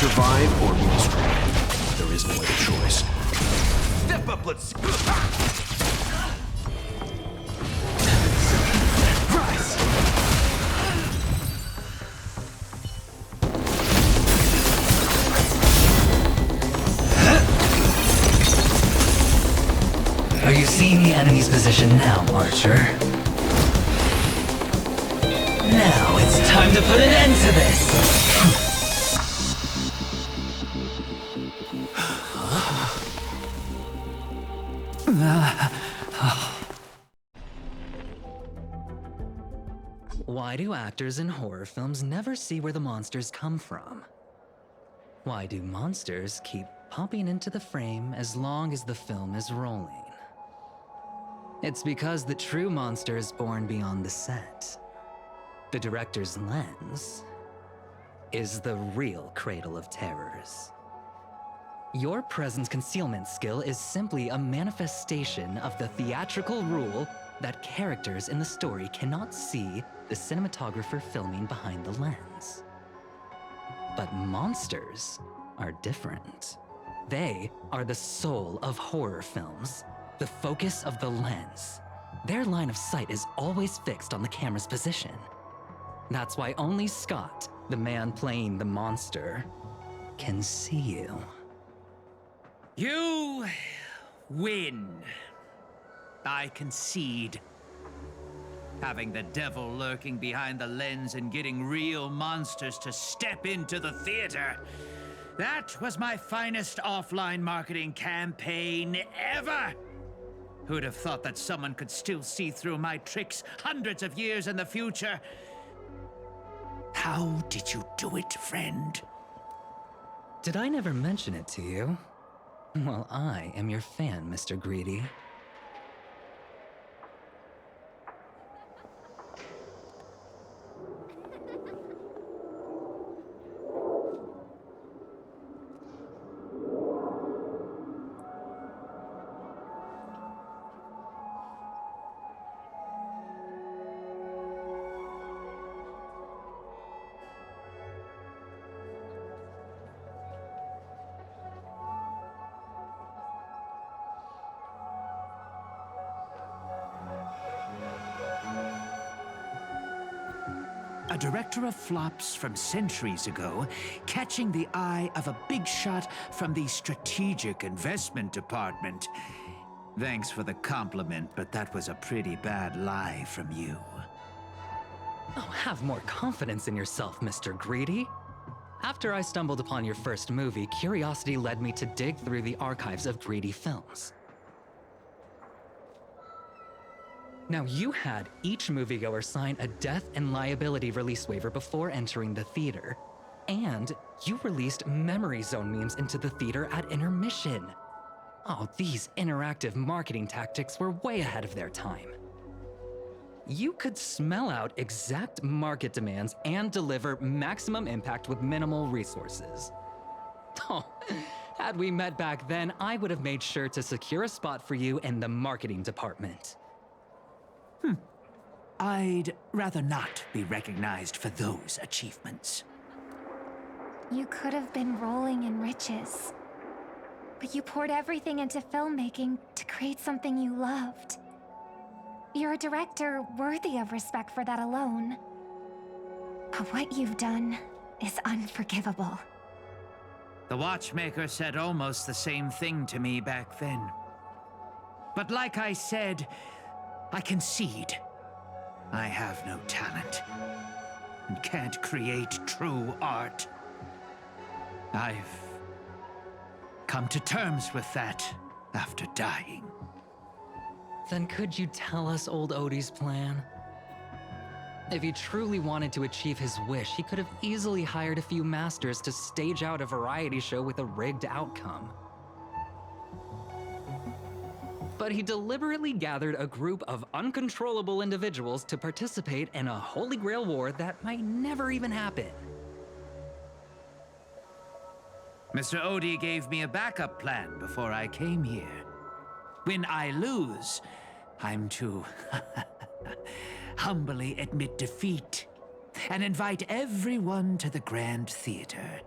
Survive or be destroyed. There is no other choice. Step up, let's... Rise! Are you seeing the enemy's position now, Archer? Now it's time to put an end to this! Why do actors in horror films never see where the monsters come from? Why do monsters keep popping into the frame as long as the film is rolling? It's because the true monster is born beyond the set. The director's lens is the real cradle of terrors. Your presence concealment skill is simply a manifestation of the theatrical rule that characters in the story cannot see the cinematographer filming behind the lens. But monsters are different. They are the soul of horror films, the focus of the lens. Their line of sight is always fixed on the camera's position. That's why only Scott, the man playing the monster, can see you. You win. I concede. Having the devil lurking behind the lens and getting real monsters to step into the theater. That was my finest offline marketing campaign ever. Who'd have thought that someone could still see through my tricks hundreds of years in the future? How did you do it, friend? Did I never mention it to you? Well, I am your fan, Mr. Greedy. A director of flops from centuries ago, catching the eye of a big shot from the strategic investment department. Thanks for the compliment, but that was a pretty bad lie from you. Oh, have more confidence in yourself, Mr. Greedy. After I stumbled upon your first movie, curiosity led me to dig through the archives of Greedy films. Now, you had each moviegoer sign a death and liability release waiver before entering the theater. And you released memory zone memes into the theater at intermission. Oh, these interactive marketing tactics were way ahead of their time. You could smell out exact market demands and deliver maximum impact with minimal resources. Oh, had we met back then, I would have made sure to secure a spot for you in the marketing department. I'd rather not be recognized for those achievements. You could have been rolling in riches. But you poured everything into filmmaking to create something you loved. You're a director worthy of respect for that alone. But what you've done is unforgivable. The watchmaker said almost the same thing to me back then. But like I said, I concede. I have no talent and can't create true art. I've come to terms with that after dying. Then could you tell us old Odie's plan? If he truly wanted to achieve his wish, he could have easily hired a few masters to stage out a variety show with a rigged outcome. But he deliberately gathered a group of uncontrollable individuals to participate in a Holy Grail war that might never even happen. Mr. Odie gave me a backup plan before I came here. When I lose, I'm to humbly admit defeat and invite everyone to the Grand Theater.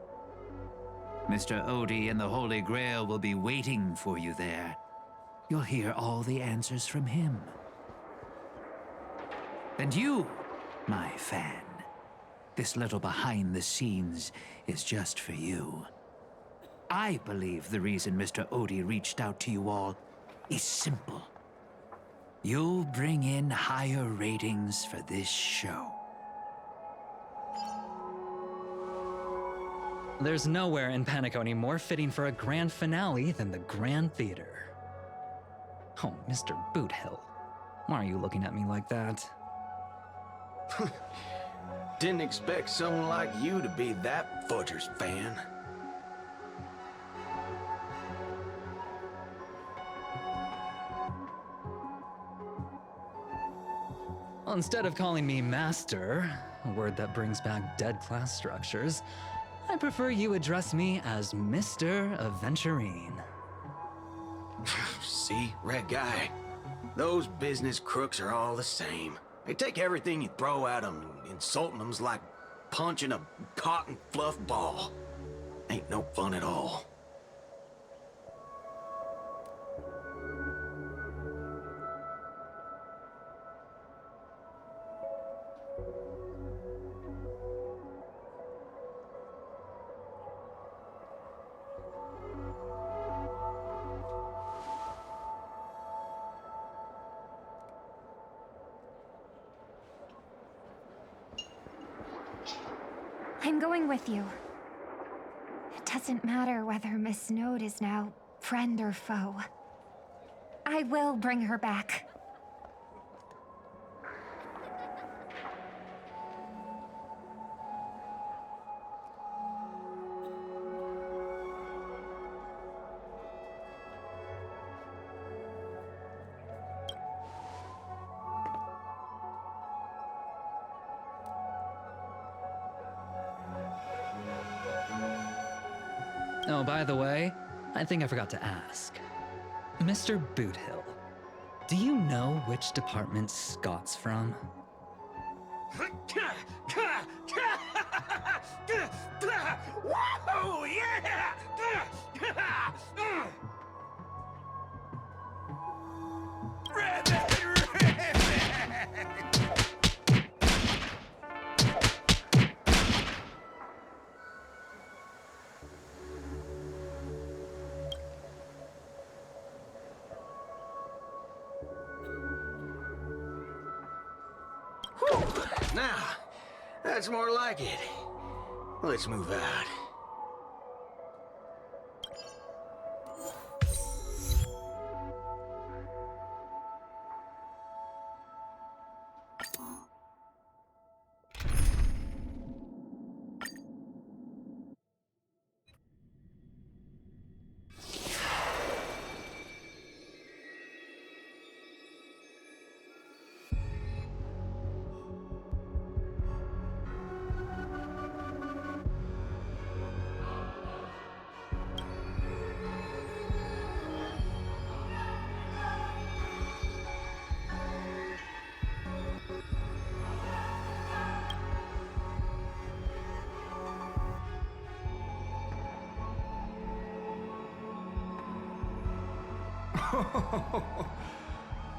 Mr. Odie and the Holy Grail will be waiting for you there. You'll hear all the answers from him. And you, my fan, this little behind the scenes is just for you. I believe the reason Mr. Odie reached out to you all is simple. You'll bring in higher ratings for this show. There's nowhere in Penacony more fitting for a grand finale than the Grand Theater. Oh, Mr. Boothill, why are you looking at me like that? Didn't expect someone like you to be that Fudger's fan. Well, instead of calling me Master, a word that brings back dead class structures, I prefer you address me as Mr. Aventurine. See, Red Guy? Those business crooks are all the same. They take everything you throw at them, and insulting them's like punching a cotton fluff ball. Ain't no fun at all. I'm going with you. It doesn't matter whether Miss Snowd is now friend or foe. I will bring her back. Oh, by the way, I think I forgot to ask. Mr. Boothill, do you know which department Scott's from? Whoa, yeah! Now, that's more like it. Let's move out.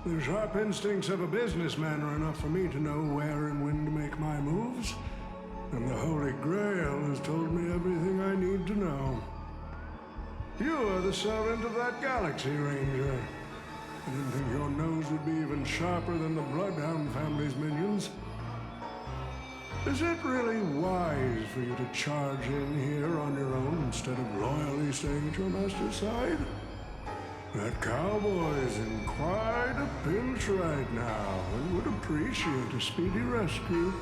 The sharp instincts of a businessman are enough for me to know where and when to make my moves. And the Holy Grail has told me everything I need to know. You are the servant of that Galaxy Ranger. I didn't think your nose would be even sharper than the Bloodhound family's minions. Is it really wise for you to charge in here on your own instead of loyally staying at your master's side? That cowboy's in quite a pinch right now and would appreciate a speedy rescue.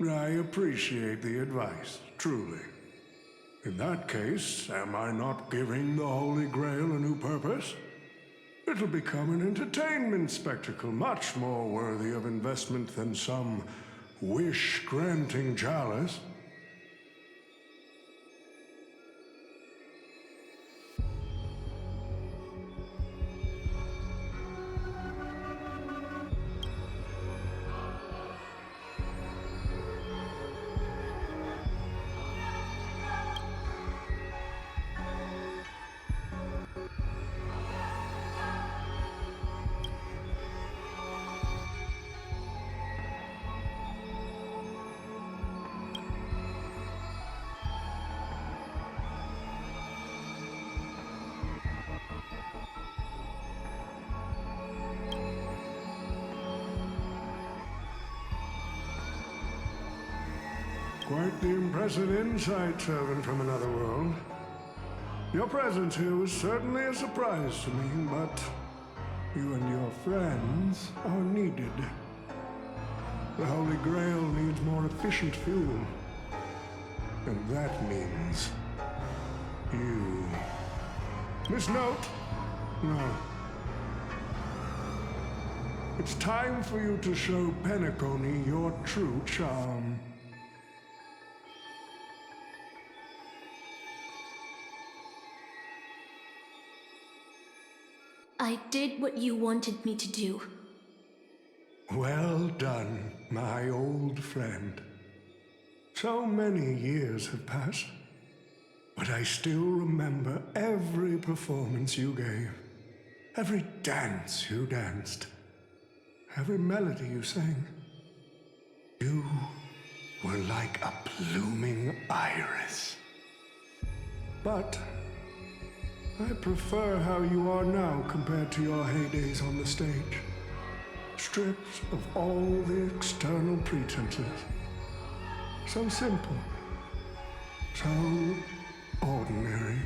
I appreciate the advice, truly. In that case, am I not giving the Holy Grail a new purpose? It'll become an entertainment spectacle much more worthy of investment than some wish-granting chalice. Quite the impressive insight, servant from another world. Your presence here was certainly a surprise to me, but you and your friends are needed. The Holy Grail needs more efficient fuel. And that means you. Miss Note? No. It's time for you to show Penacony your true charm. I did what you wanted me to do. Well done, my old friend. So many years have passed, but I still remember every performance you gave, every dance you danced, every melody you sang. You were like a blooming iris. But I prefer how you are now compared to your heydays on the stage. Stripped of all the external pretenses. So simple. So ordinary.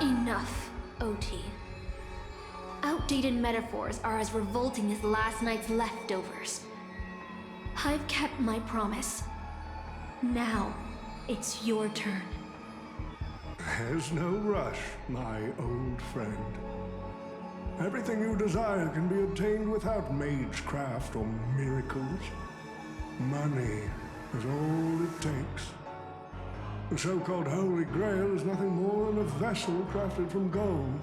Enough, OT. Outdated metaphors are as revolting as last night's leftovers. I've kept my promise. Now, it's your turn. There's no rush, my old friend. Everything you desire can be obtained without magecraft or miracles. Money is all it takes. The so-called Holy Grail is nothing more than a vessel crafted from gold.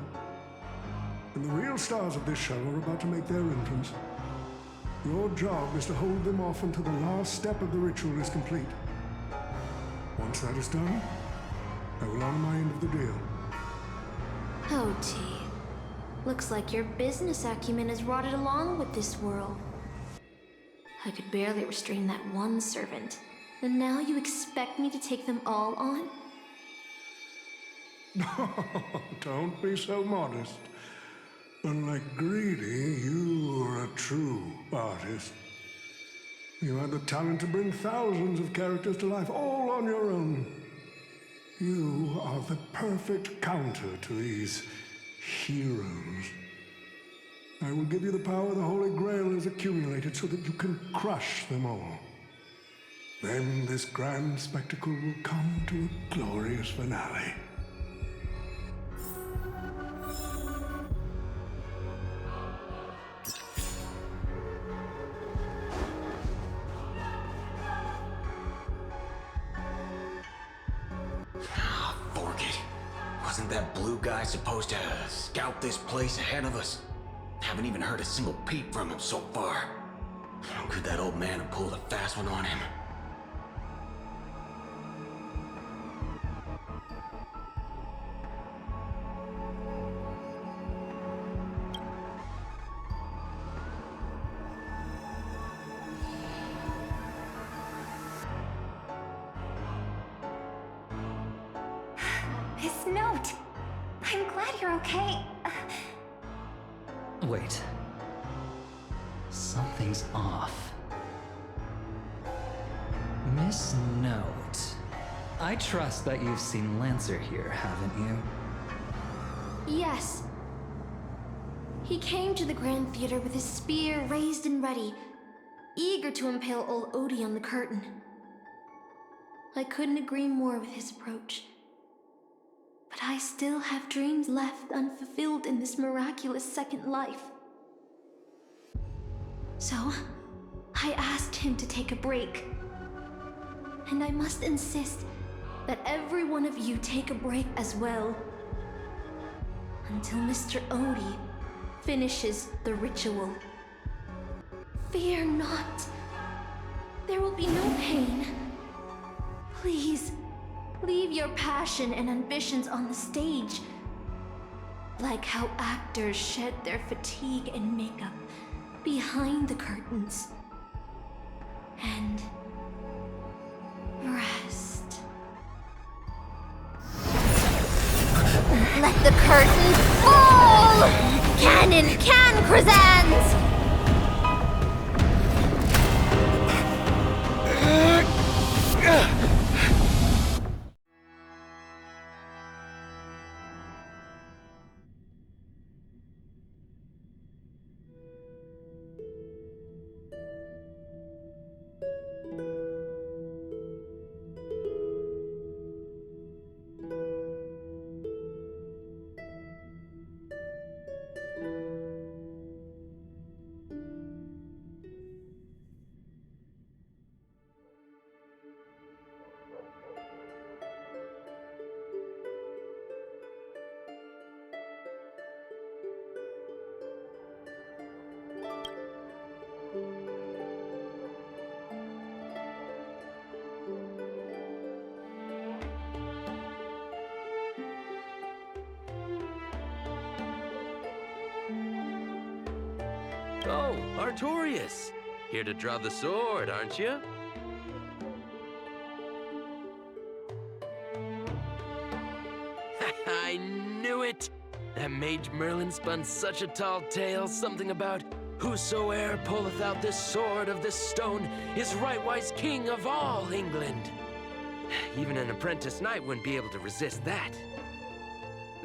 And the real stars of this show are about to make their entrance. Your job is to hold them off until the last step of the ritual is complete. Once that is done, I will honor my end of the deal. OT. Looks like your business acumen has rotted along with this world. I could barely restrain that one servant, and now you expect me to take them all on? Don't be so modest. Unlike Greedy, you are a true artist. You had the talent to bring thousands of characters to life, all on your own. You are the perfect counter to these heroes. I will give you the power the Holy Grail has accumulated so that you can crush them all. Then this grand spectacle will come to a glorious finale. Fork it. Wasn't that blue guy supposed to scout this place ahead of us? Haven't even heard a single peep from him so far. Could that old man have pulled a fast one on him? Miss Note! I'm glad you're okay. Wait. Something's off. Miss Note. I trust that you've seen Lancer here, haven't you? Yes. He came to the Grand Theater with his spear raised and ready, eager to impale old Odie on the curtain. I couldn't agree more with his approach. But I still have dreams left unfulfilled in this miraculous second life. So, I asked him to take a break. And I must insist that every one of you take a break as well. Until Mr. Odie finishes the ritual. Fear not. There will be no pain. Please, leave your passion and ambitions on the stage. Like how actors shed their fatigue and makeup behind the curtains. And rest. Let the curtain fall! Cannon can present! Oh, Artorias! Here to draw the sword, aren't you? I knew it! That Mage Merlin spun such a tall tale, something about whosoe'er pulleth out this sword of this stone is rightwise king of all England. Even an apprentice knight wouldn't be able to resist that.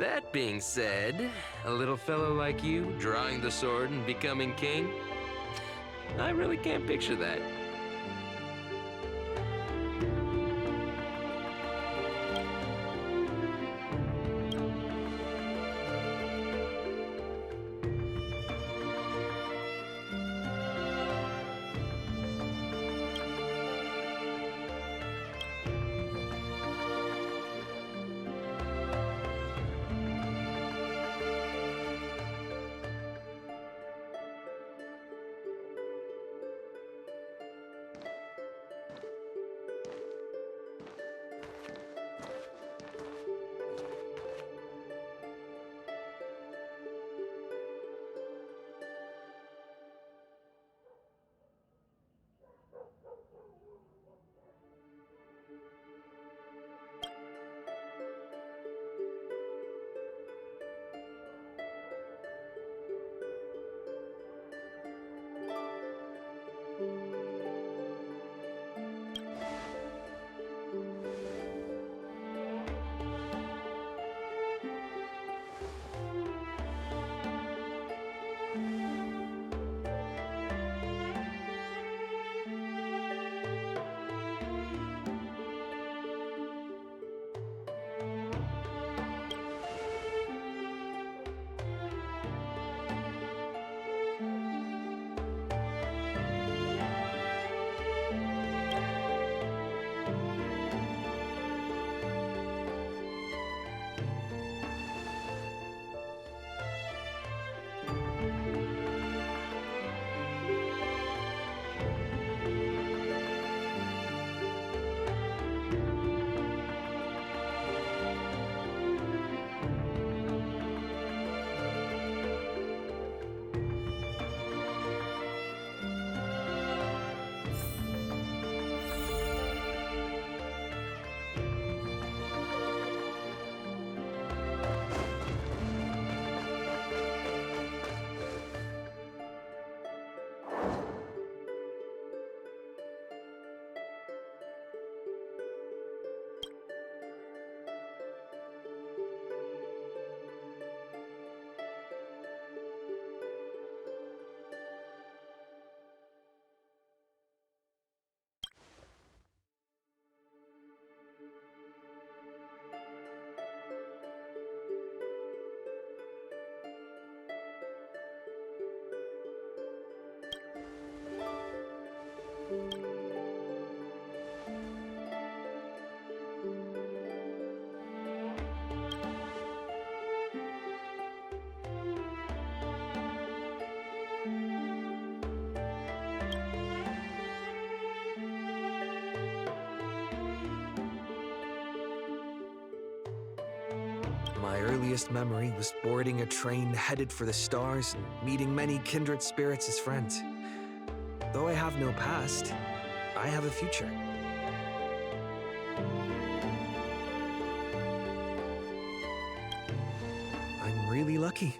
That being said, a little fellow like you drawing the sword and becoming king, I really can't picture that. My earliest memory was boarding a train headed for the stars and meeting many kindred spirits as friends. Though I have no past, I have a future. I'm really lucky.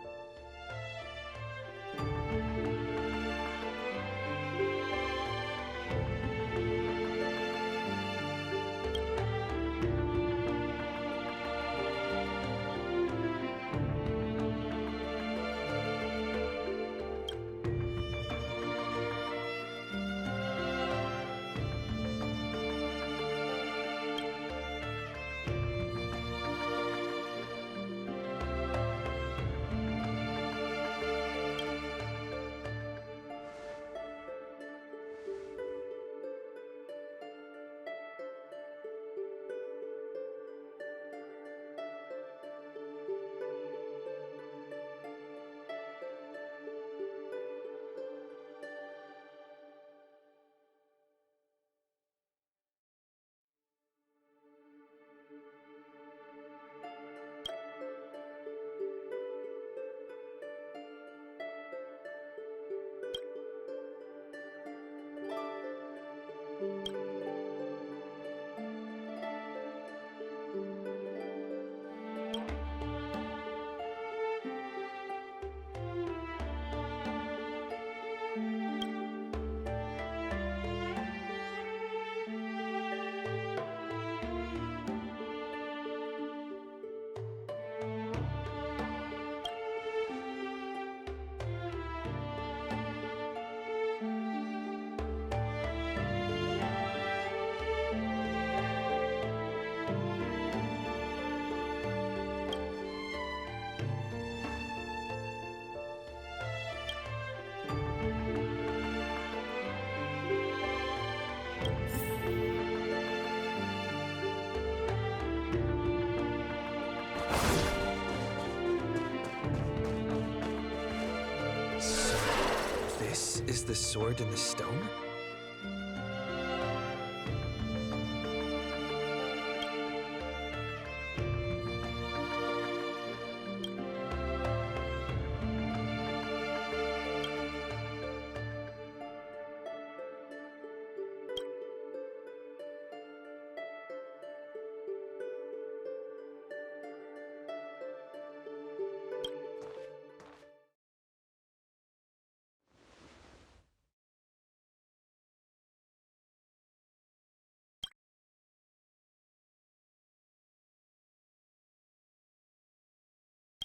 This is the sword in the stone?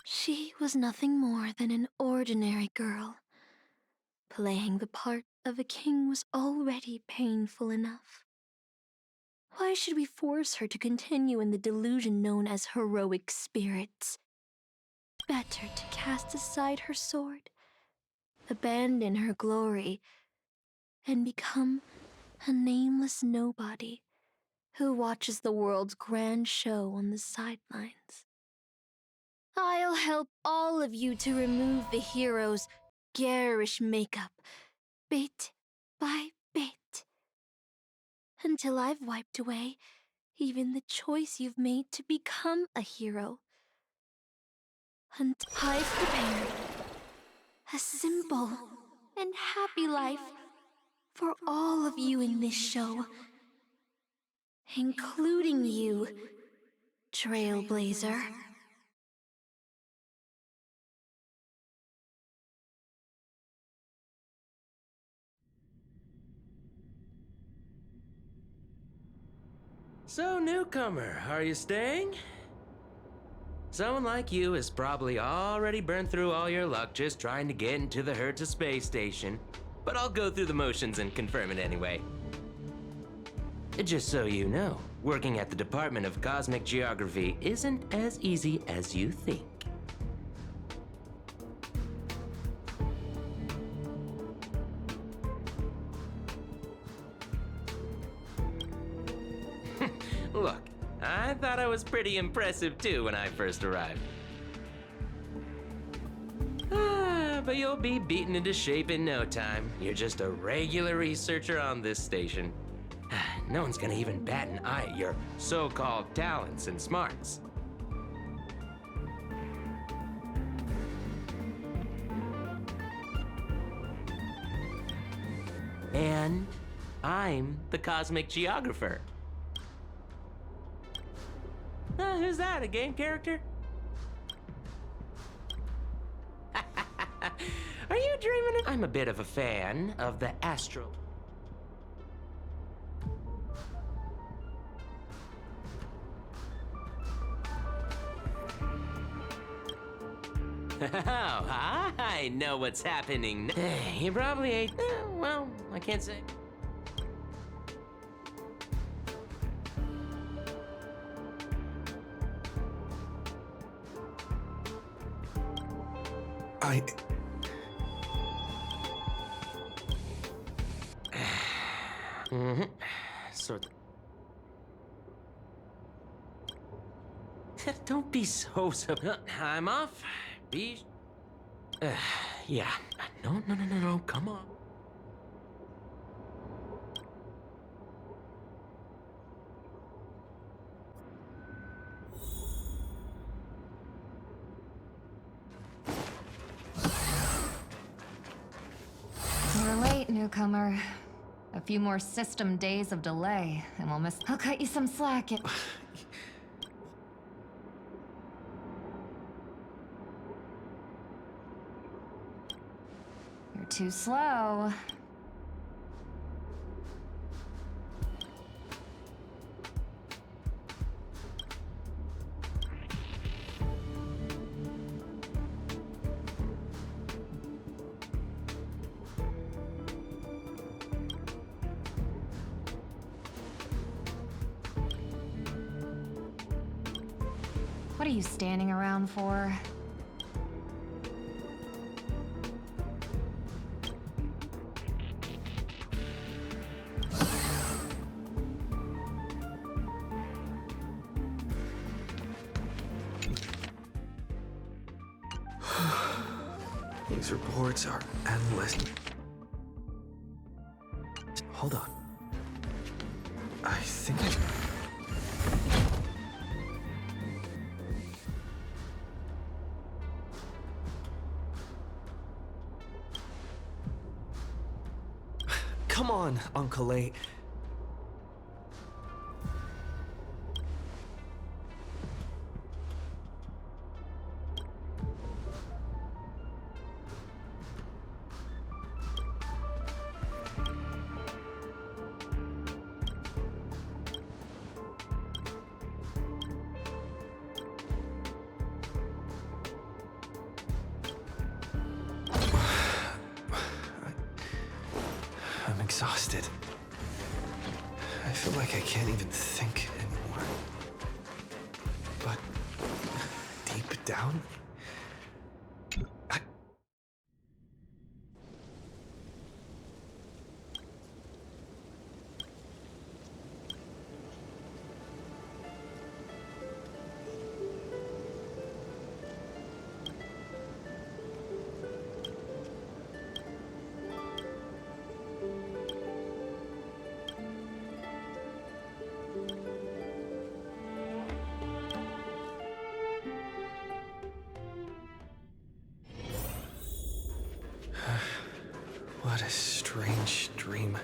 She was nothing more than an ordinary girl. Playing the part of a king was already painful enough. Why should we force her to continue in the delusion known as heroic spirits? Better to cast aside her sword, abandon her glory, and become a nameless nobody who watches the world's grand show on the sidelines. I'll help all of you to remove the hero's garish makeup, bit by bit, until I've wiped away even the choice you've made to become a hero. And I've prepared a simple and happy life for all of you in this show, including you, Trailblazer. So, newcomer, are you staying? Someone like you has probably already burned through all your luck just trying to get into the Herta space station, but I'll go through the motions and confirm it anyway. Just so you know, working at the Department of Cosmic Geography isn't as easy as you think. Look, I thought I was pretty impressive too when I first arrived. But you'll be beaten into shape in no time. You're just a regular researcher on this station. No one's gonna even bat an eye at your so-called talents and smarts. And I'm the cosmic geographer. Who's that, a game character? Are you dreaming of... I'm a bit of a fan of the astral... Oh, I know what's happening. You probably ate... well, I can't say. Sort of. Don't be so... I'm off. Be... yeah. No, come on. You're late, newcomer. A few more system days of delay, and we'll miss... I'll cut you some slack. You're too slow. What are you standing around for? These reports are endless. Hold on. I think I... Come on, Uncle 8. I'm exhausted. I feel like I can't even think anymore. But deep down, what a strange dream.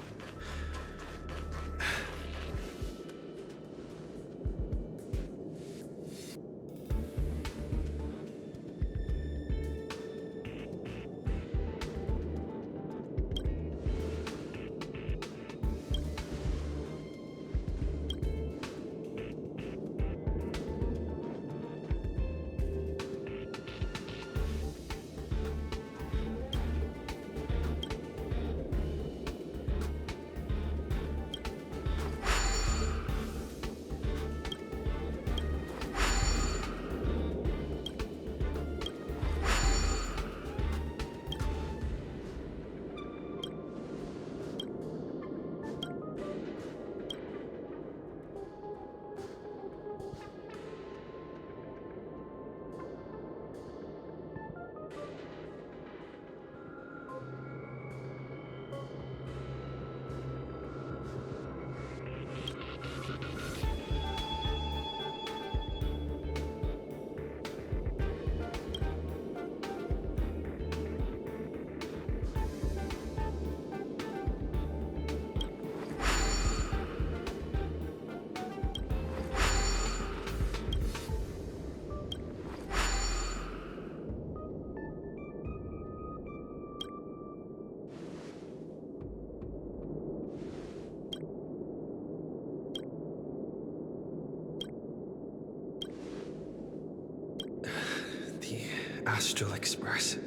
Astral Express.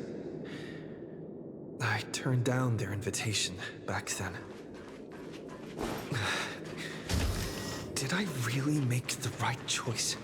I turned down their invitation back then. Did I really make the right choice?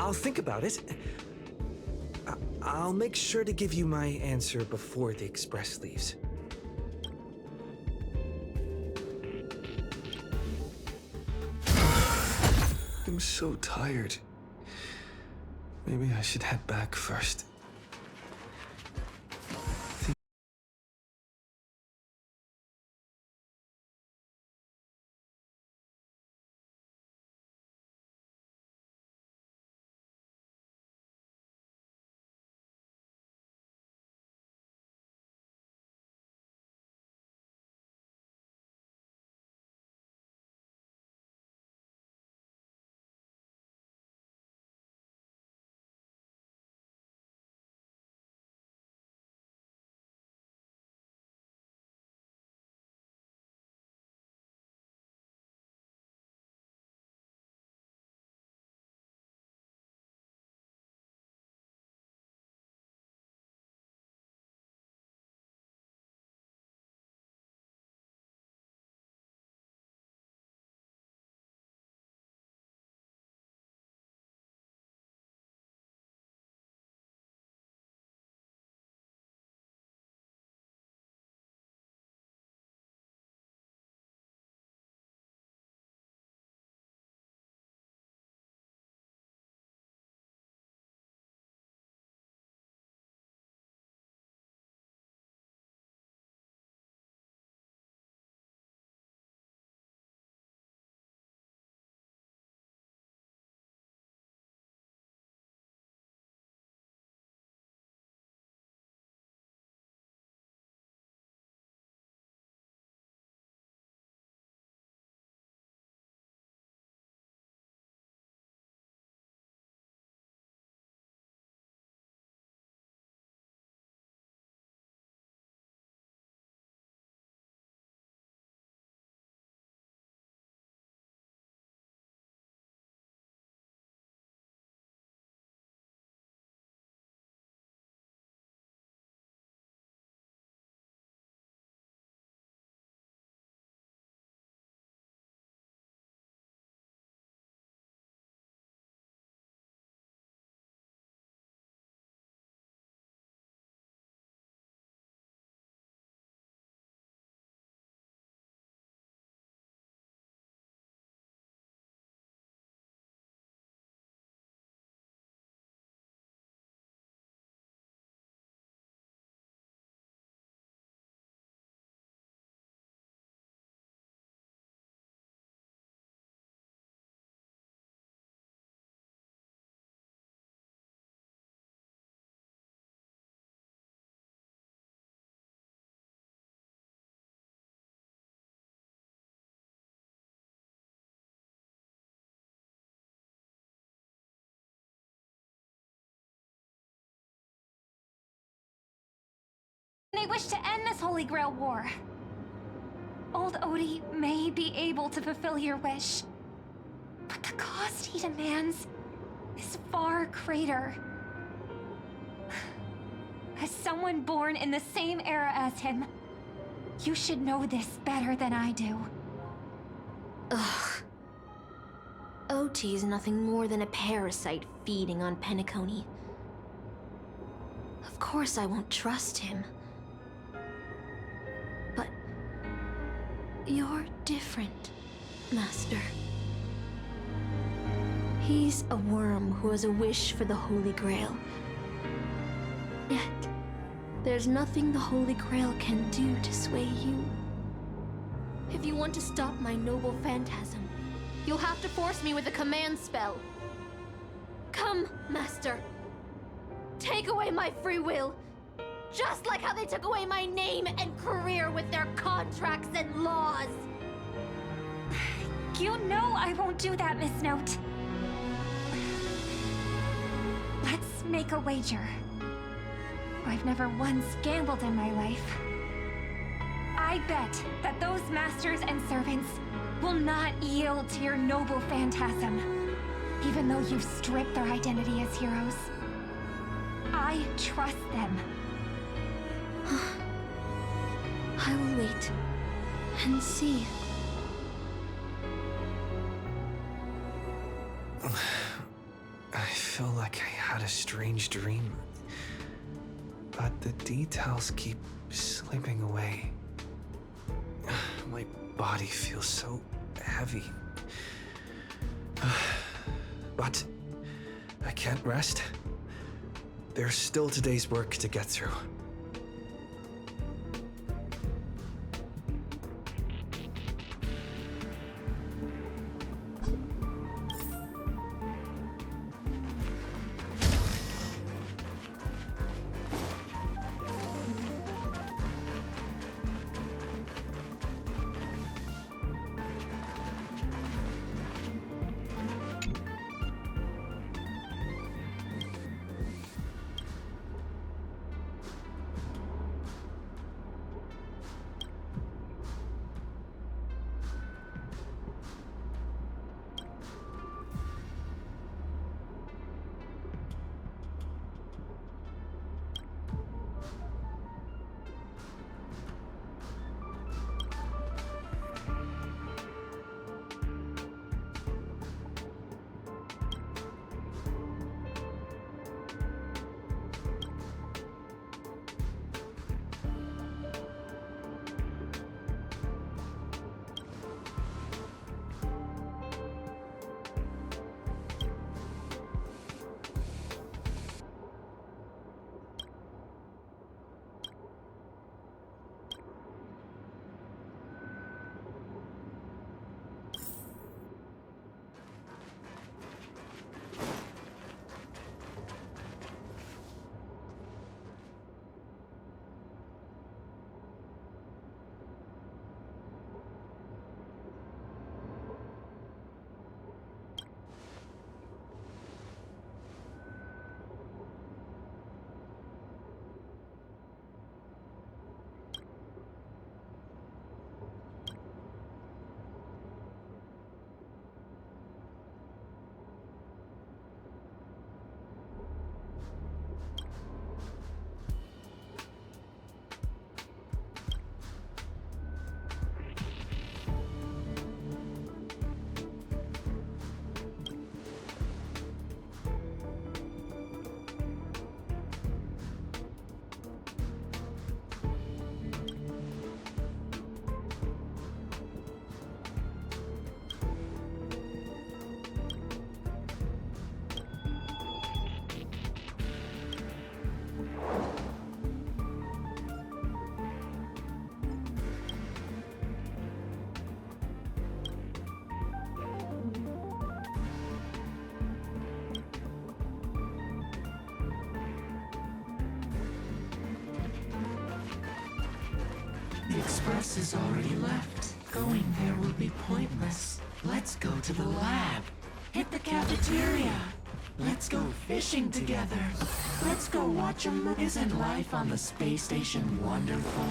I'll think about it. I'll make sure to give you my answer before the express leaves. I'm so tired. Maybe I should head back first. wish to end this Holy Grail War. Old Odie may be able to fulfill your wish, but the cost he demands is far greater. As someone born in the same era as him, you should know this better than I do. Ugh. OT is nothing more than a parasite feeding on Penacony. Of course I won't trust him. But you're different, Master. He's a worm who has a wish for the Holy Grail. Yet, there's nothing the Holy Grail can do to sway you. If you want to stop my noble phantasm, you'll have to force me with a command spell. Come, Master. Take away my free will. Just like how they took away my name and career with their contracts and laws. You know I won't do that, Miss Note. Let's make a wager. I've never once gambled in my life. I bet that those masters and servants will not yield to your noble phantasm, even though you've stripped their identity as heroes. I trust them. I will wait and see. I feel like I had a strange dream, but the details keep slipping away. My body feels so heavy. But I can't rest. There's still today's work to get through. The express is already left. Going there will be pointless. Let's go to the lab. Hit the cafeteria. Let's go fishing together. Let's go watch a movie. Isn't life on the space station wonderful?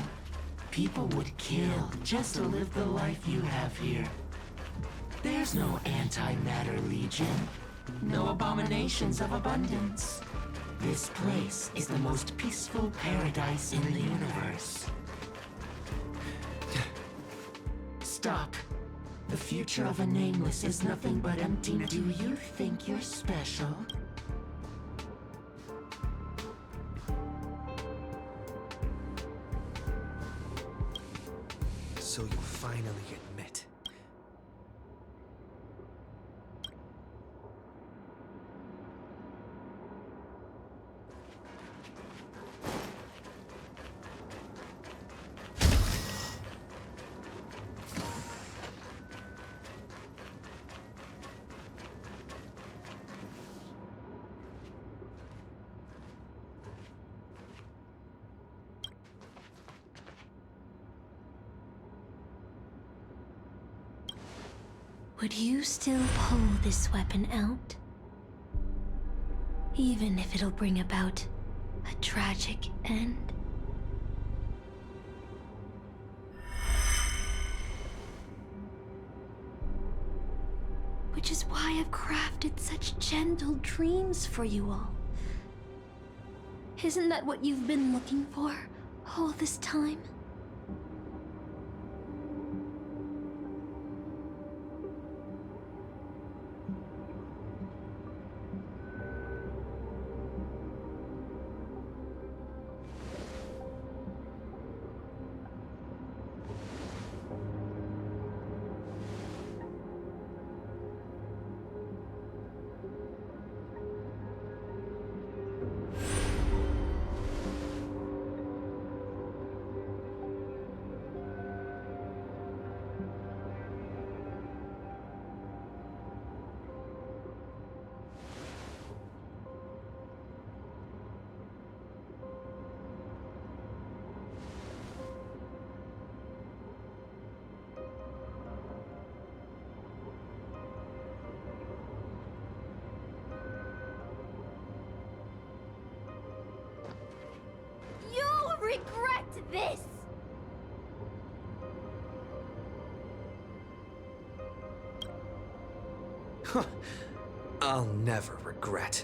People would kill just to live the life you have here. There's no antimatter legion. No abominations of abundance. This place is the most peaceful paradise in the universe. Stop. The future of a nameless is nothing but empty. Do you think you're special? So you finally admit. Would you still pull this weapon out? Even if it'll bring about a tragic end? Which is why I've crafted such gentle dreams for you all. Isn't that what you've been looking for all this time? Regret this! Huh. I'll never regret.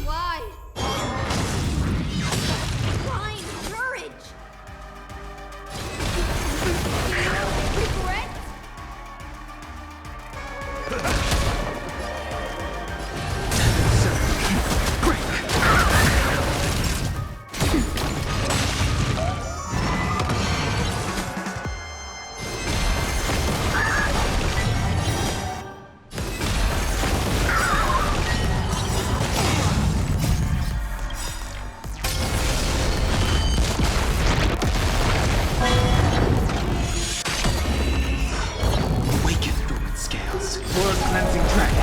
Why? Blind courage! Regret?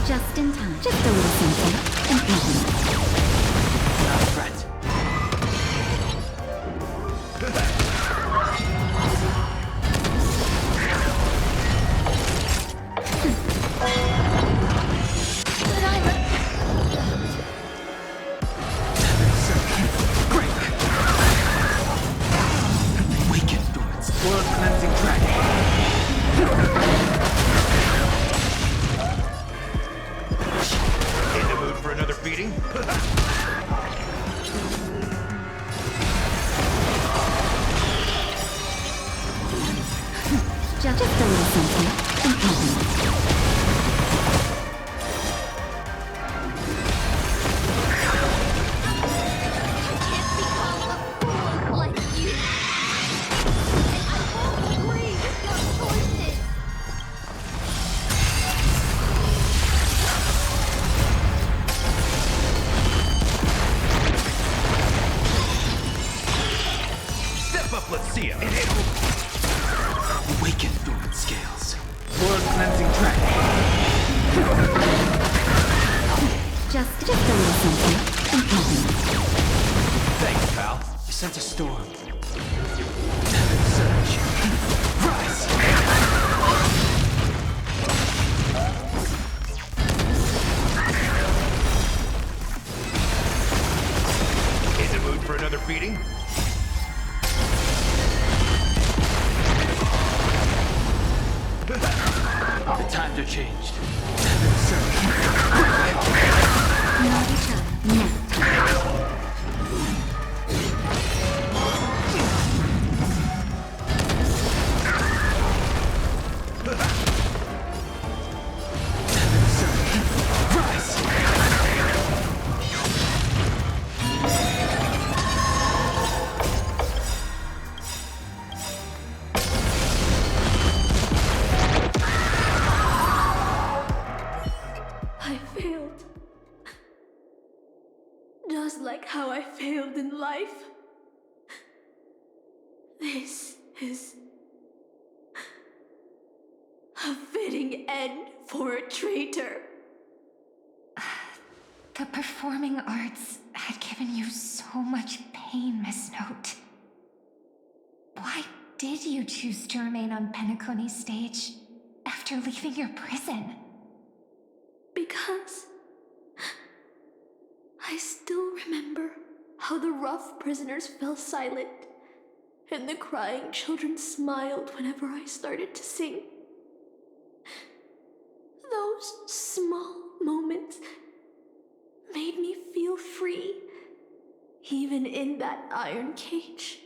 Just in time. Just a little something. And gone. Not a threat. But I'm a... Weaken Dorans. Blood Just a little something and nothing. Like you. And I won't agree with your choices. Step up, let's see ya. Awaken, dormant scales. World cleansing track. Just a little something and nothing. Thanks, pal. I sense a storm. Surge. Rise! In the mood for another beating? The times are changed. Naughty child, next time. I failed. Just like how I failed in life. This is a fitting end for a traitor. The performing arts had given you so much pain, Miss Note. Why did you choose to remain on Penacony's stage after leaving your prison? Because I still remember how the rough prisoners fell silent and the crying children smiled whenever I started to sing. Those small moments made me feel free, even in that iron cage.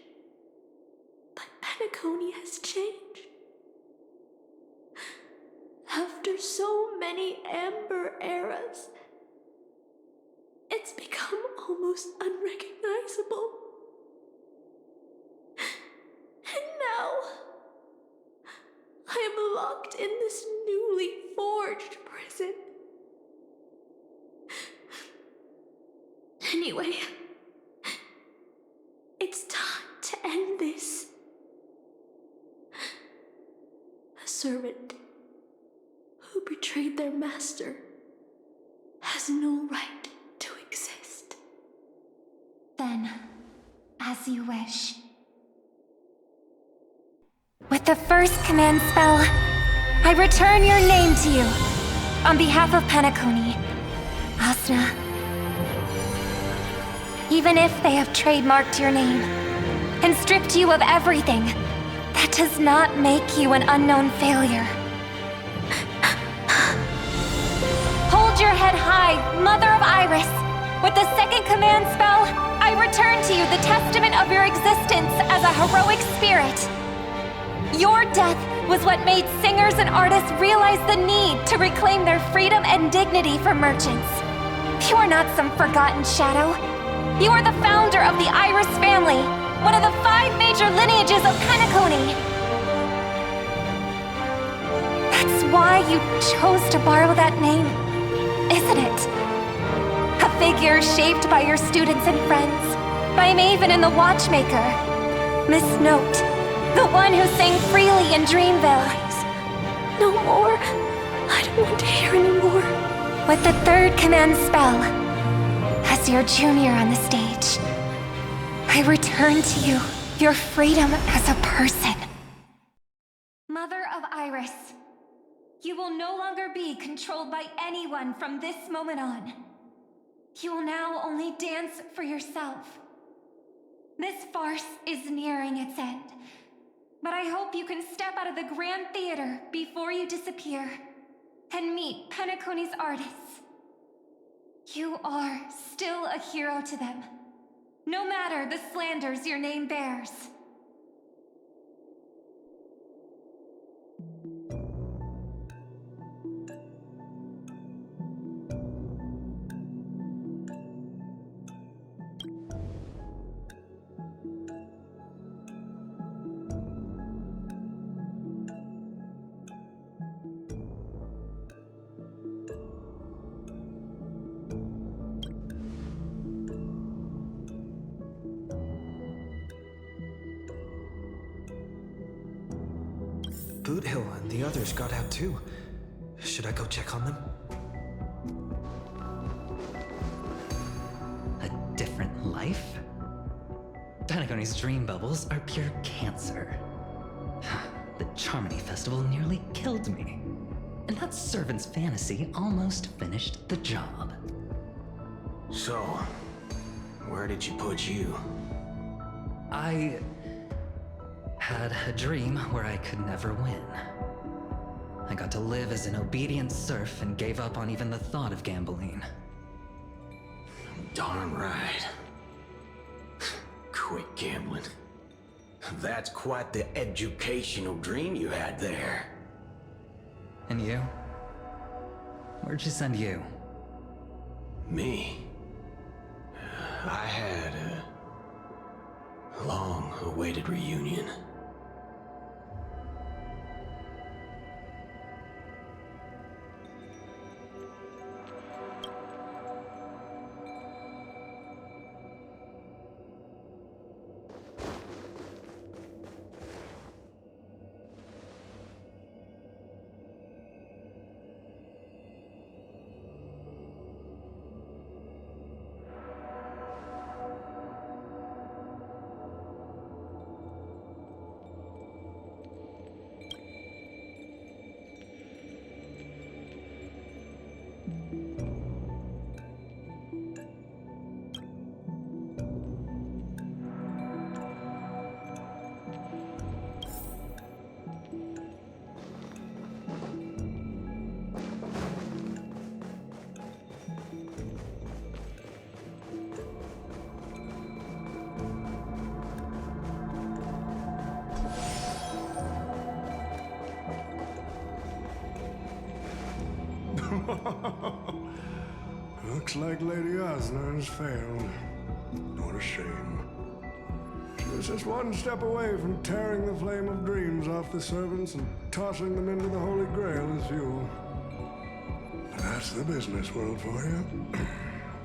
But Penacony has changed. After so many amber eras, it's become almost unrecognizable. And now, I am locked in this newly forged prison. Anyway, it's time to end this. A servant who betrayed their master has no right to exist. Then, as you wish. With the first command spell, I return your name to you. On behalf of Penacony, Asuna. Even if they have trademarked your name and stripped you of everything, that does not make you an unknown failure. Hold your head high, Mother of Iris. With the second command spell, I return to you the testament of your existence as a heroic spirit. Your death was what made singers and artists realize the need to reclaim their freedom and dignity for merchants. You are not some forgotten shadow. You are the founder of the Iris family, one of the 5 major lineages of Penacony. That's why you chose to borrow that name, isn't it? A figure shaped by your students and friends, by Maven and the Watchmaker, Miss Note, the one who sang freely in Dreamville. Please, no more. I don't want to hear anymore. With the third command spell, as your junior on the stage, I return to you your freedom as a person. Mother of Iris, you will no longer be controlled by anyone from this moment on. You will now only dance for yourself. This farce is nearing its end, but I hope you can step out of the Grand Theater before you disappear and meet Penacony's artists. You are still a hero to them, no matter the slanders your name bears. Boothill and the others got out too. Should I go check on them? A different life? Penacony's dream bubbles are pure cancer. The Charmony Festival nearly killed me. And that servant's fantasy almost finished the job. So, where did you put you? I had a dream where I could never win. I got to live as an obedient serf and gave up on even the thought of gambling. Darn right. Quit gambling. That's quite the educational dream you had there. And you? Where'd you send you? Me? I had a long-awaited reunion. Looks like Lady Osner has failed. What a shame. She was just one step away from tearing the flame of dreams off the servants and tossing them into the Holy Grail as fuel. But that's the business world for you.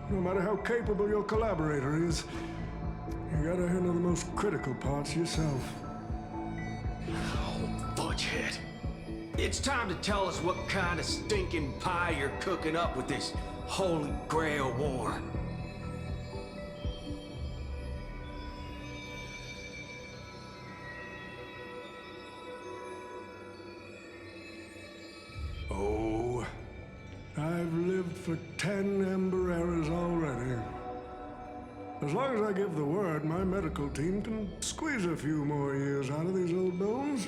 No matter how capable your collaborator is, you gotta handle the most critical parts yourself. Oh, Butchhead. It's time to tell us what kind of stinking pie you're cooking up with this Holy Grail War. Oh, I've lived for 10 Ember Eras already. As long as I give the word, my medical team can squeeze a few more years out of these old bones.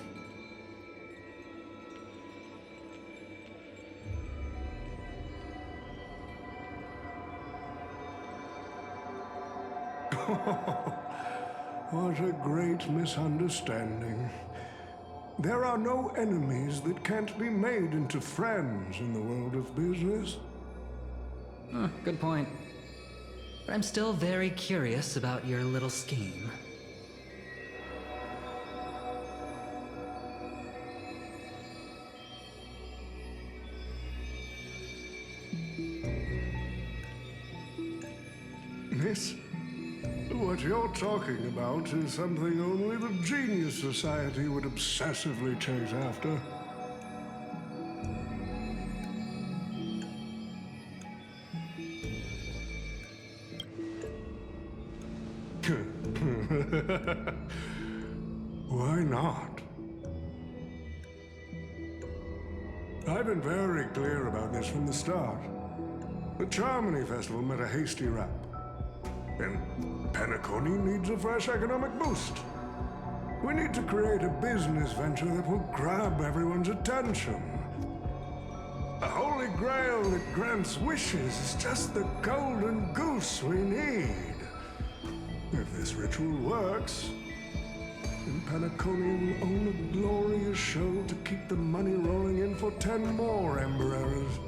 What a great misunderstanding. There are no enemies that can't be made into friends in the world of business. Good point. But I'm still very curious about your little scheme. Miss, what you're talking about is something only the Genius Society would obsessively chase after. Why not? I've been very clear about this from the start. The Charmony Festival met a hasty wrap. And Penacony needs a fresh economic boost. We need to create a business venture that will grab everyone's attention. A Holy Grail that grants wishes is just the golden goose we need. If this ritual works, then Panaconia will own a glorious show to keep the money rolling in for 10 more Ember Eras.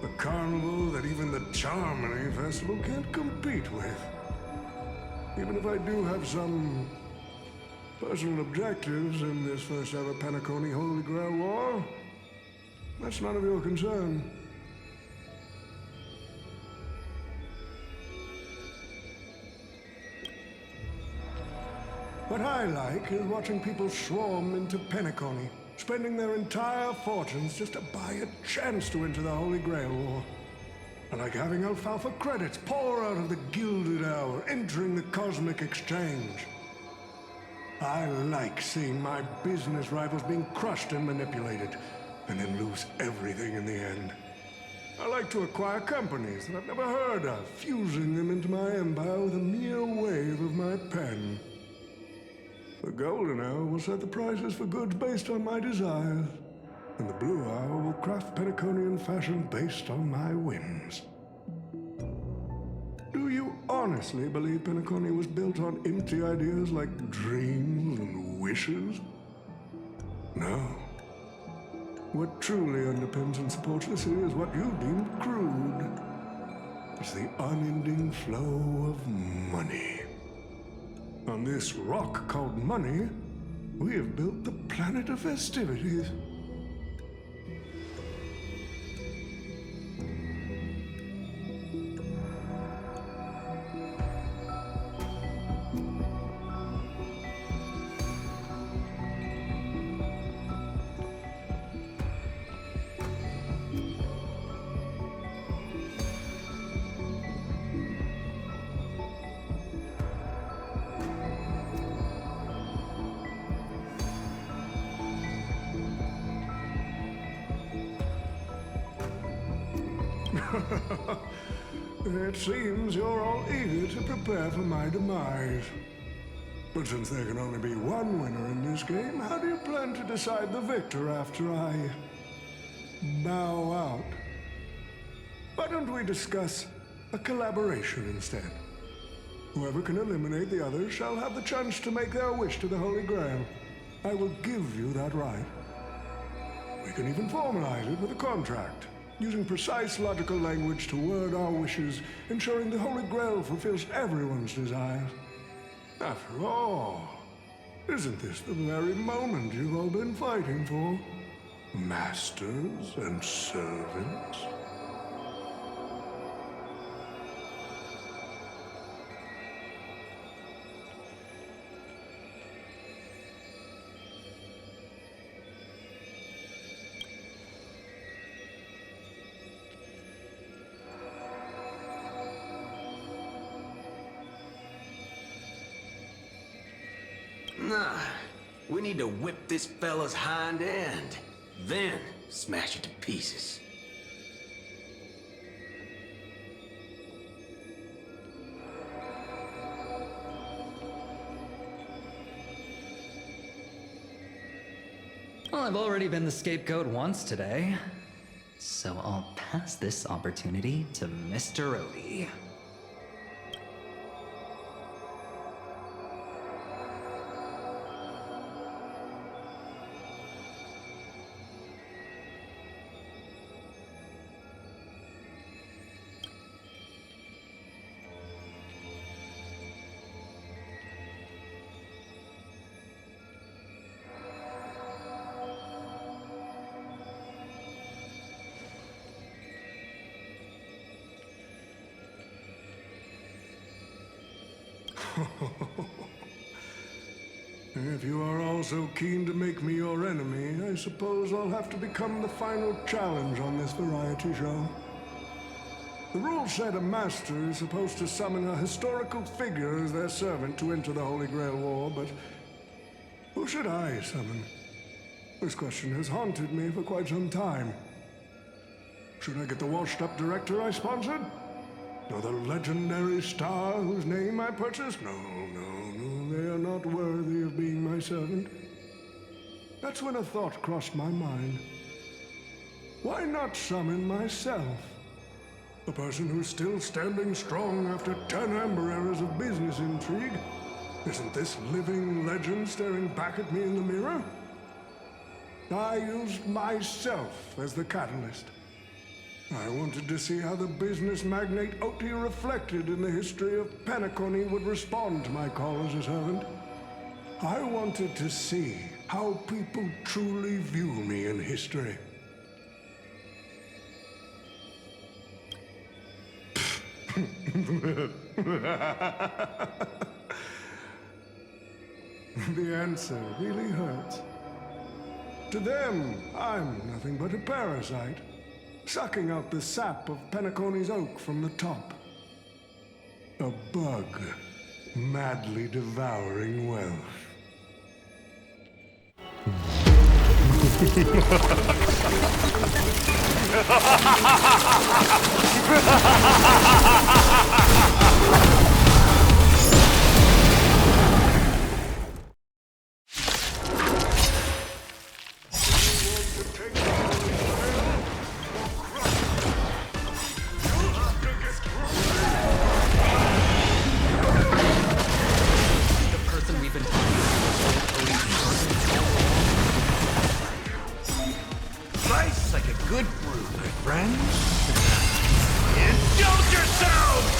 A carnival that even the Charmony Festival can't compete with. Even if I do have some personal objectives in this first ever Panaconia Holy Grail War, that's none of your concern. What I like is watching people swarm into Panaconia, spending their entire fortunes just to buy a chance to enter the Holy Grail War. I like having alfalfa credits pour out of the Gilded Hour, entering the Cosmic Exchange. I like seeing my business rivals being crushed and manipulated, and then lose everything in the end. I like to acquire companies that I've never heard of, fusing them into my empire with a mere wave of my pen. The Golden Hour will set the prices for goods based on my desires, and the Blue Hour will craft Penaconian fashion based on my whims. Do you honestly believe Panaconia was built on empty ideas like dreams and wishes? No. What truly underpins and supports the city is what you deem crude. It's the unending flow of money. On this rock called money, we have built the planet of festivities. It seems you're all eager to prepare for my demise. But since there can only be one winner in this game, how do you plan to decide the victor after I bow out? Why don't we discuss a collaboration instead? Whoever can eliminate the others shall have the chance to make their wish to the Holy Grail. I will give you that right. We can even formalize it with a contract, using precise logical language to word our wishes, ensuring the Holy Grail fulfills everyone's desires. After all, isn't this the very moment you've all been fighting for? Masters and servants? Nah, we need to whip this fella's hind end, then smash it to pieces. Well, I've already been the scapegoat once today, so I'll pass this opportunity to Mr. Odie. If you are all so keen to make me your enemy, I suppose I'll have to become the final challenge on this variety show. The rules said a master is supposed to summon a historical figure as their servant to enter the Holy Grail War, but who should I summon? This question has haunted me for quite some time. Should I get the washed-up director I sponsored? Or the legendary star whose name I purchased? No, they are not worthy of being my servant. That's when a thought crossed my mind. why not summon myself? A person who's still standing strong after 10 amber eras of business intrigue. Isn't this living legend staring back at me in the mirror? I used myself as the catalyst. I wanted to see how the business magnate Oti reflected in the history of Penacony would respond to my call as a servant. I wanted to see how people truly view me in history. The answer really hurts. To them, I'm nothing but a parasite, sucking out the sap of Penacony's oak from the top. A bug, madly devouring wealth. Nice like a good brew, my friends. Indulge yourselves!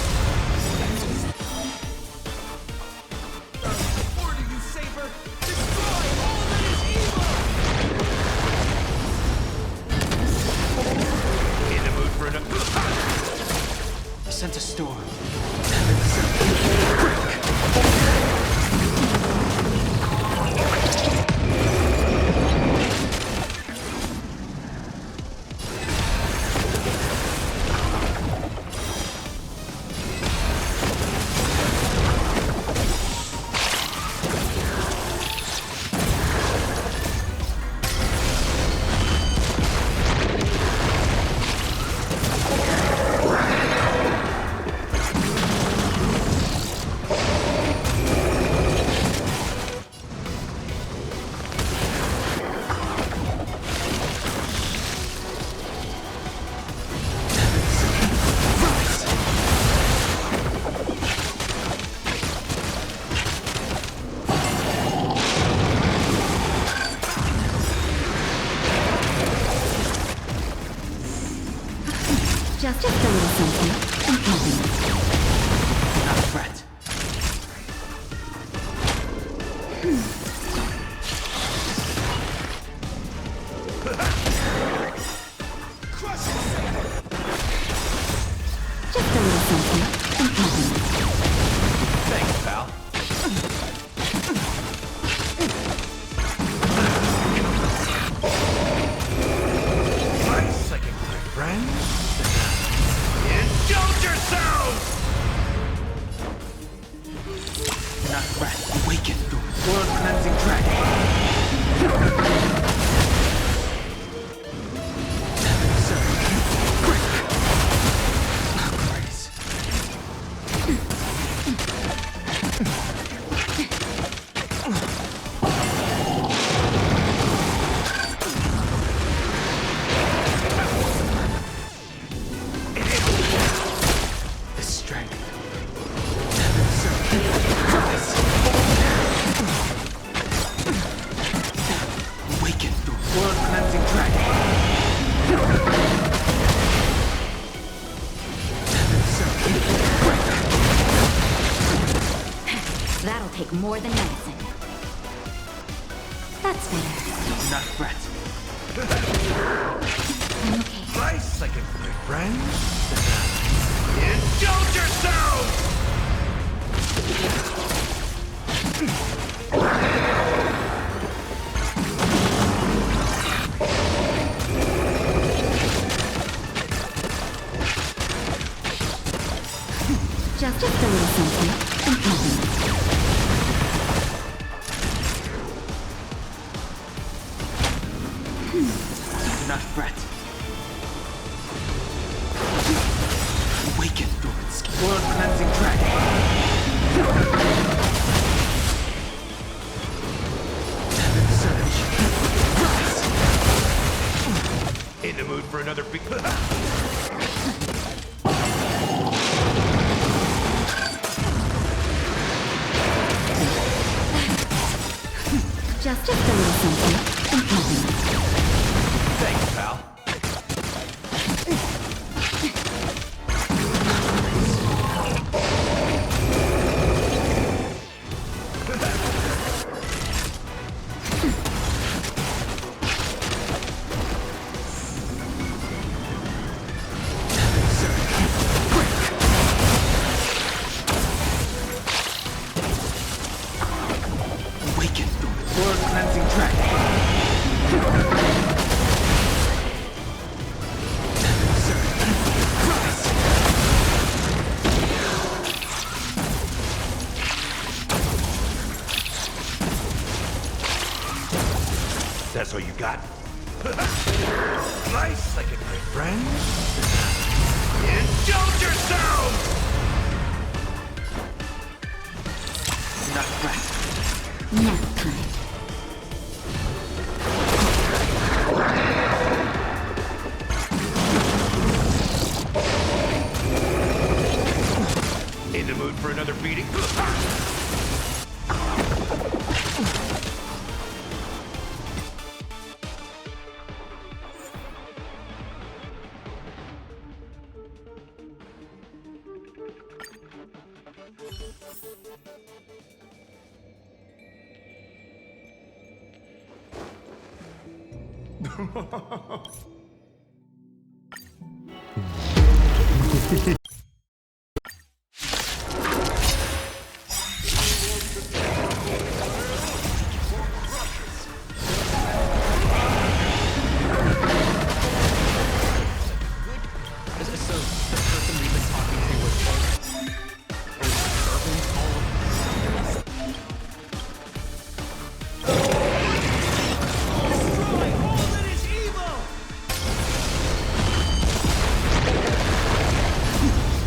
Order you, Saber! Destroy all that is evil! In the mood for an... I sent a storm. Just a little something. I'm coming. Not a threat. Just a little something. I'm coming. Thanks, pal. Nice like a good friend. Indulge yourselves! Not a threat. Awaken through world cleansing dragon. That'll take more than medicine. That's better. Not a threat. I'm okay. Nice like a good friend. Indulge yourselves! Just a little something. I'm coming. Not a threat. Awaken through its world cleansing dragon. In the mood for another beat. Just a little something. Thanks, pal. That's all you got? Nice, like it, my friend. Indulge yourself! Not right. Nap time. In the mood for another beating?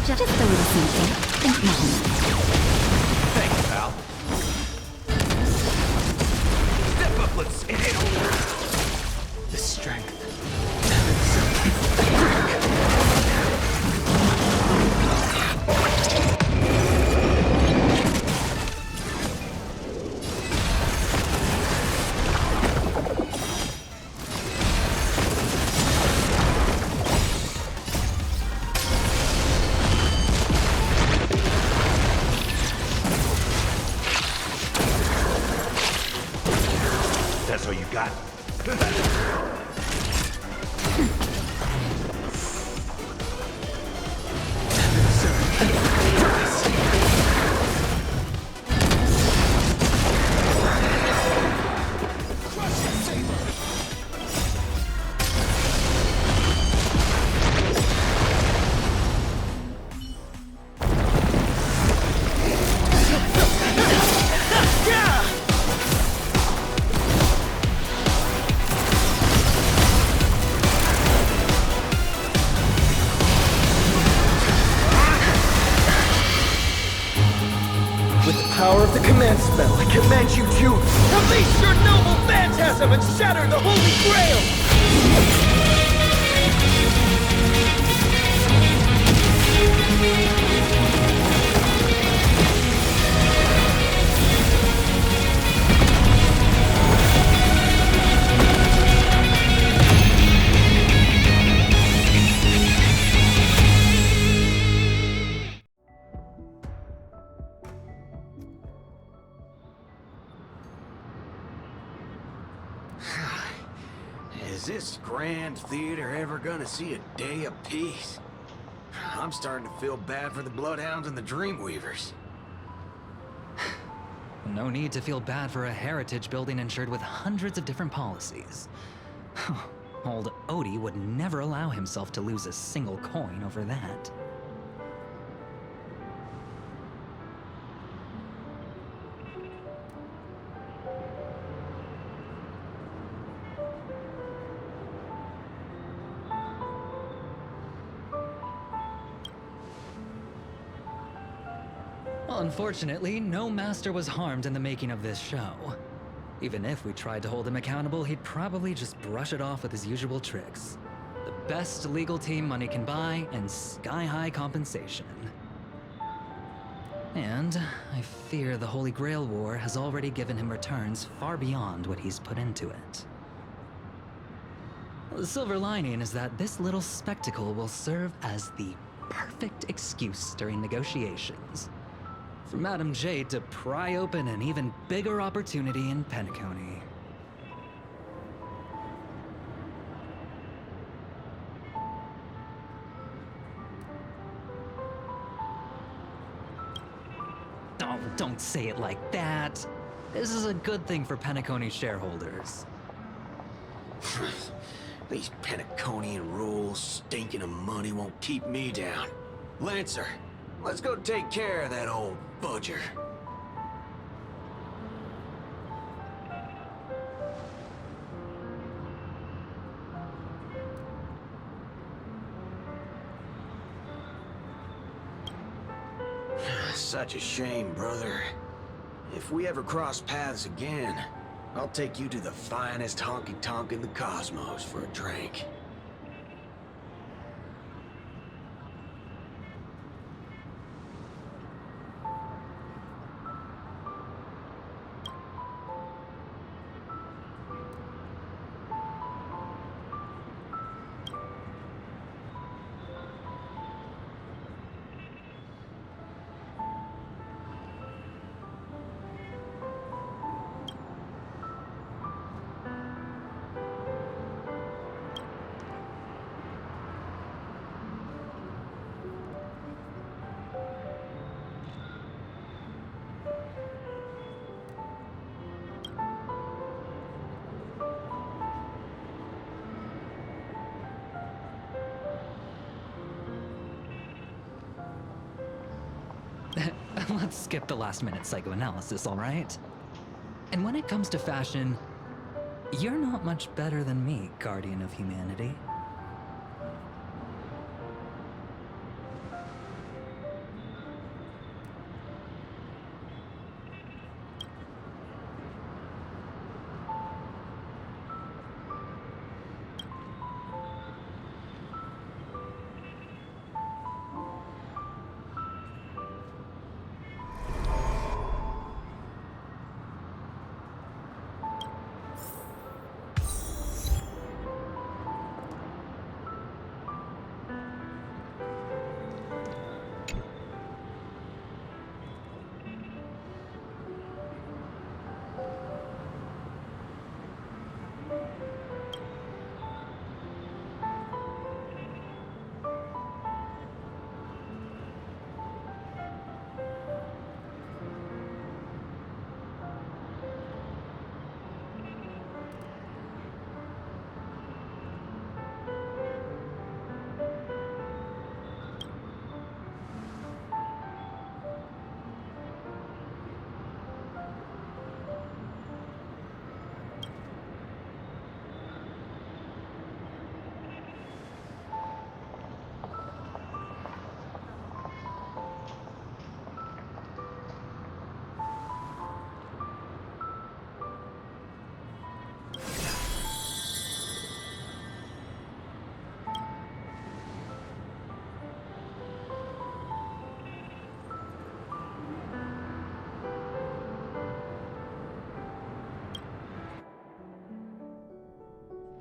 Just a little something. Thanks, pal. Step up, let's hit over. The strength. That's all you got? Power of the command spell, I command you to unleash your noble phantasm and shatter the Holy Grail! Is this grand theater ever gonna see a day of peace? I'm starting to feel bad for the Bloodhounds and the Dreamweavers. No need to feel bad for a heritage building insured with hundreds of different policies. Old Odie would never allow himself to lose a single coin over that. Unfortunately, no master was harmed in the making of this show. Even if we tried to hold him accountable, he'd probably just brush it off with his usual tricks. The best legal team money can buy and sky-high compensation. And I fear the Holy Grail War has already given him returns far beyond what he's put into it. The silver lining is that this little spectacle will serve as the perfect excuse during negotiations for Madame Jade to pry open an even bigger opportunity in Penacony. Oh, don't say it like that. This is a good thing for Penacony shareholders. These Penaconian rules stinking of money won't keep me down. Lancer, let's go take care of that old budger. Such a shame, brother. If we ever cross paths again, I'll take you to the finest honky-tonk in the cosmos for a drink. Let's skip the last-minute psychoanalysis, all right? And when it comes to fashion, you're not much better than me, Guardian of Humanity.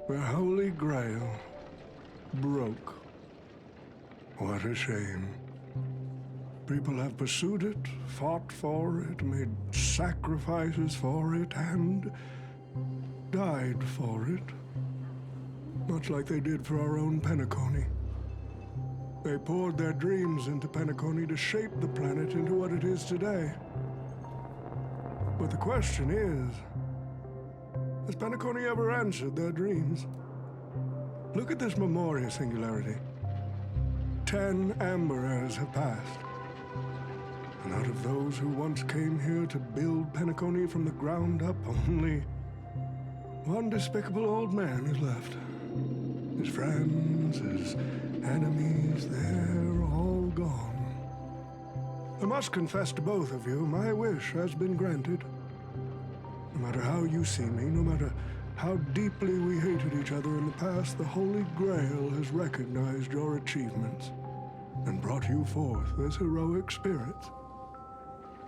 The Holy Grail broke. What a shame. People have pursued it, fought for it, made sacrifices for it, and died for it. Much like they did for our own Penacony. They poured their dreams into Penacony to shape the planet into what it is today. But the question is, has Penacony ever answered their dreams? Look at this Memoria singularity. 10 Amber Eras have passed. And out of those who once came here to build Penacony from the ground up, only one despicable old man is left. His friends, his enemies, they're all gone. I must confess to both of you, my wish has been granted. No matter how you see me, no matter how deeply we hated each other in the past, the Holy Grail has recognized your achievements and brought you forth as heroic spirits.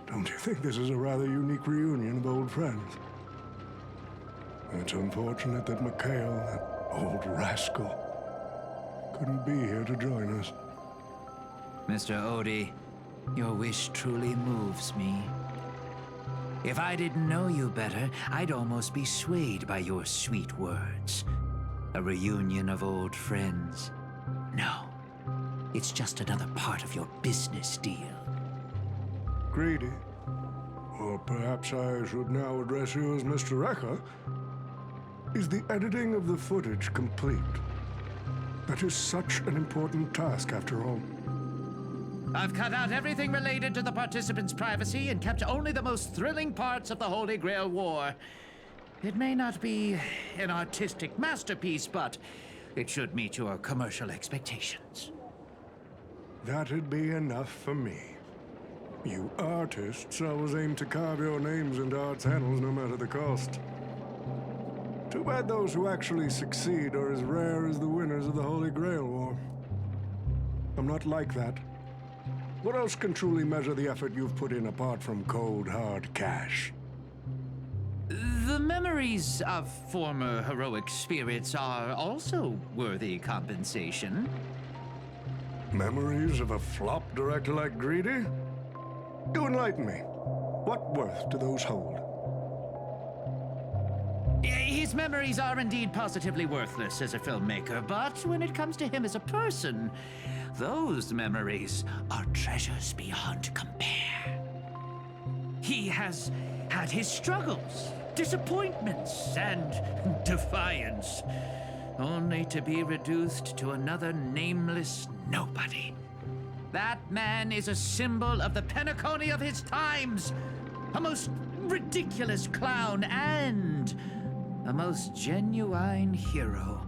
Don't you think this is a rather unique reunion of old friends? It's unfortunate that Mikhail, that old rascal, couldn't be here to join us. Mr. Odie, your wish truly moves me. If I didn't know you better, I'd almost be swayed by your sweet words. A reunion of old friends. No, it's just another part of your business deal. Greedy. Or perhaps I should now address you as Mr. Recker. Is the editing of the footage complete? That is such an important task, after all. I've cut out everything related to the participants' privacy and kept only the most thrilling parts of the Holy Grail War. It may not be an artistic masterpiece, but it should meet your commercial expectations. That'd be enough for me. You artists always aim to carve your names into art's annals no matter the cost. Too bad those who actually succeed are as rare as the winners of the Holy Grail War. I'm not like that. What else can truly measure the effort you've put in apart from cold, hard cash? The memories of former heroic spirits are also worthy compensation. Memories of a flop director like Greedy? Do enlighten me. What worth do those hold? His memories are indeed positively worthless as a filmmaker, but when it comes to him as a person, those memories are treasures beyond compare. He has had his struggles, disappointments, and defiance, only to be reduced to another nameless nobody. That man is a symbol of the Penacony of his times, a most ridiculous clown and a most genuine hero.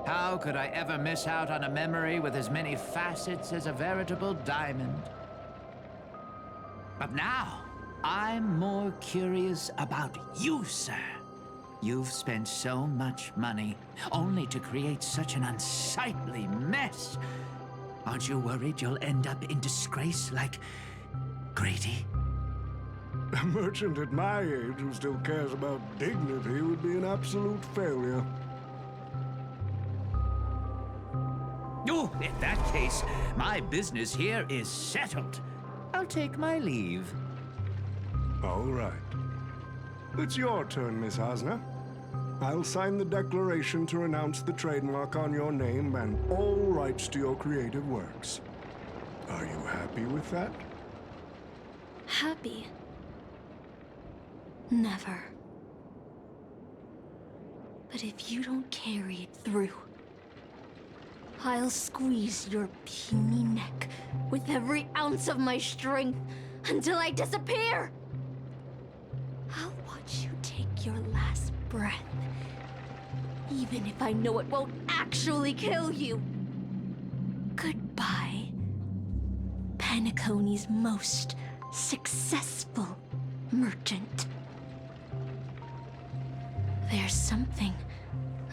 How could I ever miss out on a memory with as many facets as a veritable diamond? But now, I'm more curious about you, sir. You've spent so much money, only to create such an unsightly mess. Aren't you worried you'll end up in disgrace like Grady? A merchant at my age who still cares about dignity would be an absolute failure. Oh, in that case, my business here is settled. I'll take my leave. All right. It's your turn, Miss Osner. I'll sign the declaration to renounce the trademark on your name and all rights to your creative works. Are you happy with that? Happy? Never. But if you don't carry it through, I'll squeeze your puny neck with every ounce of my strength until I disappear! I'll watch you take your last breath, even if I know it won't actually kill you. Goodbye, Penacony's most successful merchant. There's something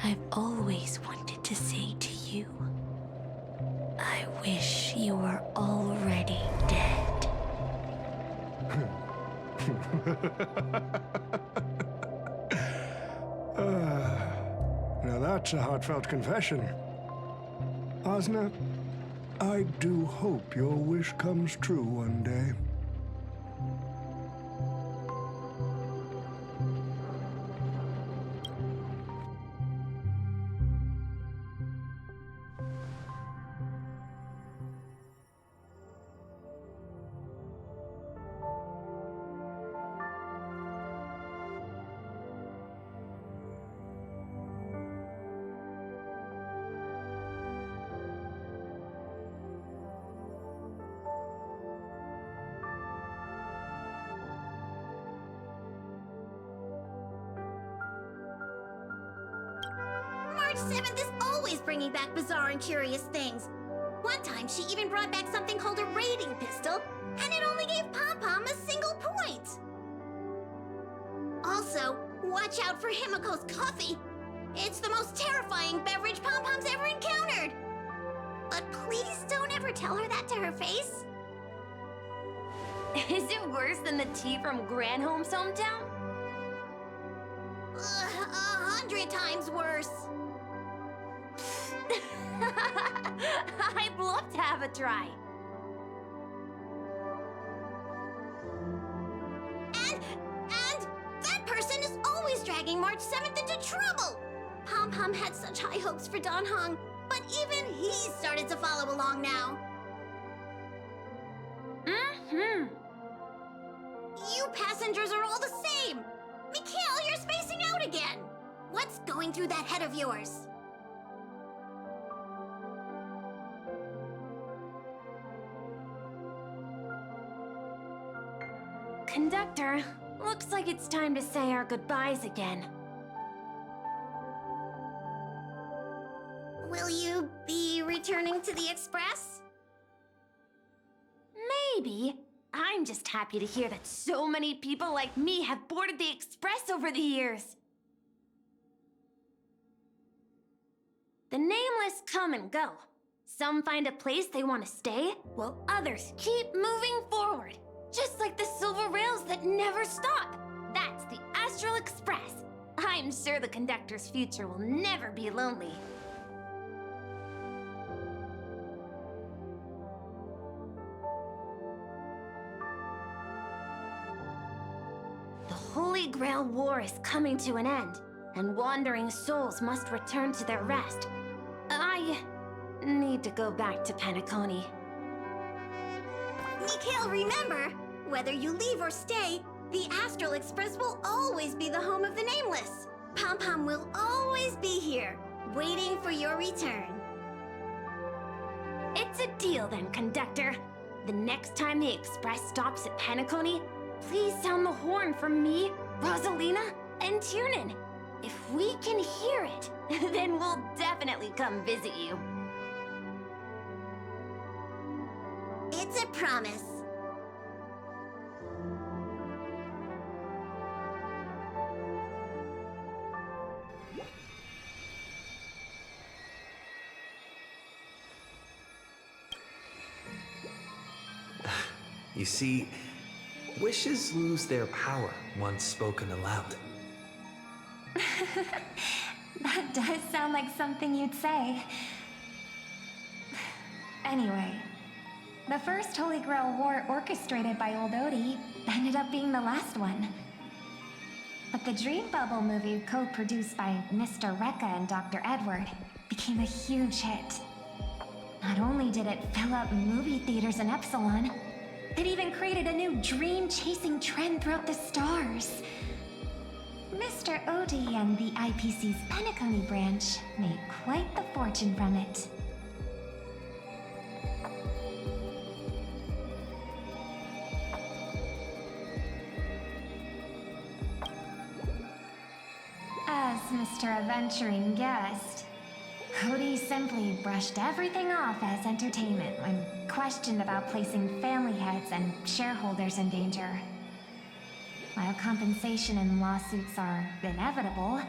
I've always wanted to say to you. I wish you were already dead. Now that's a heartfelt confession. Osna, I do hope your wish comes true one day. March 7th is always bringing back bizarre and curious things. One time, she even brought back something called a raiding pistol, and it only gave Pom Pom a single point. Also, Watch out for Himiko's coffee. It's the most terrifying beverage Pom-Pom's ever encountered. But please don't ever tell her that to her face. Is it worse than the tea from Granholm's hometown? 100 times worse. I'd love to have a try. And that person is always dragging March 7th into trouble. Pom-Pom had such high hopes for Dan Hong, but even he started to follow along now. Mm-hmm. You passengers are all the same. Mikhail, you're spacing out again. What's going through that head of yours? Conductor, looks like it's time to say our goodbyes again. Will you be returning to the Express? Maybe. I'm just happy to hear that so many people like me have boarded the Express over the years. The nameless come and go. Some find a place they want to stay, while others keep moving forward. Just like the silver rails that never stop. That's the Astral Express. I'm sure the conductor's future will never be lonely. The Holy Grail War is coming to an end, and wandering souls must return to their rest. I need to go back to Penacony. Mikhail, remember, whether you leave or stay, the Astral Express will always be the home of the Nameless. Pom-Pom will always be here, waiting for your return. It's a deal then, conductor. The next time the Express stops at Penacony, please sound the horn for me, Rosalina, and Tiernan. If we can hear it, then we'll definitely come visit you. It's a promise. You see, wishes lose their power once spoken aloud. That does sound like something you'd say. Anyway, the first Holy Grail War orchestrated by Old Odie ended up being the last one. But the Dream Bubble movie, co-produced by Mr. Rekka and Dr. Edward, became a huge hit. Not only did it fill up movie theaters in Epsilon, it even created a new dream-chasing trend throughout the stars. Mr. Odie and the IPC's Penacony branch made quite the fortune from it. As Mr. Adventuring Guest, Odie simply brushed everything off as entertainment when questioned about placing family heads and shareholders in danger. While compensation and lawsuits are inevitable,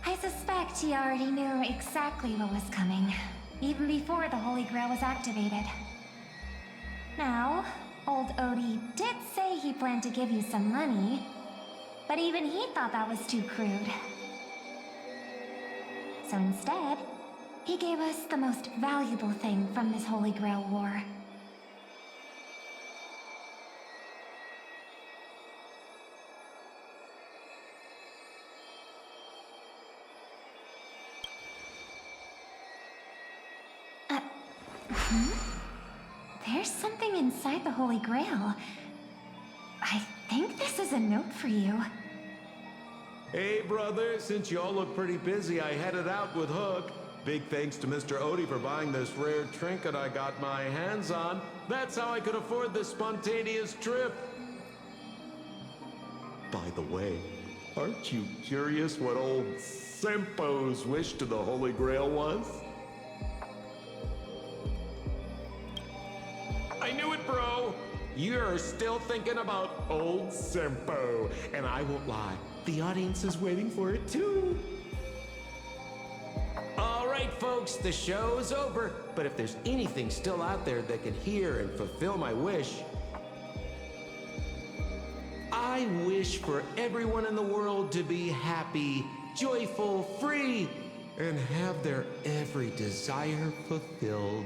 I suspect he already knew exactly what was coming, even before the Holy Grail was activated. Now, old Odie did say he planned to give you some money, but even he thought that was too crude. So instead, he gave us the most valuable thing from this Holy Grail War. There's something inside the Holy Grail. I think this is a note for you. Hey, brother, since you all look pretty busy, I headed out with Hook. Big thanks to Mr. Odie for buying this rare trinket I got my hands on. That's how I could afford this spontaneous trip. By the way, aren't you curious what old Sempo's wish to the Holy Grail was? I knew it, bro! You're still thinking about old Sempo, and I won't lie. the audience is waiting for it too. All right, folks, the show's over. But if there's anything still out there that can hear and fulfill my wish, I wish for everyone in the world to be happy, joyful, free, and have their every desire fulfilled.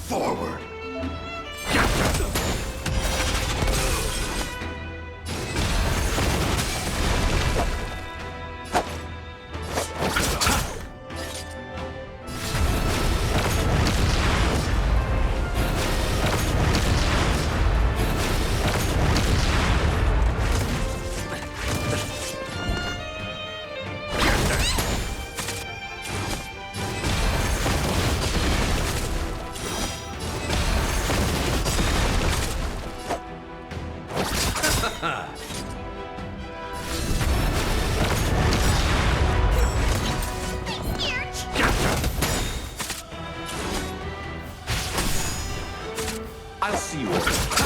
Forward! see you all.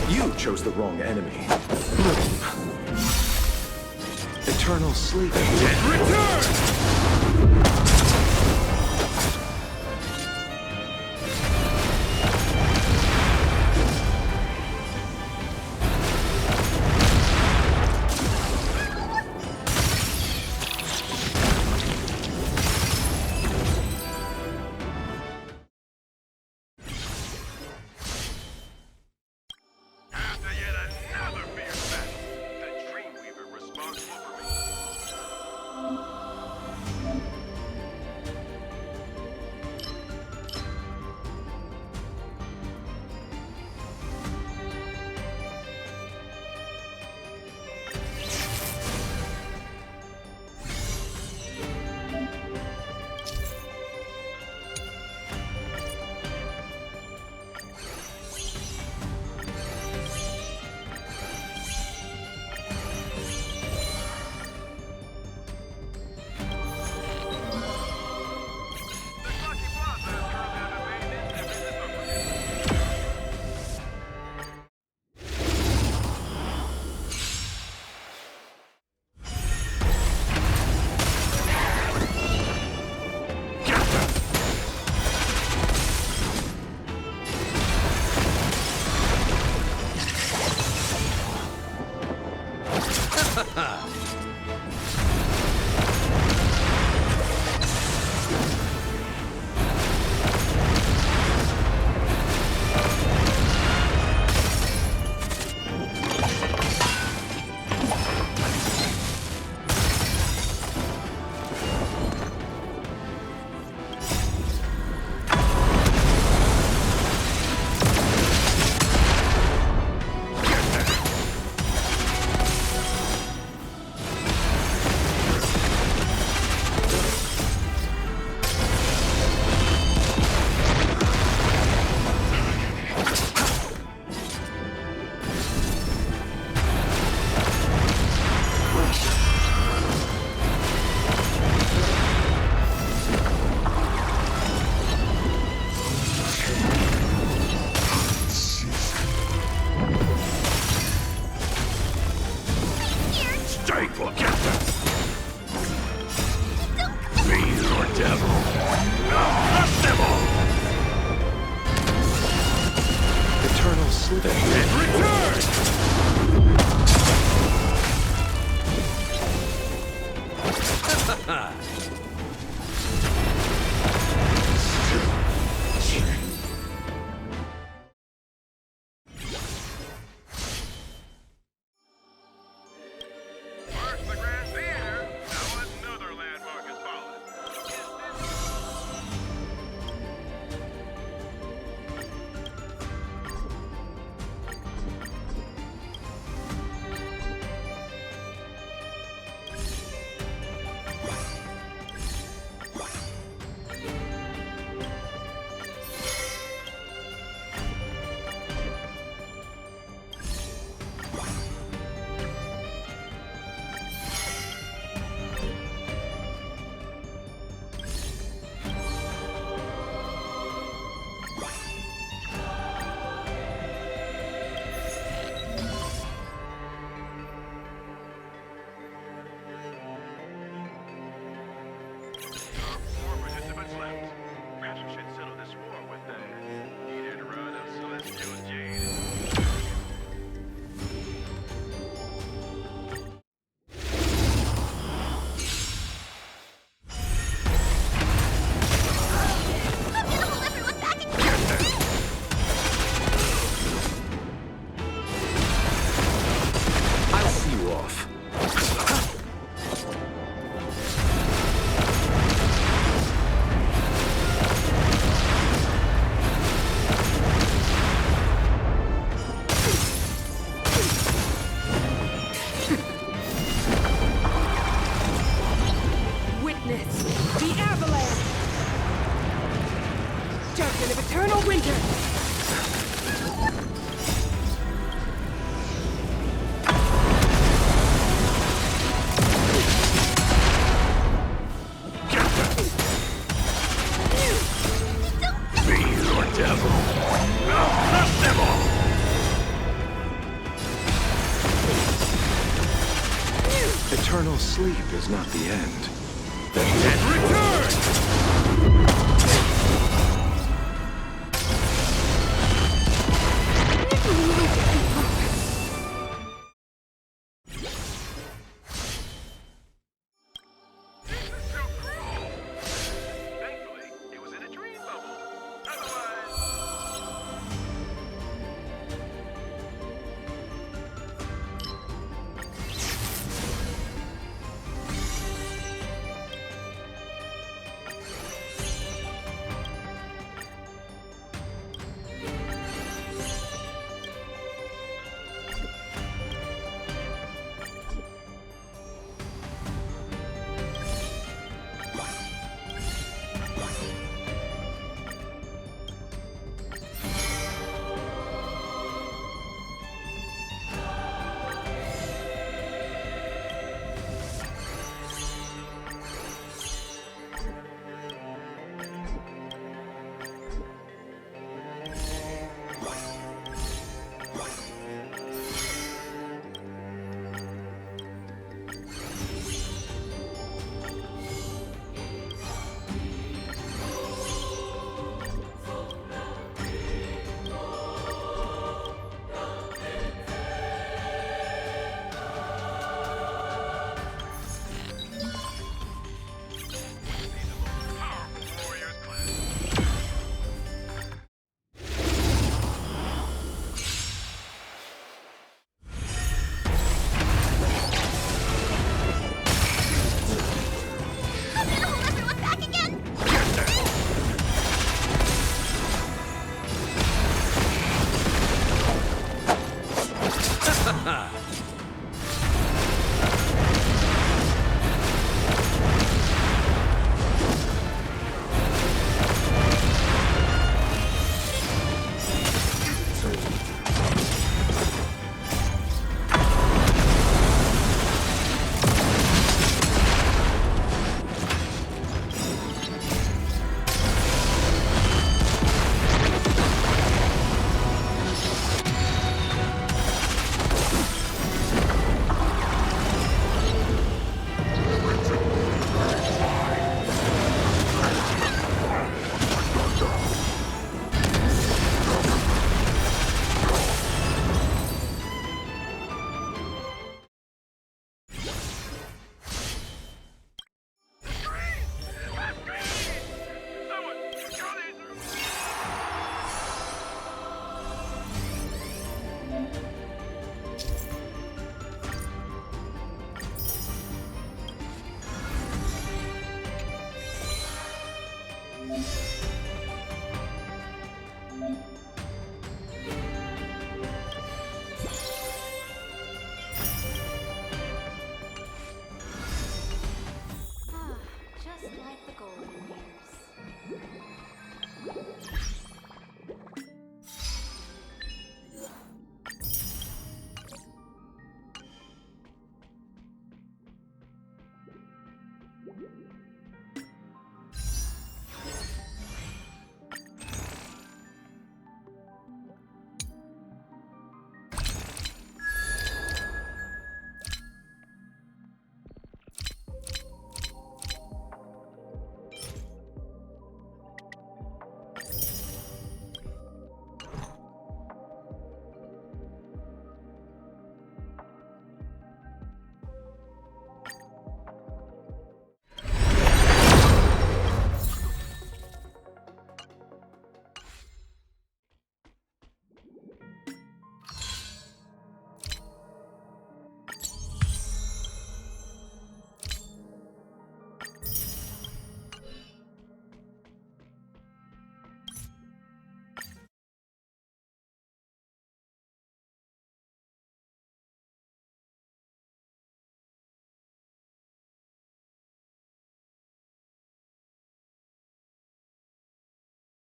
You chose the wrong enemy. Eternal sleep. Return! off. Witness the avalanche! Judgment of eternal winter! Eternal sleep is not the end. The dead